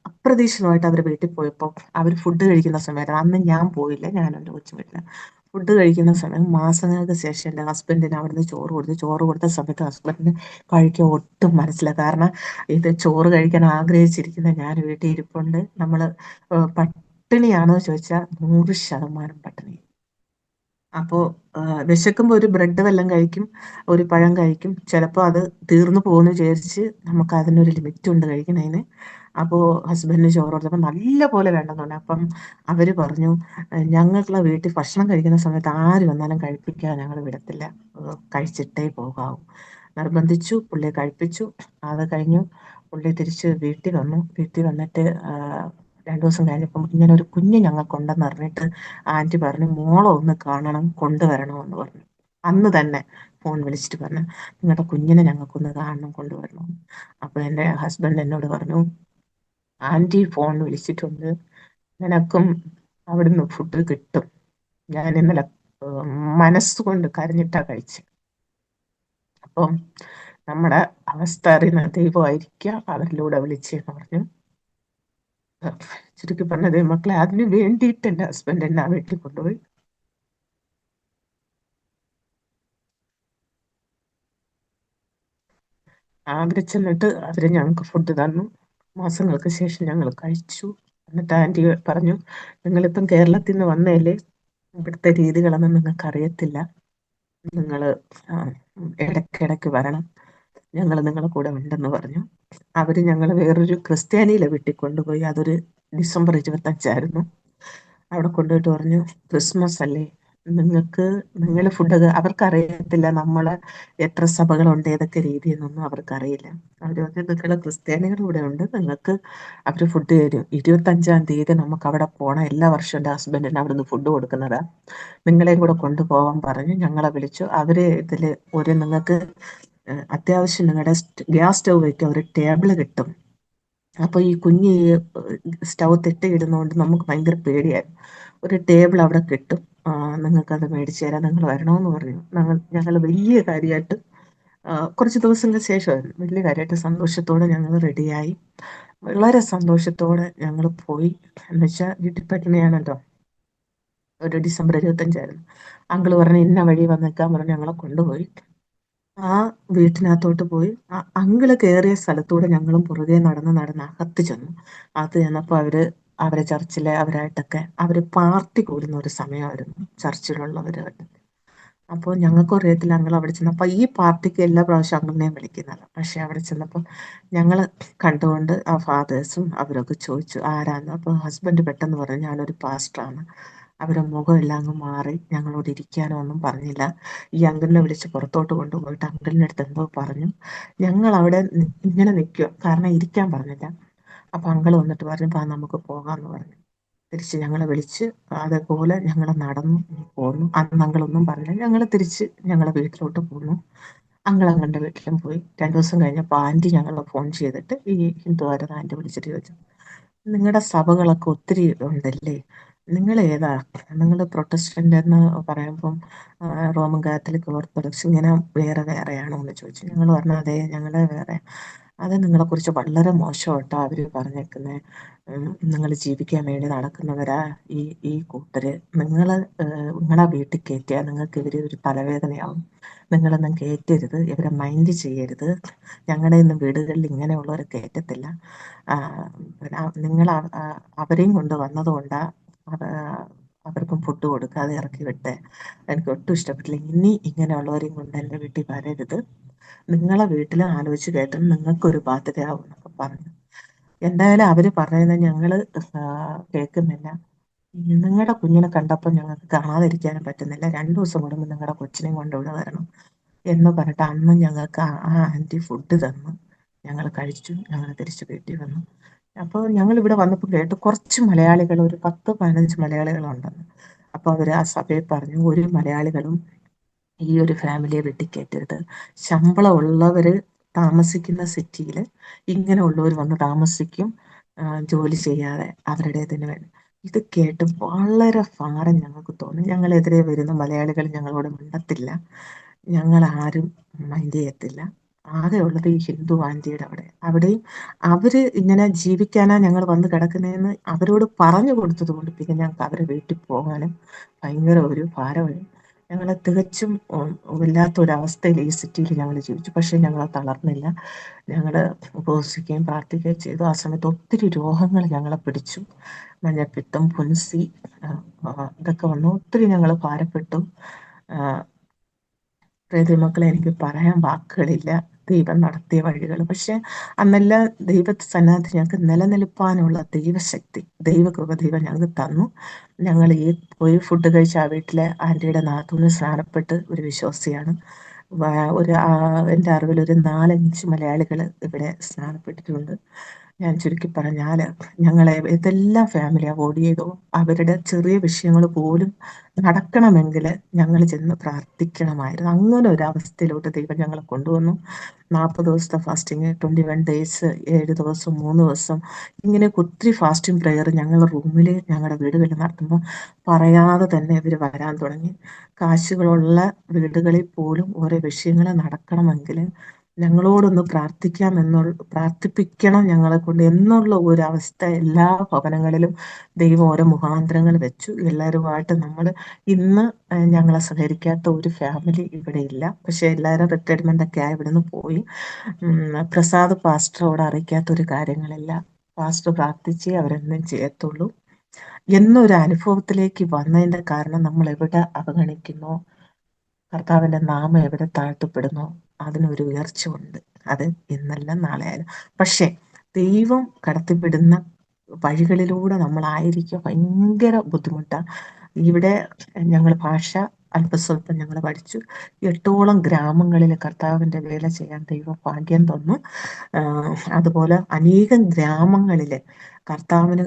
അപ്രതീക്ഷിതമായിട്ട് അവർ വീട്ടിൽ പോയപ്പോൾ അവർ ഫുഡ് കഴിക്കുന്ന സമയത്ത്, അന്ന് ഞാൻ പോയില്ല, ഞാൻ എൻ്റെ കൊച്ചു വീട്ടില് ഫുഡ് കഴിക്കുന്ന സമയം, മാസങ്ങൾക്ക് ശേഷം എൻ്റെ ഹസ്ബൻഡിന് അവിടുന്ന് ചോറ് കൊടുത്തു. ചോറ് കൊടുത്ത സമയത്ത് ഹസ്ബൻഡിന് കഴിക്കാൻ ഒട്ടും മനസ്സില്ല. കാരണം ഇത് ചോറ് കഴിക്കാൻ ആഗ്രഹിച്ചിരിക്കുന്ന ഞാൻ വീട്ടിൽ ഇരിപ്പുണ്ട്. നമ്മൾ പട്ടിണിയാണോ ചോദിച്ചാൽ 100% പട്ടിണി. അപ്പോൾ വിശക്കുമ്പോൾ ഒരു ബ്രെഡ് വല്ലതും കഴിക്കും, ഒരു പഴം കഴിക്കും. ചിലപ്പോൾ അത് തീർന്നു പോകുമെന്ന് വിചാരിച്ച് നമുക്ക് അതിനൊരു ലിമിറ്റ് ഉണ്ട് കഴിക്കുന്നതിന്. അപ്പോൾ ഹസ്ബൻഡിന് ചോറ് കൊടുത്തപ്പോൾ നല്ല പോലെ വേണ്ടെന്ന് പറഞ്ഞു. അപ്പം അവർ പറഞ്ഞു, ഞങ്ങൾക്കുള്ള വീട്ടിൽ ഭക്ഷണം കഴിക്കുന്ന സമയത്ത് ആര് വന്നാലും കഴിപ്പിക്കാൻ ഞങ്ങൾ വിടത്തില്ല, കഴിച്ചിട്ടേ പോകാവൂ. നിർബന്ധിച്ചു, പുള്ളിയെ കഴിപ്പിച്ചു. അത് കഴിഞ്ഞു പുള്ളി തിരിച്ച് വീട്ടിൽ വന്നു. വീട്ടിൽ വന്നിട്ട് 2 ദിവസം കഴിഞ്ഞപ്പം ഇങ്ങനെ ഒരു കുഞ്ഞ് ഞങ്ങൾക്കുണ്ടെന്ന് അറിഞ്ഞിട്ട് ആൻറ്റി പറഞ്ഞു, മോളെ ഒന്ന് കാണണം, കൊണ്ടുവരണമെന്ന് പറഞ്ഞു. അന്ന് തന്നെ ഫോൺ വിളിച്ചിട്ട് പറഞ്ഞു, നിങ്ങളുടെ കുഞ്ഞിനെ ഞങ്ങൾക്കൊന്ന് കാണണം, കൊണ്ടുവരണം. അപ്പൊ എൻ്റെ ഹസ്ബൻഡ് എന്നോട് പറഞ്ഞു, ആൻറ്റി ഫോൺ വിളിച്ചിട്ടുണ്ട്, നിനക്കും അവിടുന്ന് ഫുഡ് കിട്ടും. ഞാൻ ഇന്നലെ ഏഹ്, മനസ്സുകൊണ്ട് കരഞ്ഞിട്ടാ കഴിച്ച്. അപ്പം നമ്മുടെ അവസ്ഥ അറിയുന്ന ദൈവമായിരിക്കാം അവരിലൂടെ വിളിച്ചെന്ന് പറഞ്ഞു. ചുരുക്കി പറഞ്ഞത് മക്കളെ, അതിന് വേണ്ടിയിട്ട് എൻ്റെ ഹസ്ബൻഡ് എന്നെ ആ വീട്ടിൽ കൊണ്ടുപോയി. അവിടെ ചെന്നിട്ട് അവര് ഞങ്ങൾക്ക് ഫുഡ് തന്നു. മാസങ്ങൾക്ക് ശേഷം ഞങ്ങൾ കഴിച്ചു. എന്നിട്ട് ആൻറ്റി പറഞ്ഞു, നിങ്ങളിപ്പം കേരളത്തിൽ നിന്ന് വന്നതല്ലേ, ഇവിടുത്തെ രീതികളൊന്നും നിങ്ങൾക്ക് അറിയത്തില്ല, നിങ്ങൾ ഇടയ്ക്കിടയ്ക്ക് വരണം, ഞങ്ങൾ നിങ്ങളെ കൂടെ ഉണ്ടെന്ന് പറഞ്ഞു. അവര് ഞങ്ങളെ വേറൊരു ക്രിസ്ത്യാനിയിലെ വീട്ടിൽ കൊണ്ടുപോയി. അതൊരു ഡിസംബർ 25 അവിടെ കൊണ്ടുപോയിട്ട് പറഞ്ഞു, ക്രിസ്മസ് അല്ലേ, നിങ്ങൾക്ക് നിങ്ങൾ ഫുഡ്, അവർക്കറിയത്തില്ല നമ്മളെ എത്ര സഭകളുണ്ട്, ഏതൊക്കെ രീതി എന്നൊന്നും അവർക്കറിയില്ല. അവർ പറഞ്ഞു, നിങ്ങളെ ക്രിസ്ത്യാനികൾ ഇവിടെ ഉണ്ട്, നിങ്ങൾക്ക് അവർ ഫുഡ് തരും. 25 നമുക്ക് അവിടെ പോകണം. എല്ലാ വർഷവും എൻ്റെ ഹസ്ബൻഡിന് അവിടുന്ന് ഫുഡ് കൊടുക്കുന്നതാ. നിങ്ങളെയും കൂടെ കൊണ്ടുപോകാൻ പറഞ്ഞു. ഞങ്ങളെ വിളിച്ചു. അവര് ഇതിൽ ഒരു നിങ്ങൾക്ക് അത്യാവശ്യം നിങ്ങളുടെ ഗ്യാസ് സ്റ്റൗ വയ്ക്കാൻ ഒരു ടേബിള് കിട്ടും. അപ്പൊ ഈ കുഞ്ഞ് സ്റ്റൗ ഇടുന്നതുകൊണ്ട് നമുക്ക് ഭയങ്കര പേടിയായിരുന്നു. ഒരു ടേബിൾ അവിടെ കിട്ടും, നിങ്ങൾക്കത് മേടിച്ചു തരാം, നിങ്ങൾ വരണമെന്ന് പറഞ്ഞു. ഞങ്ങൾ വലിയ കാര്യമായിട്ട്, കുറച്ച് ദിവസങ്ങൾക്ക് ശേഷമായിരുന്നു, വലിയ കാര്യമായിട്ട് സന്തോഷത്തോടെ ഞങ്ങൾ റെഡിയായി. വളരെ സന്തോഷത്തോടെ ഞങ്ങൾ പോയി. എന്ന് വെച്ചാൽ വീട്ടിൽ പട്ടിണിയാണല്ലോ. ഒരു ഡിസംബർ 25 അങ്കിള് പറഞ്ഞു, ഇന്ന വഴി വന്നേക്കാൻ പറഞ്ഞു. ഞങ്ങളെ കൊണ്ടുപോയി. ആ വീട്ടിനകത്തോട്ട് പോയി. അങ്കിള് കയറിയ സ്ഥലത്തൂടെ ഞങ്ങളും പുറകെ നടന്ന് നടന്ന് അകത്ത് ചെന്നു. അകത്ത് ചെന്നപ്പോൾ അവരെ ചർച്ചിലെ അവരായിട്ടൊക്കെ പാർട്ടി കൂടുന്ന ഒരു സമയമായിരുന്നു, ചർച്ചിലുള്ളവരായിട്ട്. അപ്പോൾ ഞങ്ങൾക്കും അറിയത്തില്ല. അങ്കിൾ അവിടെ ചെന്നപ്പോൾ ഈ പാർട്ടിക്ക് എല്ലാ പ്രാവശ്യം അങ്കിളിനെയും വിളിക്കുന്നത്. പക്ഷെ അവിടെ ചെന്നപ്പോൾ ഞങ്ങൾ കണ്ടുകൊണ്ട് ആ ഫാദേഴ്സും അവരൊക്കെ ചോദിച്ചു ആരാന്ന്. അപ്പോൾ ഹസ്ബൻഡ് പെട്ടെന്ന് പറഞ്ഞു, ഞാനൊരു പാസ്റ്ററാണ്. അവരുടെ മുഖം എല്ലാം അങ്ങ് മാറി. ഞങ്ങളോട് ഇരിക്കാനോ ഒന്നും പറഞ്ഞില്ല. ഈ അങ്കിളിനെ വിളിച്ച് പുറത്തോട്ട് കൊണ്ടുപോയിട്ട് അങ്കിളിൻ്റെ അടുത്ത് എന്തോ പറഞ്ഞു. ഞങ്ങൾ അവിടെ ഇങ്ങനെ നിൽക്കുക, കാരണം ഇരിക്കാൻ പറഞ്ഞില്ല. അപ്പൊ അങ്കിൾ വന്നിട്ട് പറഞ്ഞു, പാ നമുക്ക് പോകാമെന്ന് പറഞ്ഞു. തിരിച്ച് ഞങ്ങളെ വിളിച്ച് അതേപോലെ ഞങ്ങൾ നടന്നു പോന്നു. അന്ന് അങ്കിളൊന്നും പറഞ്ഞില്ല. ഞങ്ങൾ തിരിച്ച് ഞങ്ങളെ വീട്ടിലോട്ട് പോന്നു. അങ്കിളങ്ങളുടെ വീട്ടിലും പോയി. 2 ദിവസം കഴിഞ്ഞപ്പോൾ ആൻറ്റി ഞങ്ങളെ ഫോൺ ചെയ്തിട്ട് ഈ ഹിന്ദുവായിരുന്ന ആൻറ്റി വിളിച്ചിട്ട് ചോദിച്ചു, നിങ്ങളുടെ സഭകളൊക്കെ ഒത്തിരി ഉണ്ടല്ലേ, നിങ്ങൾ ഏതാ, നിങ്ങൾ പ്രൊട്ടസ്റ്റന്റ് എന്ന് പറയുമ്പം റോമൻ കാത്തലിക് ഓർത്തഡോക്സ് ഇങ്ങനെ വേറെ വേറെയാണോ എന്ന് ചോദിച്ചു. ഞങ്ങൾ പറഞ്ഞു അതെ ഞങ്ങൾ വേറെ. അത് നിങ്ങളെക്കുറിച്ച് വളരെ മോശമായിട്ടോ അവർ പറഞ്ഞേക്കുന്നത്, നിങ്ങൾ ജീവിക്കാൻ വേണ്ടി നടക്കുന്നവരാ ഈ ഈ കൂട്ടര്, നിങ്ങൾ നിങ്ങളെ വീട്ടിൽ കയറ്റിയാൽ നിങ്ങൾക്ക് ഇവർ ഒരു തലവേദനയാവും, നിങ്ങളൊന്നും കയറ്റരുത്, ഇവരെ മൈൻഡ് ചെയ്യരുത്, ഞങ്ങളുടെ ഇന്ന് വീടുകളിൽ ഇങ്ങനെയുള്ളവരെ കയറ്റത്തില്ല, നിങ്ങൾ അവരെയും കൊണ്ട് വന്നതുകൊണ്ടാ അവർക്കും ഫുഡ് കൊടുക്കാതെ ഇറക്കി വിട്ടേ, എനിക്ക് ഒട്ടും ഇഷ്ടപ്പെട്ടില്ല, ഇനി ഇങ്ങനെയുള്ളവരെയും കൊണ്ട് എൻ്റെ വീട്ടിൽ വരരുത്, നിങ്ങളെ വീട്ടിൽ ആലോചിച്ച് കേട്ടും നിങ്ങൾക്കൊരു ബാധ്യതയാവും എന്നൊക്കെ പറഞ്ഞു. എന്തായാലും അവര് പറയുന്നത് ഞങ്ങള് കേൾക്കുന്നില്ല. നിങ്ങളുടെ കുഞ്ഞിനെ കണ്ടപ്പോൾ ഞങ്ങൾക്ക് കാണാതിരിക്കാനും പറ്റുന്നില്ല, 2 ദിവസം കൂടുമ്പോൾ നിങ്ങളുടെ കൊച്ചിനെയും കൊണ്ട് ഇവിടെ വരണം എന്ന് പറഞ്ഞിട്ട് അന്ന് ഞങ്ങൾക്ക് ആ ആൻറ്റി ഫുഡ് തന്നു. ഞങ്ങൾ കഴിച്ചു, ഞങ്ങൾ തിരിച്ച് വീട്ടിൽ വന്നു. അപ്പോൾ ഞങ്ങൾ ഇവിടെ വന്നപ്പോൾ കേട്ടു കുറച്ച് മലയാളികൾ, ഒരു 10-15 മലയാളികളുണ്ടെന്ന്. അപ്പോൾ അവർ ആ സഭയിൽ പറഞ്ഞു, ഒരു മലയാളികളും ഈ ഒരു ഫാമിലിയെ വെട്ടിക്കയറ്റരുത്, ശമ്പളം ഉള്ളവർ താമസിക്കുന്ന സിറ്റിയിൽ ഇങ്ങനെയുള്ളവർ വന്ന് താമസിക്കും, ജോലി ചെയ്യാതെ അവരുടേതിന് വേണ്ടി. ഇത് കേട്ട് വളരെ ഭാരം ഞങ്ങൾക്ക് തോന്നി. ഞങ്ങളെതിരെ വരുന്ന മലയാളികൾ ഞങ്ങളോട് മിണ്ടത്തില്ല, ഞങ്ങൾ ആരും മൈൻഡ് ചെയ്യത്തില്ല. ആകെ ഉള്ളത് ഈ ഹിന്ദു ആൻറ്റിയുടെ അവിടെയും അവര് ഇങ്ങനെ ജീവിക്കാനാ ഞങ്ങൾ വന്ന് കിടക്കുന്നതെന്ന് അവരോട് പറഞ്ഞു കൊടുത്തത് കൊണ്ട് പിന്നെ ഞങ്ങൾക്ക് അവരെ വീട്ടിൽ പോകാനും ഭയങ്കര ഒരു ഭാരമായി. ഞങ്ങൾ തികച്ചും വല്ലാത്തൊരവസ്ഥയിൽ ഈ സിറ്റിയിൽ ഞങ്ങൾ ജീവിച്ചു. പക്ഷെ ഞങ്ങൾ തളർന്നില്ല, ഞങ്ങൾ ഉപവസിക്കുകയും പ്രാർത്ഥിക്കുകയും ചെയ്തു. ആ സമയത്ത് ഒത്തിരി രോഗങ്ങൾ ഞങ്ങളെ പിടിച്ചു, മഞ്ഞപ്പിത്തം, പുൻസി, ഇതൊക്കെ വന്നു. ഒത്തിരി ഞങ്ങൾ ഭാരപ്പെട്ടു. മക്കളെ, എനിക്ക് പറയാൻ വാക്കുകളില്ല ദൈവം നടത്തിയ വഴികൾ. പക്ഷെ അന്നെല്ലാം ദൈവസന്നിധി ഞങ്ങൾക്ക് നിലനിൽപ്പാനുള്ള ദൈവശക്തി, ദൈവകൃപ ദൈവം ഞങ്ങൾക്ക് തന്നു. ഞങ്ങൾ ഈ പോയി ഫുഡ് കഴിച്ച ആ വീട്ടിലെ ആൻറ്റിയുടെ നാത്തൂന് സ്നാനപ്പെട്ട് ഒരു വിശ്വാസിയാണ്. ഒരു എൻ്റെ അറിവിൽ ഒരു 4-5 മലയാളികൾ ഇവിടെ സ്നാനപ്പെട്ടിട്ടുണ്ട്. ഞാൻ ചുരുക്കി പറഞ്ഞാൽ ഞങ്ങളെ ഇതെല്ലാം ഫാമിലി അവോയ്ഡ് ചെയ്തു. അവരുടെ ചെറിയ വിഷയങ്ങൾ പോലും നടക്കണമെങ്കിൽ ഞങ്ങൾ ചെന്ന് പ്രാർത്ഥിക്കണമായിരുന്നു. അങ്ങനെ ഒരു അവസ്ഥയിലോട്ട് ദൈവം ഞങ്ങളെ കൊണ്ടുവന്നു. 40 ദിവസത്തെ ഫാസ്റ്റിങ്, 21 ഡേയ്സ്, 7 ദിവസം, 3 ദിവസം, ഇങ്ങനെ ഒത്തിരി ഫാസ്റ്റിംഗ് പ്രെയർ ഞങ്ങൾ റൂമിൽ ഞങ്ങളുടെ വീടുകളിൽ നടത്തുമ്പോൾ പറയാതെ തന്നെ ഇവർ വരാൻ തുടങ്ങി. കാശുകളുള്ള വീടുകളിൽ പോലും ഓരോ വിഷയങ്ങൾ നടക്കണമെങ്കിൽ ഞങ്ങളോടൊന്ന് പ്രാർത്ഥിപ്പിക്കണം ഞങ്ങളെ കൊണ്ട് എന്നുള്ള ഒരു അവസ്ഥ എല്ലാ ഭവനങ്ങളിലും ദൈവം ഓരോ മുഖാന്തരങ്ങൾ വെച്ചു. എല്ലാവരുമായിട്ട് നമ്മൾ ഇന്ന് ഞങ്ങളെ സഹകരിക്കാത്ത ഒരു ഫാമിലി ഇവിടെ ഇല്ല. പക്ഷെ എല്ലാവരും റിട്ടയർമെന്റ് ഒക്കെ ആയി ഇവിടുന്ന് പോയി. പ്രസാദ് പാസ്റ്ററോട് അറിയിക്കാത്ത ഒരു കാര്യങ്ങളില്ല. പാസ്റ്റർ പ്രാർത്ഥിച്ചേ അവരെന്നും ചെയ്യത്തുള്ളൂ എന്നൊരു അനുഭവത്തിലേക്ക് വന്നതിന്റെ കാരണം നമ്മൾ എവിടെ അവഗണിക്കുന്നോ, കർത്താവിന്റെ നാമം എവിടെ താഴ്ത്തപ്പെടുന്നോ അതിനൊരു ഉയർച്ച ഉണ്ട്. അത് ഇന്നല്ല നാളെ ആയാലും. പക്ഷെ ദൈവം കടത്തിവിടുന്ന വഴികളിലൂടെ നമ്മളായിരിക്കും ഭയങ്കര ബുദ്ധിമുട്ടാണ്. ഇവിടെ ഞങ്ങൾ ഭാഷ അല്പസ്വല്പം ഞങ്ങൾ പഠിച്ചു. 8ഓളം ഗ്രാമങ്ങളിൽ കർത്താവിന്റെ വേല ചെയ്യാൻ ദൈവം ഭാഗ്യം തന്നു. അതുപോലെ അനേകം ഗ്രാമങ്ങളിൽ കർത്താവിന്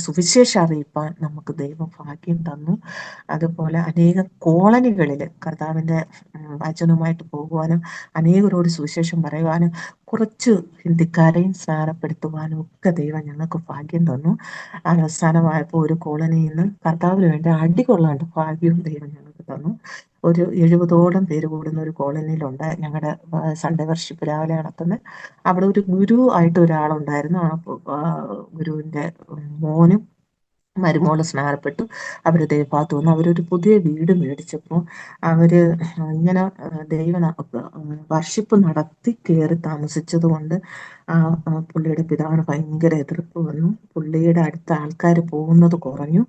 സുവിശേഷം അറിയിപ്പാൻ നമുക്ക് ദൈവം ഭാഗ്യം തന്നു. അതുപോലെ അനേകം കോളനികളിൽ കർത്താവിന്റെ വചനവുമായിട്ട് പോകുവാനും അനേകരോട് സുവിശേഷം പറയുവാനും കുറച്ച് ഹിന്ദിക്കാരെയും സ്നാനപ്പെടുത്തുവാനും ഒക്കെ ദൈവം ഞങ്ങൾക്ക് ഭാഗ്യം തന്നു. അവസാനമായപ്പോൾ ഒരു കോളനിയിൽ നിന്ന് കർത്താവിന് വേണ്ടി അടികൊള്ളാണ്ട് ഭാഗ്യവും ദൈവം ഞങ്ങൾക്ക് തന്നു. ഒരു 70ഓളം പേര് കൂടുന്ന ഒരു കോളനിയിലുണ്ട് ഞങ്ങളുടെ സൺഡേ വർഷിപ്പ് രാവിലെ നടത്തുന്നത്. അവിടെ ഒരു ഗുരു ആയിട്ട് ഒരാളുണ്ടായിരുന്നു. ആ ഗുരുവിന്റെ മോനും മരുമോള് സ്നാനപ്പെട്ടു. അവർ ദേവഭാഗത്ത് വന്നു. അവരൊരു പുതിയ വീട് മേടിച്ചപ്പോൾ അവര് ഇങ്ങനെ വർഷിപ്പ് നടത്തി കയറി താമസിച്ചത് കൊണ്ട് പുള്ളിയുടെ പിതാവിന് ഭയങ്കര എതിർപ്പ് വന്നു. പുള്ളിയുടെ അടുത്ത ആൾക്കാർ പോകുന്നത് കുറഞ്ഞു.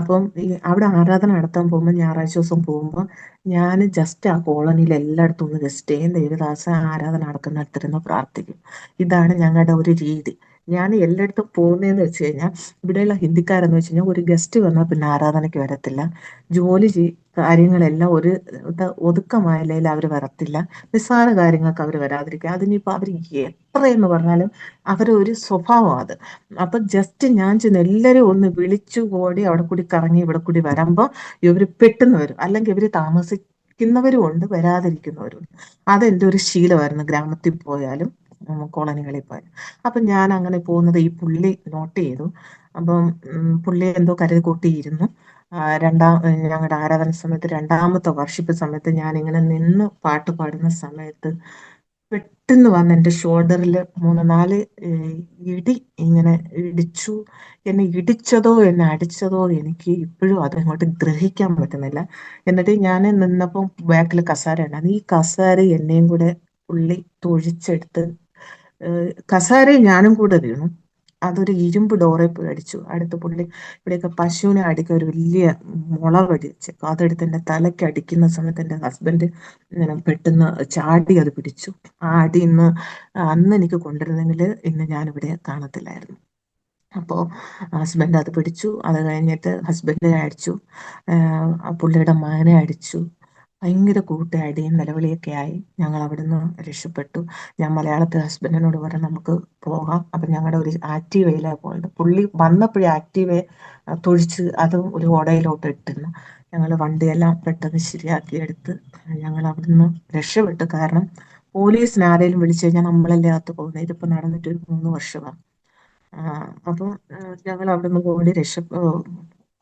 അപ്പം അവിടെ ആരാധന നടത്താൻ പോകുമ്പോൾ ഞായറാഴ്ച ദിവസം പോകുമ്പോൾ ഞാൻ ജസ്റ്റ് ആ കോളനിയിൽ എല്ലായിടത്തും ഒന്ന് ജസ്റ്റ് ചെയ്യും, ദേവദാസ ആരാധന നടക്കുന്നിടത്തിരുന്ന് പ്രാർത്ഥിക്കും. ഇതാണ് ഞങ്ങളുടെ ഒരു രീതി. ഞാൻ എല്ലായിടത്തും പോകുന്നതെന്ന് വെച്ച് കഴിഞ്ഞാൽ ഇവിടെയുള്ള ഹിന്ദിക്കാരെന്ന് വെച്ച് കഴിഞ്ഞാൽ ഒരു ഗസ്റ്റ് വന്നാൽ പിന്നെ ആരാധനയ്ക്ക് വരത്തില്ല. ജോലി കാര്യങ്ങളെല്ലാം ഒരു ഒതുക്കമായ നിലയിൽ അവർ വരത്തില്ല. നിസ്സാര കാര്യങ്ങൾക്ക് അവർ വരാതിരിക്കുക. അതിനിപ്പോൾ അവർ എത്രയെന്ന് പറഞ്ഞാലും അവരൊരു സ്വഭാവം അത്. അപ്പൊ ജസ്റ്റ് ഞാൻ ചെന്ന് എല്ലാവരും ഒന്ന് വിളിച്ചു കൂടി അവിടെ കൂടി കറങ്ങി ഇവിടെ കൂടി വരുമ്പോൾ ഇവർ പെട്ടെന്ന് വരും. അല്ലെങ്കിൽ ഇവർ വയ്ക്കുന്നവരും ഉണ്ട്, വരാതിരിക്കുന്നവരും ഉണ്ട്. അതെൻ്റെ ഒരു ശീലമായിരുന്നു, ഗ്രാമത്തിൽ പോയാലും കോളനികളിൽ പോയാലും. അപ്പം ഞാൻ അങ്ങനെ പോകുന്നത് ഈ പുള്ളി നോട്ട് ചെയ്തു. അപ്പം പുള്ളി എന്തോ കരുതി കൂട്ടിയിരുന്നു. ഞങ്ങളുടെ ആരാധന സമയത്ത് രണ്ടാമത്തെ വർഷിപ്പ് സമയത്ത് ഞാനിങ്ങനെ നിന്ന് പാട്ട് പാടുന്ന സമയത്ത് പെട്ടെന്ന് വന്ന് എൻ്റെ ഷോൾഡറിൽ മൂന്ന് നാല് ഏഹ്, ഇടി ഇങ്ങനെ ഇടിച്ചു. എന്നെ ഇടിച്ചതോ എന്നെ അടിച്ചതോ എനിക്ക് ഇപ്പോഴും അതങ്ങോട്ട് ഗ്രഹിക്കാൻ പറ്റുന്നില്ല. എന്നിട്ട് ഞാൻ നിന്നപ്പം ബാക്കിൽ കസേര ഉണ്ടായിരുന്നു. ഈ കസേര എന്നെയും കൂടെ പുള്ളി തൊഴിച്ചെടുത്ത് കസേരയും ഞാനും കൂടെ വീണു. അതൊരു ഇരുമ്പ് ഡോറെ പോയി അടിച്ചു. അടുത്ത പുള്ളി ഇവിടെയൊക്കെ പശുവിനെ അടിക്കാൻ ഒരു വലിയ മുള വെച്ച് അതെടുത്ത് എൻ്റെ തലയ്ക്ക് അടിക്കുന്ന സമയത്ത് എൻ്റെ ഹസ്ബൻഡ് ഇങ്ങനെ പെട്ടെന്ന് ചാടി അത് പിടിച്ചു. ആ അടി അന്ന് എനിക്ക് കൊണ്ടിരുന്നെങ്കിൽ ഇന്ന് ഞാനിവിടെ കാണത്തില്ലായിരുന്നു. അപ്പോൾ ഹസ്ബൻഡ് അത് പിടിച്ചു. അത് കഴിഞ്ഞിട്ട് ഹസ്ബൻഡിനെ അടിച്ചു. ആ പുള്ളിയുടെ മകനെ അടിച്ചു. ഭയങ്കര കൂട്ടയടിയും നിലവിളിയൊക്കെ ആയി. ഞങ്ങൾ അവിടുന്ന് രക്ഷപ്പെട്ടു. ഞാൻ മലയാളത്തിൽ ഹസ്ബൻഡിനോട് പറഞ്ഞു നമുക്ക് പോകാം. അപ്പം ഞങ്ങളുടെ ഒരു ആക്റ്റീവയിലാണ് പോയത്. പുള്ളി വന്നപ്പോഴേ ആക്റ്റീവയെ തൊഴിച്ച് അതും ഒരു ഓടയിലോട്ട് ഇട്ടിരുന്നു. ഞങ്ങൾ വണ്ടിയെല്ലാം പെട്ടെന്ന് ശരിയാക്കി എടുത്ത് ഞങ്ങൾ അവിടുന്ന് രക്ഷപ്പെട്ടു. കാരണം പോലീസിന് ആരെങ്കിലും വിളിച്ചു കഴിഞ്ഞാൽ നമ്മളല്ലേ അകത്ത് പോകുന്നത്. ഇതിപ്പോൾ നടന്നിട്ട് ഒരു 3 വർഷമാണ്. ആ, അപ്പം ഞങ്ങൾ അവിടുന്ന് ഓടി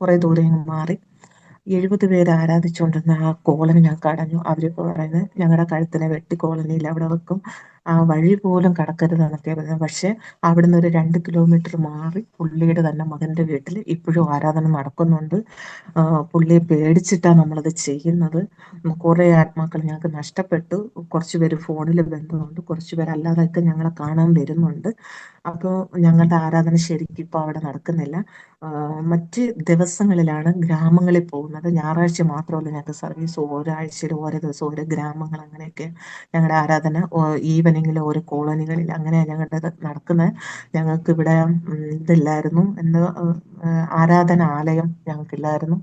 കുറെ ദൂരെ അങ്ങ് മാറി. 70 പേര് ആരാധിച്ചുകൊണ്ടിരുന്ന ആ കോളനി ഞാൻ കടഞ്ഞു. അവര് പറയുന്നത് ഞങ്ങളുടെ കഴുത്തിനെ വെട്ടി കോളനിയിൽ അവിടെ വെക്കും, ആ വഴി പോലും കടക്കരുത് എന്നൊക്കെ പറയുന്നത്. പക്ഷെ അവിടുന്ന് ഒരു 2 കിലോമീറ്റർ മാറി പുള്ളിയുടെ തന്നെ മകന്റെ വീട്ടിൽ ഇപ്പോഴും ആരാധന നടക്കുന്നുണ്ട്. പുള്ളിയെ പേടിച്ചിട്ടാണ് നമ്മളത് ചെയ്യുന്നത്. കുറെ ആത്മാക്കൾ ഞങ്ങൾക്ക് നഷ്ടപ്പെട്ടു. കുറച്ചുപേര് ഫോണിൽ ബന്ധമുണ്ട്, കുറച്ചുപേർ അല്ലാതെയൊക്കെ ഞങ്ങളെ കാണാൻ വരുന്നുണ്ട്. അപ്പോൾ ഞങ്ങളുടെ ആരാധന ശരിക്കും ഇപ്പോൾ അവിടെ നടക്കുന്നില്ല. മറ്റ് ദിവസങ്ങളിലാണ് ഗ്രാമങ്ങളിൽ പോകുന്നത്. ഞായറാഴ്ച മാത്രമല്ല ഞങ്ങൾക്ക് സർവീസ്. ഒരാഴ്ചയിൽ ഓരോ ദിവസം ഓരോ ഗ്രാമങ്ങൾ അങ്ങനെയൊക്കെ ഞങ്ങളുടെ ആരാധന ഈവനിങ്ങിൽ ഓരോ കോളനികളിൽ അങ്ങനെയാണ് ഞങ്ങളുടെ നടക്കുന്നത്. ഞങ്ങൾക്ക് ഇവിടെ ഇതില്ലായിരുന്നു, എന്ന് ആരാധന ആലയം ഞങ്ങൾക്കില്ലായിരുന്നു.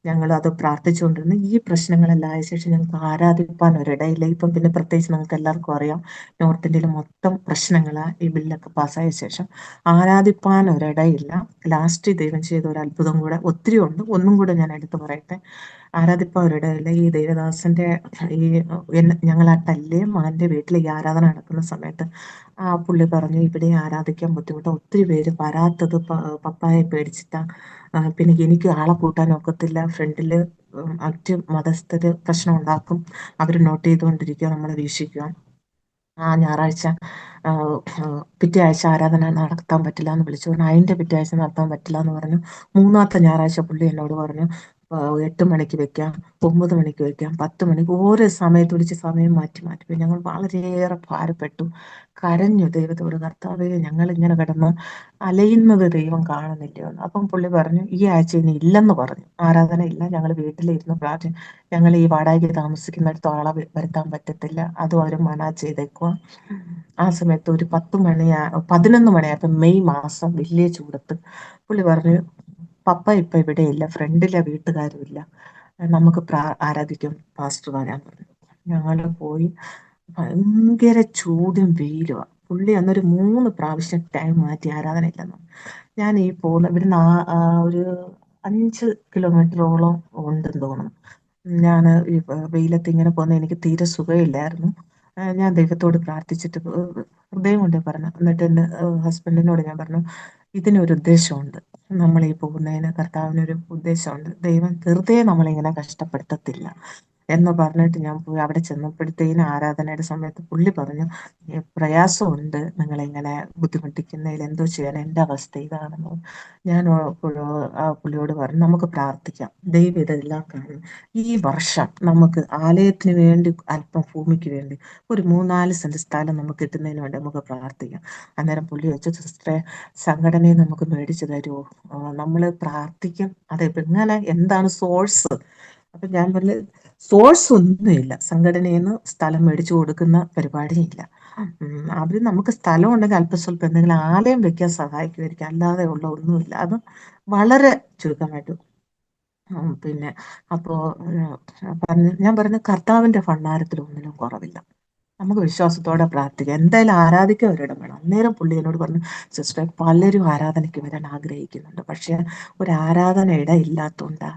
ഞങ്ങൾ അത് പ്രാർത്ഥിച്ചുകൊണ്ടിരുന്നു. ഈ പ്രശ്നങ്ങളെല്ലാം ആയ ശേഷം ഞങ്ങൾക്ക് ആരാധിപ്പാൻ ഒരിടയില്ല. ഇപ്പം പിന്നെ പ്രത്യേകിച്ച് നമുക്ക് എല്ലാവർക്കും അറിയാം, നോർത്ത് ഇന്ത്യയിൽ മൊത്തം പ്രശ്നങ്ങളാണ്. ഈ ബില്ലൊക്കെ പാസ്സായ ശേഷം ആരാധിപ്പാൻ ഒരിടയില്ല. ലാസ്റ്റ് ദൈവം ചെയ്ത ഒരു അത്ഭുതം കൂടെ ഒത്തിരി ഉണ്ട്, ഒന്നും കൂടെ ഞാൻ എടുത്തു പറയട്ടെ. ആരാധിപ്പാൻ ഒരിടയില്ല. ഈ ദേവദാസന്റെ ഈ ഞങ്ങൾ ആ തല്ലേ മകന്റെ വീട്ടിൽ ഈ ആരാധന നടക്കുന്ന സമയത്ത് ആ പുള്ളി പറഞ്ഞു ഇവിടെ ആരാധിക്കാൻ ബുദ്ധിമുട്ടാണ്, ഒത്തിരി പേര് വരാത്തത് പപ്പായെ പേടിച്ചിട്ടാ. പിന്നെ എനിക്ക് ആളെ കൂട്ടാൻ ഒക്കത്തില്ല, ഫ്രണ്ടില് മറ്റ് മതസ്ഥര് പ്രശ്നം ഉണ്ടാക്കും, അവർ നോട്ട് ചെയ്തുകൊണ്ടിരിക്കുക, നമ്മളെ വീക്ഷിക്കുക. ആ ഞായറാഴ്ച ആ, ആ, പിറ്റേ ആഴ്ച ആരാധന നടത്താൻ പറ്റില്ല എന്ന് വിളിച്ചു പറഞ്ഞു. അതിന്റെ പിറ്റേ ആഴ്ച നടത്താൻ പറ്റില്ല എന്ന് പറഞ്ഞു. മൂന്നാമത്തെ ഞായറാഴ്ച പുള്ളി എന്നോട് പറഞ്ഞു 8 മണിക്ക് വെക്കാം, 9 മണിക്ക് വെക്കാം, 10 മണിക്ക്, ഓരോ സമയത്ത് വിളിച്ച് സമയം മാറ്റി മാറ്റി പോയി. ഞങ്ങൾ വളരെയേറെ ഭാരപ്പെട്ടു, കരഞ്ഞു ദൈവത്തോട്, കർത്താവേ ഞങ്ങൾ ഇങ്ങനെ കിടന്ന് അലയുന്നത് ദൈവം കാണുന്നില്ലയോ എന്ന്. അപ്പം പുള്ളി പറഞ്ഞു ഈ ആഴ്ച ഇനി ഇല്ലെന്ന് പറഞ്ഞു, ആരാധന ഇല്ല, ഞങ്ങൾ വീട്ടിലിരുന്ന് പ്രാർത്ഥന, ഞങ്ങൾ ഈ വാടകയ്ക്ക് താമസിക്കുന്നിടത്ത് ആളെ വരുത്താൻ പറ്റത്തില്ല, അതും അവർ മന ചെയ്തേക്കുക. ആ സമയത്ത് ഒരു 11 മണിയായപ്പോൾ മെയ് മാസം വലിയ ചൂടത്ത് പുള്ളി പറഞ്ഞു പപ്പ ഇപ്പൊ ഇവിടെയില്ല, ഫ്രണ്ടിലെ വീട്ടുകാരും ഇല്ല, നമുക്ക് ആരാധിക്കും, പാസ്റ്റർ വരാൻ പറഞ്ഞു. ഞങ്ങൾ പോയി. ഭയങ്കര ചൂടും വെയിലുമാ. പുള്ളി അന്നൊരു 3 പ്രാവശ്യം ടൈം മാറ്റി ആരാധന ഇല്ലെന്ന്. ഞാൻ ഈ പോകുന്ന ഇവിടുന്ന് ഒരു 5 കിലോമീറ്ററോളം ഉണ്ടെന്ന് തോന്നുന്നു. ഞാൻ ഈ വെയിലത്ത് ഇങ്ങനെ പോകുന്ന എനിക്ക് തീരെ സുഖമില്ലായിരുന്നു. ഞാൻ ദൈവത്തോട് പ്രാർത്ഥിച്ചിട്ട് ഹൃദയം കൊണ്ട് പറഞ്ഞു. എന്നിട്ട് എൻ്റെ ഹസ്ബൻഡിനോട് ഞാൻ പറഞ്ഞു ഇതിനൊരു ഉദ്ദേശമുണ്ട്, നമ്മൾ ഈ പോകുന്നതിന് കർത്താവിനൊരു ഉദ്ദേശമുണ്ട്, ദൈവം വെറുതെ നമ്മളിങ്ങനെ കഷ്ടപ്പെടുത്തത്തില്ല എന്ന് പറഞ്ഞിട്ട് ഞാൻ പോയി. അവിടെ ചെന്നപ്പോഴത്തേനും ആരാധനയുടെ സമയത്ത് പുള്ളി പറഞ്ഞു പ്രയാസമുണ്ട്, നിങ്ങളിങ്ങനെ ബുദ്ധിമുട്ടിക്കുന്നതിൽ എന്തോ ചെയ്യാൻ, എൻ്റെ അവസ്ഥ ഇതാണെന്ന്. ഞാൻ ആ പുള്ളിയോട് പറഞ്ഞു നമുക്ക് പ്രാർത്ഥിക്കാം, ദൈവം ഇതെല്ലാം കാണും. ഈ വർഷം നമുക്ക് ആലയത്തിന് വേണ്ടി അല്പം ഭൂമിക്ക് വേണ്ടി ഒരു 3-4 സെന്റ് സ്ഥലം നമുക്ക് കിട്ടുന്നതിന് വേണ്ടി നമുക്ക് പ്രാർത്ഥിക്കാം. അന്നേരം പുള്ളി വെച്ച് സിസ്റ്ററെ സംഘടനയെ നമുക്ക് മേടിച്ചു തരുമോ, നമ്മൾ പ്രാർത്ഥിക്കും. അതെ ഇപ്പൊ ഇങ്ങനെ എന്താണ് സോഴ്സ്? അപ്പൊ ഞാൻ പറഞ്ഞു സോഴ്സ് ഒന്നുമില്ല, സംഘടനയിൽ നിന്ന് സ്ഥലം മേടിച്ചു കൊടുക്കുന്ന പരിപാടിയില്ല. അവര് നമുക്ക് സ്ഥലം ഉണ്ടെങ്കിൽ അല്പസ്വല്പം എന്തെങ്കിലും ആലയം വെക്കാൻ സഹായിക്കുമായിരിക്കും, അല്ലാതെ ഉള്ള ഒന്നുമില്ല. അത് വളരെ ചുരുക്കമായിട്ട്. പിന്നെ അപ്പോ ഞാൻ പറഞ്ഞു കർത്താവിന്റെ ഭണ്ഡാരത്തിൽ ഒന്നിനും കുറവില്ല, നമുക്ക് വിശ്വാസത്തോടെ പ്രാർത്ഥിക്കാം, എന്തായാലും ആരാധിക്കാൻ ഒരിടം വേണം. അന്നേരം പുള്ളി എന്നോട് പറഞ്ഞു സിസ്റ്റർ പലരും ആരാധനയ്ക്ക് വരാൻ ആഗ്രഹിക്കുന്നുണ്ട്, പക്ഷെ ഒരു ആരാധന ഇട ഇല്ലാത്തതുകൊണ്ടാ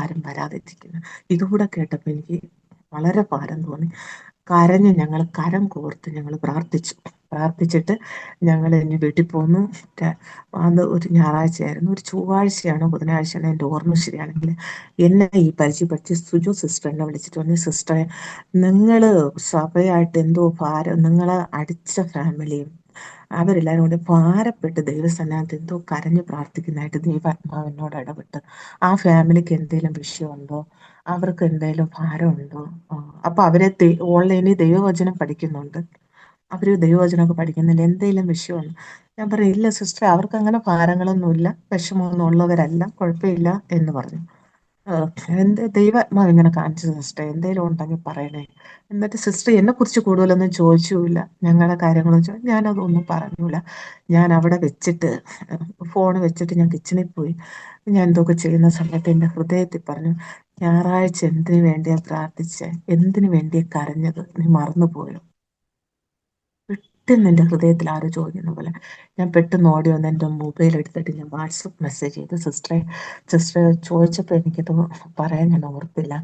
ആരും വരാതിരിക്കുന്നത്. ഇതുകൂടെ കേട്ടപ്പോൾ എനിക്ക് വളരെ ഭാരം തോന്നി. കരഞ്ഞ് ഞങ്ങൾ കരം കോർത്ത് ഞങ്ങൾ പ്രാർത്ഥിച്ചു. പ്രാർത്ഥിച്ചിട്ട് ഞങ്ങൾ ഇനി വീട്ടിൽ പോന്നു. ര- അന്ന് ഒരു ഞായറാഴ്ചയായിരുന്നു. ഒരു ചൊവ്വാഴ്ചയാണോ ബുധനാഴ്ചയാണോ എൻ്റെ ഓർമ്മ ശരിയാണെങ്കിൽ എന്നെ ഈ പരിചയപ്പെടുത്തി സുജു സിസ്റ്റർ എന്നെ വിളിച്ചിട്ട് പറഞ്ഞു, സിസ്റ്ററെ, നിങ്ങൾ സഭയായിട്ട് എന്തോ ഭാരം, നിങ്ങളെ അടിച്ച ഫാമിലിയും അവരെല്ലാവരും കൂടി ഭാരപ്പെട്ട് ദൈവസന്നിധാനത്ത് എന്തോ കരഞ്ഞു പ്രാർത്ഥിക്കുന്നതായിട്ട് ദൈവാത്മാവ് എന്നോട് ഇടപെട്ട്. ആ ഫാമിലിക്ക് എന്തെങ്കിലും വിഷയമുണ്ടോ, അവർക്ക് എന്തെങ്കിലും ഭാരമുണ്ടോ? അപ്പൊ അവരെ ഓൺലൈനിൽ ദൈവവചനം പഠിക്കുന്നുണ്ട്. അവര് ദൈവവചനമൊക്കെ പഠിക്കുന്നില്ല, എന്തെങ്കിലും വിഷയമുണ്ട്? ഞാൻ പറയും, ഇല്ല സിസ്റ്റർ, അവർക്ക് അങ്ങനെ ഭാരങ്ങളൊന്നുമില്ല, വിഷമമൊന്നും ഉള്ളവരല്ല, കുഴപ്പമില്ല എന്ന് പറഞ്ഞു. എന്ത് ദൈവാത്മാവ് ഇങ്ങനെ കാണിച്ചു സിസ്റ്റർ, എന്തെങ്കിലും ഉണ്ടെങ്കിൽ പറയണേ. എന്നിട്ട് സിസ്റ്റർ എന്നെ കുറിച്ച് കൂടുതലൊന്നും ചോദിച്ചുമില്ല, ഞങ്ങളുടെ കാര്യങ്ങളൊന്നും ഞാനതൊന്നും പറഞ്ഞില്ല. ഞാൻ അവിടെ വെച്ചിട്ട് ഫോൺ വെച്ചിട്ട് ഞാൻ കിച്ചണിൽ പോയി. ഞാൻ എന്തൊക്കെ ചെയ്യുന്ന സമയത്ത് എൻ്റെ ഹൃദയത്തിൽ പറഞ്ഞു, ഞായറാഴ്ച എന്തിനു വേണ്ടിയാ പ്രാർത്ഥിച്ചേ, എന്തിനു വേണ്ടിയാ കരഞ്ഞത്, നീ മറന്നുപോയോ? പെട്ടെന്ന് എൻ്റെ ഹൃദയത്തിൽ ആരോ ചോദിക്കുന്ന പോലെ ഞാൻ പെട്ടെന്ന് ഓടി വന്ന് എൻ്റെ മൊബൈൽ എടുത്തിട്ട് ഞാൻ വാട്സപ്പ് മെസ്സേജ് ചെയ്തു, സിസ്റ്ററെ, സിസ്റ്റർ ചോദിച്ചപ്പോൾ എനിക്കത് പറയാൻ ഞാൻ ഓർത്തില്ല.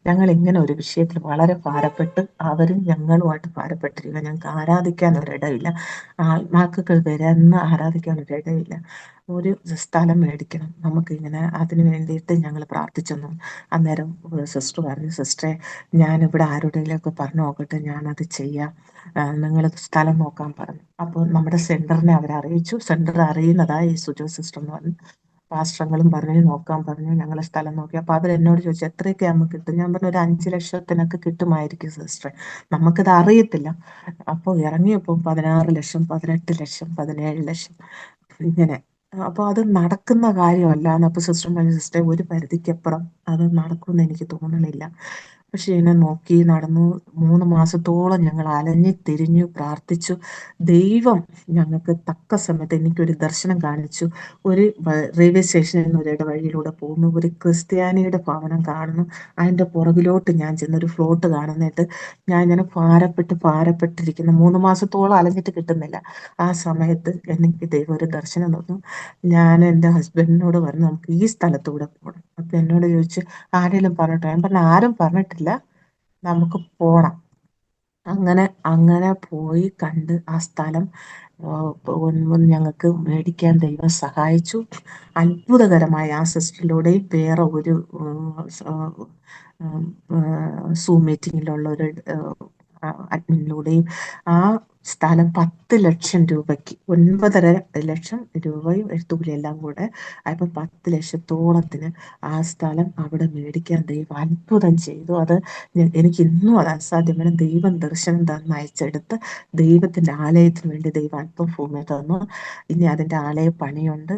ഞങ്ങൾ ഇങ്ങനെ ഒരു വിഷയത്തിൽ വളരെ ഭാരപ്പെട്ട് അവരും ഞങ്ങളുമായിട്ട് ഭാരപ്പെട്ടിരിക്കുക. ഞങ്ങൾക്ക് ആരാധിക്കാൻ ഒരിടമില്ല, ആത്മാക്കൾ വരുന്ന ആരാധിക്കാൻ ഒരിടമില്ല. ഒരു സ്ഥലം മേടിക്കണം നമുക്കിങ്ങനെ, അതിന് വേണ്ടിയിട്ട് ഞങ്ങൾ പ്രാർത്ഥിച്ചെന്നു. അന്നേരം സിസ്റ്റർ പറഞ്ഞു, സിസ്റ്ററെ, ഞാനിവിടെ ആരുടെയിലൊക്കെ പറഞ്ഞു നോക്കട്ടെ, ഞാനത് ചെയ്യാം, നിങ്ങൾ സ്ഥലം നോക്കാൻ പറഞ്ഞു. അപ്പോൾ നമ്മുടെ സെന്ററിനെ അവരറിയിച്ചു. സെന്റർ അറിയുന്നതാ ഈ സുജോ സിസ്റ്റർ എന്ന് പറഞ്ഞു. പാസ്റ്ററങ്ങളും പറഞ്ഞു നോക്കാൻ പറഞ്ഞു. ഞങ്ങൾ സ്ഥലം നോക്കി. അപ്പോൾ അവരെന്നോട് ചോദിച്ചു, എത്രയൊക്കെ നമുക്ക് കിട്ടും? ഞാൻ പറഞ്ഞു, ഒരു 5 ലക്ഷത്തിനൊക്കെ കിട്ടുമായിരിക്കും സിസ്റ്ററെ, നമുക്കിത് അറിയത്തില്ല. അപ്പോൾ ഇറങ്ങിയപ്പോൾ 16 ലക്ഷം, 18 ലക്ഷം, 17 ലക്ഷം ഇങ്ങനെ. അപ്പോൾ അത് നടക്കുന്ന കാര്യമല്ല. അപ്പോൾ സിസ്റ്റർ പറഞ്ഞു, സിസ്റ്റർ, ഒരു പരിധിക്കപ്പുറം അത് നടക്കുമെന്ന് എനിക്ക് തോന്നണില്ല. പക്ഷെ എന്നെ നോക്കി നടന്നു. 3 മാസത്തോളം ഞങ്ങൾ അലഞ്ഞു തിരിഞ്ഞു പ്രാർത്ഥിച്ചു. ദൈവം ഞങ്ങൾക്ക് തക്ക സമയത്ത് എനിക്കൊരു ദർശനം കാണിച്ചു. ഒരു റെയിൽവേ സ്റ്റേഷനിൽ നിന്ന് ഒരു ഇടവഴിയിലൂടെ പോകുന്നു, ഒരു ക്രിസ്ത്യാനിയുടെ ഭവനം കാണുന്നു. അതിൻ്റെ പുറകിലോട്ട് ഞാൻ ചെന്നൊരു ഫ്ലോട്ട് കാണുന്നിട്ട് ഞാൻ ഇങ്ങനെ ഭാരപ്പെട്ടിരിക്കുന്നു. 3 മാസത്തോളം അലഞ്ഞിട്ട് കിട്ടുന്നില്ല. ആ സമയത്ത് എനിക്ക് ദൈവം ഒരു ദർശനം തന്നു. ഞാൻ എൻ്റെ ഹസ്ബൻഡിനോട് പറഞ്ഞു, നമുക്ക് ഈ സ്ഥലത്തൂടെ പോകണം. അപ്പൊ എന്നോട് ചോദിച്ചു, ആരെങ്കിലും പറഞ്ഞിട്ടോ? ഞാൻ പറഞ്ഞു, ആരും പറഞ്ഞിട്ടില്ല, നമുക്ക് പോണം. അങ്ങനെ അങ്ങനെ പോയി കണ്ട് ആ സ്ഥലം ഞങ്ങൾക്ക് മേടിക്കാൻ ദൈവം സഹായിച്ചു. അത്ഭുതകരമായ ആ സിസ്റ്ററിലൂടെയും വേറെ ഒരു സൂം മീറ്റിങ്ങിലുള്ള ഒരു അഡ്മിനിലൂടെയും ആ സ്ഥലം 10 ലക്ഷം രൂപയ്ക്ക്, 9.5 ലക്ഷം രൂപയും എഴുത്തുകൂലി എല്ലാം കൂടെ അപ്പം 10 ലക്ഷത്തോളത്തിന് ആ സ്ഥലം അവിടെ മേടിക്കാൻ ദൈവം അത്ഭുതം ചെയ്തു. അത് എനിക്ക് ഇന്നും അത് അസാധ്യമാണ്. ദൈവം ദർശനം തന്ന് അയച്ചെടുത്ത് ദൈവത്തിന്റെ ആലയത്തിന് വേണ്ടി ദൈവം അല്പം ഭൂമി തന്നു. ഇനി അതിന്റെ ആലയ പണിയുണ്ട്.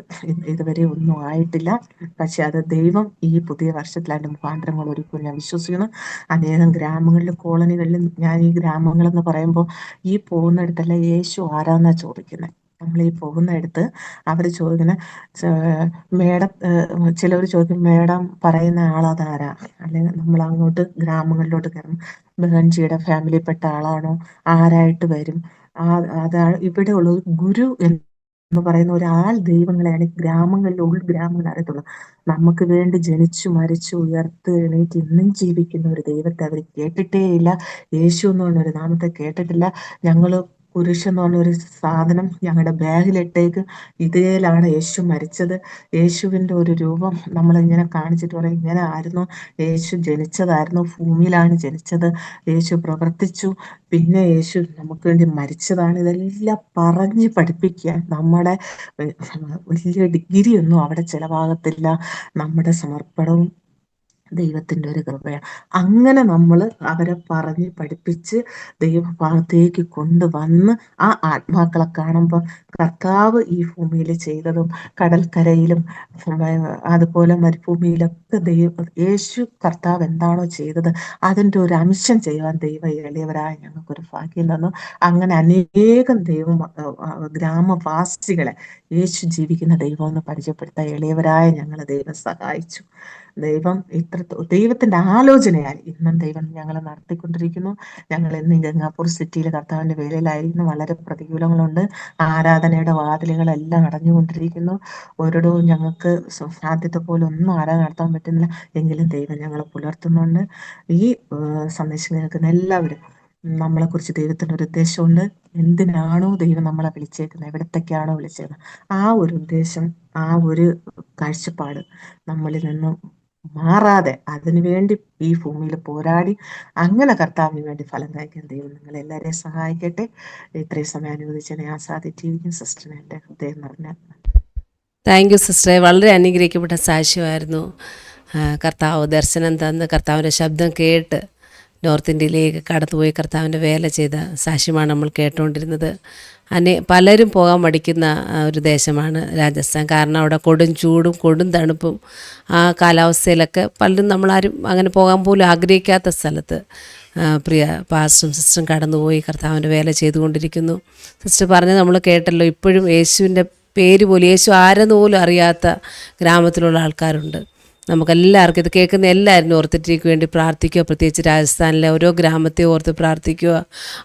ഇതുവരെ ഒന്നും ആയിട്ടില്ല. പക്ഷെ അത് ദൈവം ഈ പുതിയ വർഷത്തിൽ അതിന്റെ മുഖാന്തരങ്ങൾ ഒരുക്കും ഞാൻ വിശ്വസിക്കുന്നു. അനേകം ഗ്രാമങ്ങളിലും കോളനികളിലും, ഞാൻ ഈ ഗ്രാമങ്ങൾ എന്ന് പറയുമ്പോൾ ഈ പോകുന്നിടത്തെല്ലാം യേശു ആരാന്നാ ചോദിക്കുന്നത്. നമ്മൾ ഈ പോകുന്നിടത്ത് അവർ ചോദിക്കുന്നത്, മേഡം, ചിലവർ ചോദിക്കും, മേഡം പറയുന്ന ആളതാരാ? അല്ലെങ്കിൽ നമ്മൾ അങ്ങോട്ട് ഗ്രാമങ്ങളിലോട്ട് കയറും, ബഹൻജിയുടെ ഫാമിലിയിൽപ്പെട്ട ആളാണോ, ആരായിട്ട് വരും? ആ അതാണ് ഇവിടെ ഉള്ള ഒരു ഗുരു എന്ന് പറയുന്ന ഒരാൾ ദൈവങ്ങളെയാണ് ഗ്രാമങ്ങളിൽ, ഉൾഗ്രാമങ്ങളിൽ അറിയത്തുള്ളൂ. നമുക്ക് വേണ്ടി ജനിച്ചു മരിച്ചു ഉയർത്ത് എണീറ്റ് ഇന്നും ജീവിക്കുന്ന ഒരു ദൈവത്തെ അവർ കേട്ടിട്ടേ ഇല്ല. യേശു എന്ന് പറഞ്ഞൊരു നാമത്തെ കേട്ടിട്ടില്ല. ഞങ്ങള് കുരിശ് എന്ന് പറഞ്ഞൊരു സാധനം ഞങ്ങളുടെ ബാഗിലിട്ടേക്ക്, ഇതിലാണ് യേശു മരിച്ചത്. യേശുവിൻ്റെ ഒരു രൂപം നമ്മളിങ്ങനെ കാണിച്ചിട്ട് പറയും, ഇങ്ങനെ ആയിരുന്നു യേശു ജനിച്ചതായിരുന്നു, ഭൂമിയിലാണ് ജനിച്ചത്, യേശു പ്രവർത്തിച്ചു, പിന്നെ യേശു നമുക്ക് വേണ്ടി മരിച്ചതാണ്. ഇതെല്ലാം പറഞ്ഞ് പഠിപ്പിക്കാൻ നമ്മുടെ വലിയ ഡിഗ്രി ഒന്നും അവിടെ ചെലവാകത്തില്ല. നമ്മുടെ സമർപ്പണവും ദൈവത്തിൻ്റെ ഒരു കൃപയാണ്. അങ്ങനെ നമ്മൾ അവരെ പറഞ്ഞ് പഠിപ്പിച്ച് ദൈവഭാഗത്തേക്ക് കൊണ്ടുവന്ന് ആ ആത്മാക്കളെ കാണുമ്പോൾ കർത്താവ് ഈ ഭൂമിയിൽ ചെയ്തതും കടൽക്കരയിലും അതുപോലെ മരുഭൂമിയിലൊക്കെ യേശു കർത്താവ് എന്താണോ ചെയ്തത് അതിൻ്റെ ഒരു അംശം ചെയ്യുവാൻ ദൈവം എളിയവരായ ഞങ്ങൾക്കൊരു ഭാഗ്യം തന്നു. അങ്ങനെ അനേകം ദൈവം ഗ്രാമവാസികളെ യേശു ജീവിക്കുന്ന ദൈവം എന്ന് പരിചയപ്പെടുത്താൻ എളിയവരായ ഞങ്ങളെ ദൈവം സഹായിച്ചു. ദൈവം ദൈവത്തിന്റെ ആലോചനയാൽ ഇന്നും ദൈവം ഞങ്ങളെ നടത്തിക്കൊണ്ടിരിക്കുന്നു. ഞങ്ങൾ ഇന്ന് ഗംഗാപൂർ സിറ്റിയിലെ കർത്താവിന്റെ വേലയിലായിരുന്നു. വളരെ പ്രതികൂലങ്ങളുണ്ട്. ആരാധനയുടെ വാതിലുകളെല്ലാം അടഞ്ഞുകൊണ്ടിരിക്കുന്നു. ഒരിടവും ഞങ്ങൾക്ക് ആദ്യത്തെ പോലെ ഒന്നും ആരാധന നടത്താൻ പറ്റുന്നില്ല. എങ്കിലും ദൈവം ഞങ്ങളെ പുലർത്തുന്നുണ്ട്. ഈ സന്ദേശം കേൾക്കുന്ന എല്ലാവരും, നമ്മളെക്കുറിച്ച് ദൈവത്തിന് ഒരു ഉദ്ദേശമുണ്ട്. എന്തിനാണോ ദൈവം നമ്മളെ വിളിച്ചേക്കുന്നത്, എവിടത്തേക്കാണോ വിളിച്ചേക്കുന്നത്, ആ ഒരു ഉദ്ദേശം, ആ ഒരു കാഴ്ചപ്പാട് നമ്മളിൽ നിന്നും മാറാതെ അതിനുവേണ്ടി ഈ ഭൂമിയിൽ പോരാടി അങ്ങനെ കർത്താവിന് വേണ്ടി ഫലം കായ്ക്കാൻ ദൈവം നിങ്ങളെല്ലാവരെയും സഹായിക്കട്ടെ. ഇത്രയും സമയം അനുവദിച്ചതിനെ ആസ്വാദിച്ചിരിക്കും സിസ്റ്ററിനെ എൻ്റെ ഹൃദയം നിറഞ്ഞ താങ്ക് യു സിസ്റ്ററെ. വളരെ അനുഗ്രഹിക്കപ്പെട്ട സാക്ഷ്യമായിരുന്നു. കർത്താവ് ദർശനം തന്ന് കർത്താവിൻ്റെ ശബ്ദം കേട്ട് നോർത്ത് ഇന്ത്യയിലേക്ക് കടന്നുപോയി കർത്താവിൻ്റെ വേല ചെയ്ത സാക്ഷ്യമാണ് നമ്മൾ കേട്ടുകൊണ്ടിരുന്നത്. പലരും പോകാൻ മടിക്കുന്ന ഒരു ദേശമാണ് രാജസ്ഥാൻ. കാരണം അവിടെ കൊടും ചൂടും കൊടും തണുപ്പും ആ കാലാവസ്ഥയിലൊക്കെ പലരും നമ്മളാരും അങ്ങനെ പോകാൻ പോലും ആഗ്രഹിക്കാത്ത സ്ഥലത്ത് പ്രിയ പാസ്റ്ററും സിസ്റ്ററും കടന്നുപോയി കർത്താവിൻ്റെ വേല ചെയ്തുകൊണ്ടിരിക്കുന്നു. സിസ്റ്റർ പറഞ്ഞ് നമ്മൾ കേട്ടല്ലോ, ഇപ്പോഴും യേശുവിൻ്റെ പേര് പോലും, യേശു ആരെന്ന് പോലും അറിയാത്ത ഗ്രാമത്തിലുള്ള ആൾക്കാരുണ്ട്. നമുക്കെല്ലാവർക്കും ഇത് കേൾക്കുന്ന എല്ലാവരും നോർത്തിറ്റിക്ക് വേണ്ടി പ്രാർത്ഥിക്കുക. പ്രത്യേകിച്ച് രാജസ്ഥാനിലെ ഓരോ ഗ്രാമത്തെ ഓർത്ത് പ്രാർത്ഥിക്കുക.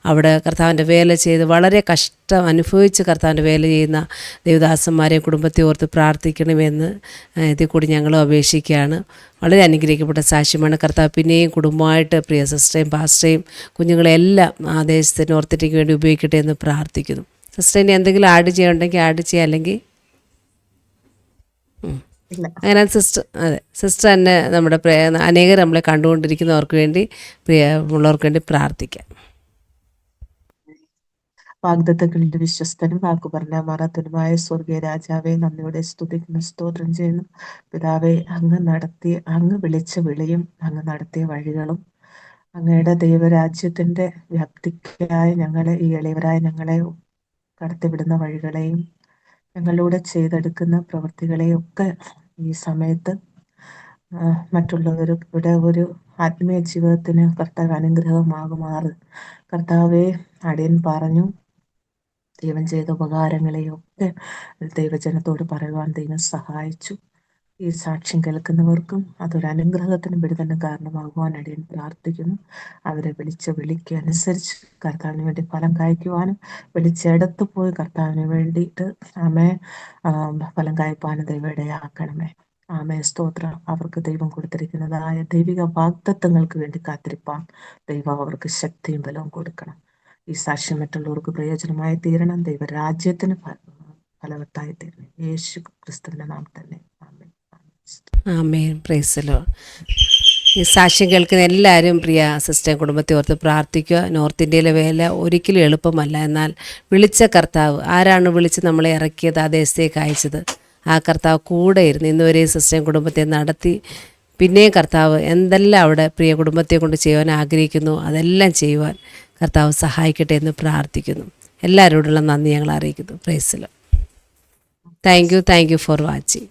അവിടെ കർത്താവിൻ്റെ വേല ചെയ്ത് വളരെ കഷ്ടം അനുഭവിച്ച് കർത്താവിൻ്റെ വേല ചെയ്യുന്ന ദേവദാസന്മാരെ കുടുംബത്തെ ഓർത്ത് പ്രാർത്ഥിക്കണമെന്ന് ഇതിൽ കൂടി ഞങ്ങളും അപേക്ഷിക്കുകയാണ്. വളരെ അനുഗ്രഹിക്കപ്പെട്ട സാക്ഷ്യമാണ്. കർത്താവ് പിന്നെയും കുടുംബമായിട്ട് പ്രിയ സിസ്റ്ററേയും പാസ്റ്ററേയും കുഞ്ഞുങ്ങളെല്ലാം ആ ദേശത്തെ നോർത്തിറ്റിക്ക് വേണ്ടി ഉപയോഗിക്കട്ടെ എന്ന് പ്രാർത്ഥിക്കുന്നു. സിസ്റ്ററിന് എന്തെങ്കിലും ആഡ് ചെയ്യാനുണ്ടെങ്കിൽ ആഡ് ചെയ്യുക, അല്ലെങ്കിൽ അങ്ങനെ സിസ്റ്റർ സിസ്റ്റർ തന്നെ നമ്മുടെ അനേകർ നമ്മളെ കണ്ടുകൊണ്ടിരിക്കുന്നവർക്ക് വേണ്ടി പ്രിയമുള്ളവർക്ക് വേണ്ടി പ്രാർത്ഥിക്കാം. വാഗ്ദത്തങ്ങളുടെ വിശ്വസ്തനും വാക്കു പറഞ്ഞ മറത്തുനുമായ സ്വർഗീയ രാജാവെ, നന്ദിയോടെ സ്തുതിക്കുന്നു, സ്തോത്രം ചെയ്യുന്നു. പിതാവെ, അങ്ങ് വിളിച്ച വിളിയും അങ്ങ് നടത്തിയ വഴികളും അങ്ങയുടെ ദൈവരാജ്യത്തിന്റെ വ്യാപ്തിക്കായി ഞങ്ങളെ, ഈ എളിയവരായ ഞങ്ങളെ കടത്തിവിടുന്ന വഴികളെയും ഞങ്ങളിലൂടെ ചെയ്തെടുക്കുന്ന പ്രവൃത്തികളെയും ഒക്കെ ഈ സമയത്ത് മറ്റുള്ളവരുടെ ഒരു ആത്മീയ ജീവിതത്തിന് കർത്താവ് അനുഗ്രഹമാകുമാറ് കർത്താവെ അടിയൻ പറഞ്ഞു ദൈവം ചെയ്ത ഉപകാരങ്ങളെയൊക്കെ ദൈവജനത്തോട് പറയുവാൻ ദൈവം സഹായിച്ചു. ഈ സാക്ഷ്യം കേൾക്കുന്നവർക്കും അതൊരു അനുഗ്രഹത്തിനും വിടുതലിനും കാരണമാകുവാൻ അടിയൻ പ്രാർത്ഥിക്കുന്നു. അവരെ വിളിച്ച വിളിക്ക് അനുസരിച്ച് കർത്താവിന് വേണ്ടി ഫലം കായ്ക്കുവാനും വിളിച്ചെടുത്ത് പോയി കർത്താവിന് വേണ്ടിയിട്ട് ഫലം കായ്പാനും ദൈവം ഇടയാക്കണമേ. സ്തോത്രം. അവർക്ക് ദൈവം കൊടുത്തിരിക്കുന്നതായ ദൈവിക വാഗ്ദത്തങ്ങൾക്ക് വേണ്ടി കാത്തിരിപ്പാൻ ദൈവം അവർക്ക് ശക്തിയും ബലവും കൊടുക്കണം. ഈ സാക്ഷ്യം മറ്റുള്ളവർക്ക് പ്രയോജനമായി തീരണം. ദൈവരാജ്യത്തിന് ഫലവത്തായി തീരണം. യേശു ക്രിസ്തുവിന്റെ നാം തന്നെ. ആമേൻ. Praise the Lord. ഈ സാക്ഷ്യം കേൾക്കുന്ന എല്ലാവരും പ്രിയ സിസ്റ്റർ കുടുംബത്തെ ഓർത്ത് പ്രാർത്ഥിക്കുക. നോർത്ത് ഇന്ത്യയിലെ വേല ഒരിക്കലും എളുപ്പമല്ല. എന്നാൽ വിളിച്ച കർത്താവ്, ആരാണ് വിളിച്ച് നമ്മളെ ഇറക്കിയത്, ആ ദേശത്തേക്ക് അയച്ചത്, ആ കർത്താവ് കൂടെ ഇരുന്ന് ഇന്നുവരെ സിസ്റ്റർ കുടുംബത്തെ നടത്തി പിന്നെയും കർത്താവ് എന്തെല്ലാം അവിടെ പ്രിയ കുടുംബത്തെ കൊണ്ട് ചെയ്യുവാൻ ആഗ്രഹിക്കുന്നു അതെല്ലാം ചെയ്യുവാൻ കർത്താവ് സഹായിക്കട്ടെ എന്ന് പ്രാർത്ഥിക്കുന്നു. എല്ലാവരോടുള്ള നന്ദി ഞങ്ങൾ അറിയിക്കുന്നു. Price the Lord. Thank you for watching.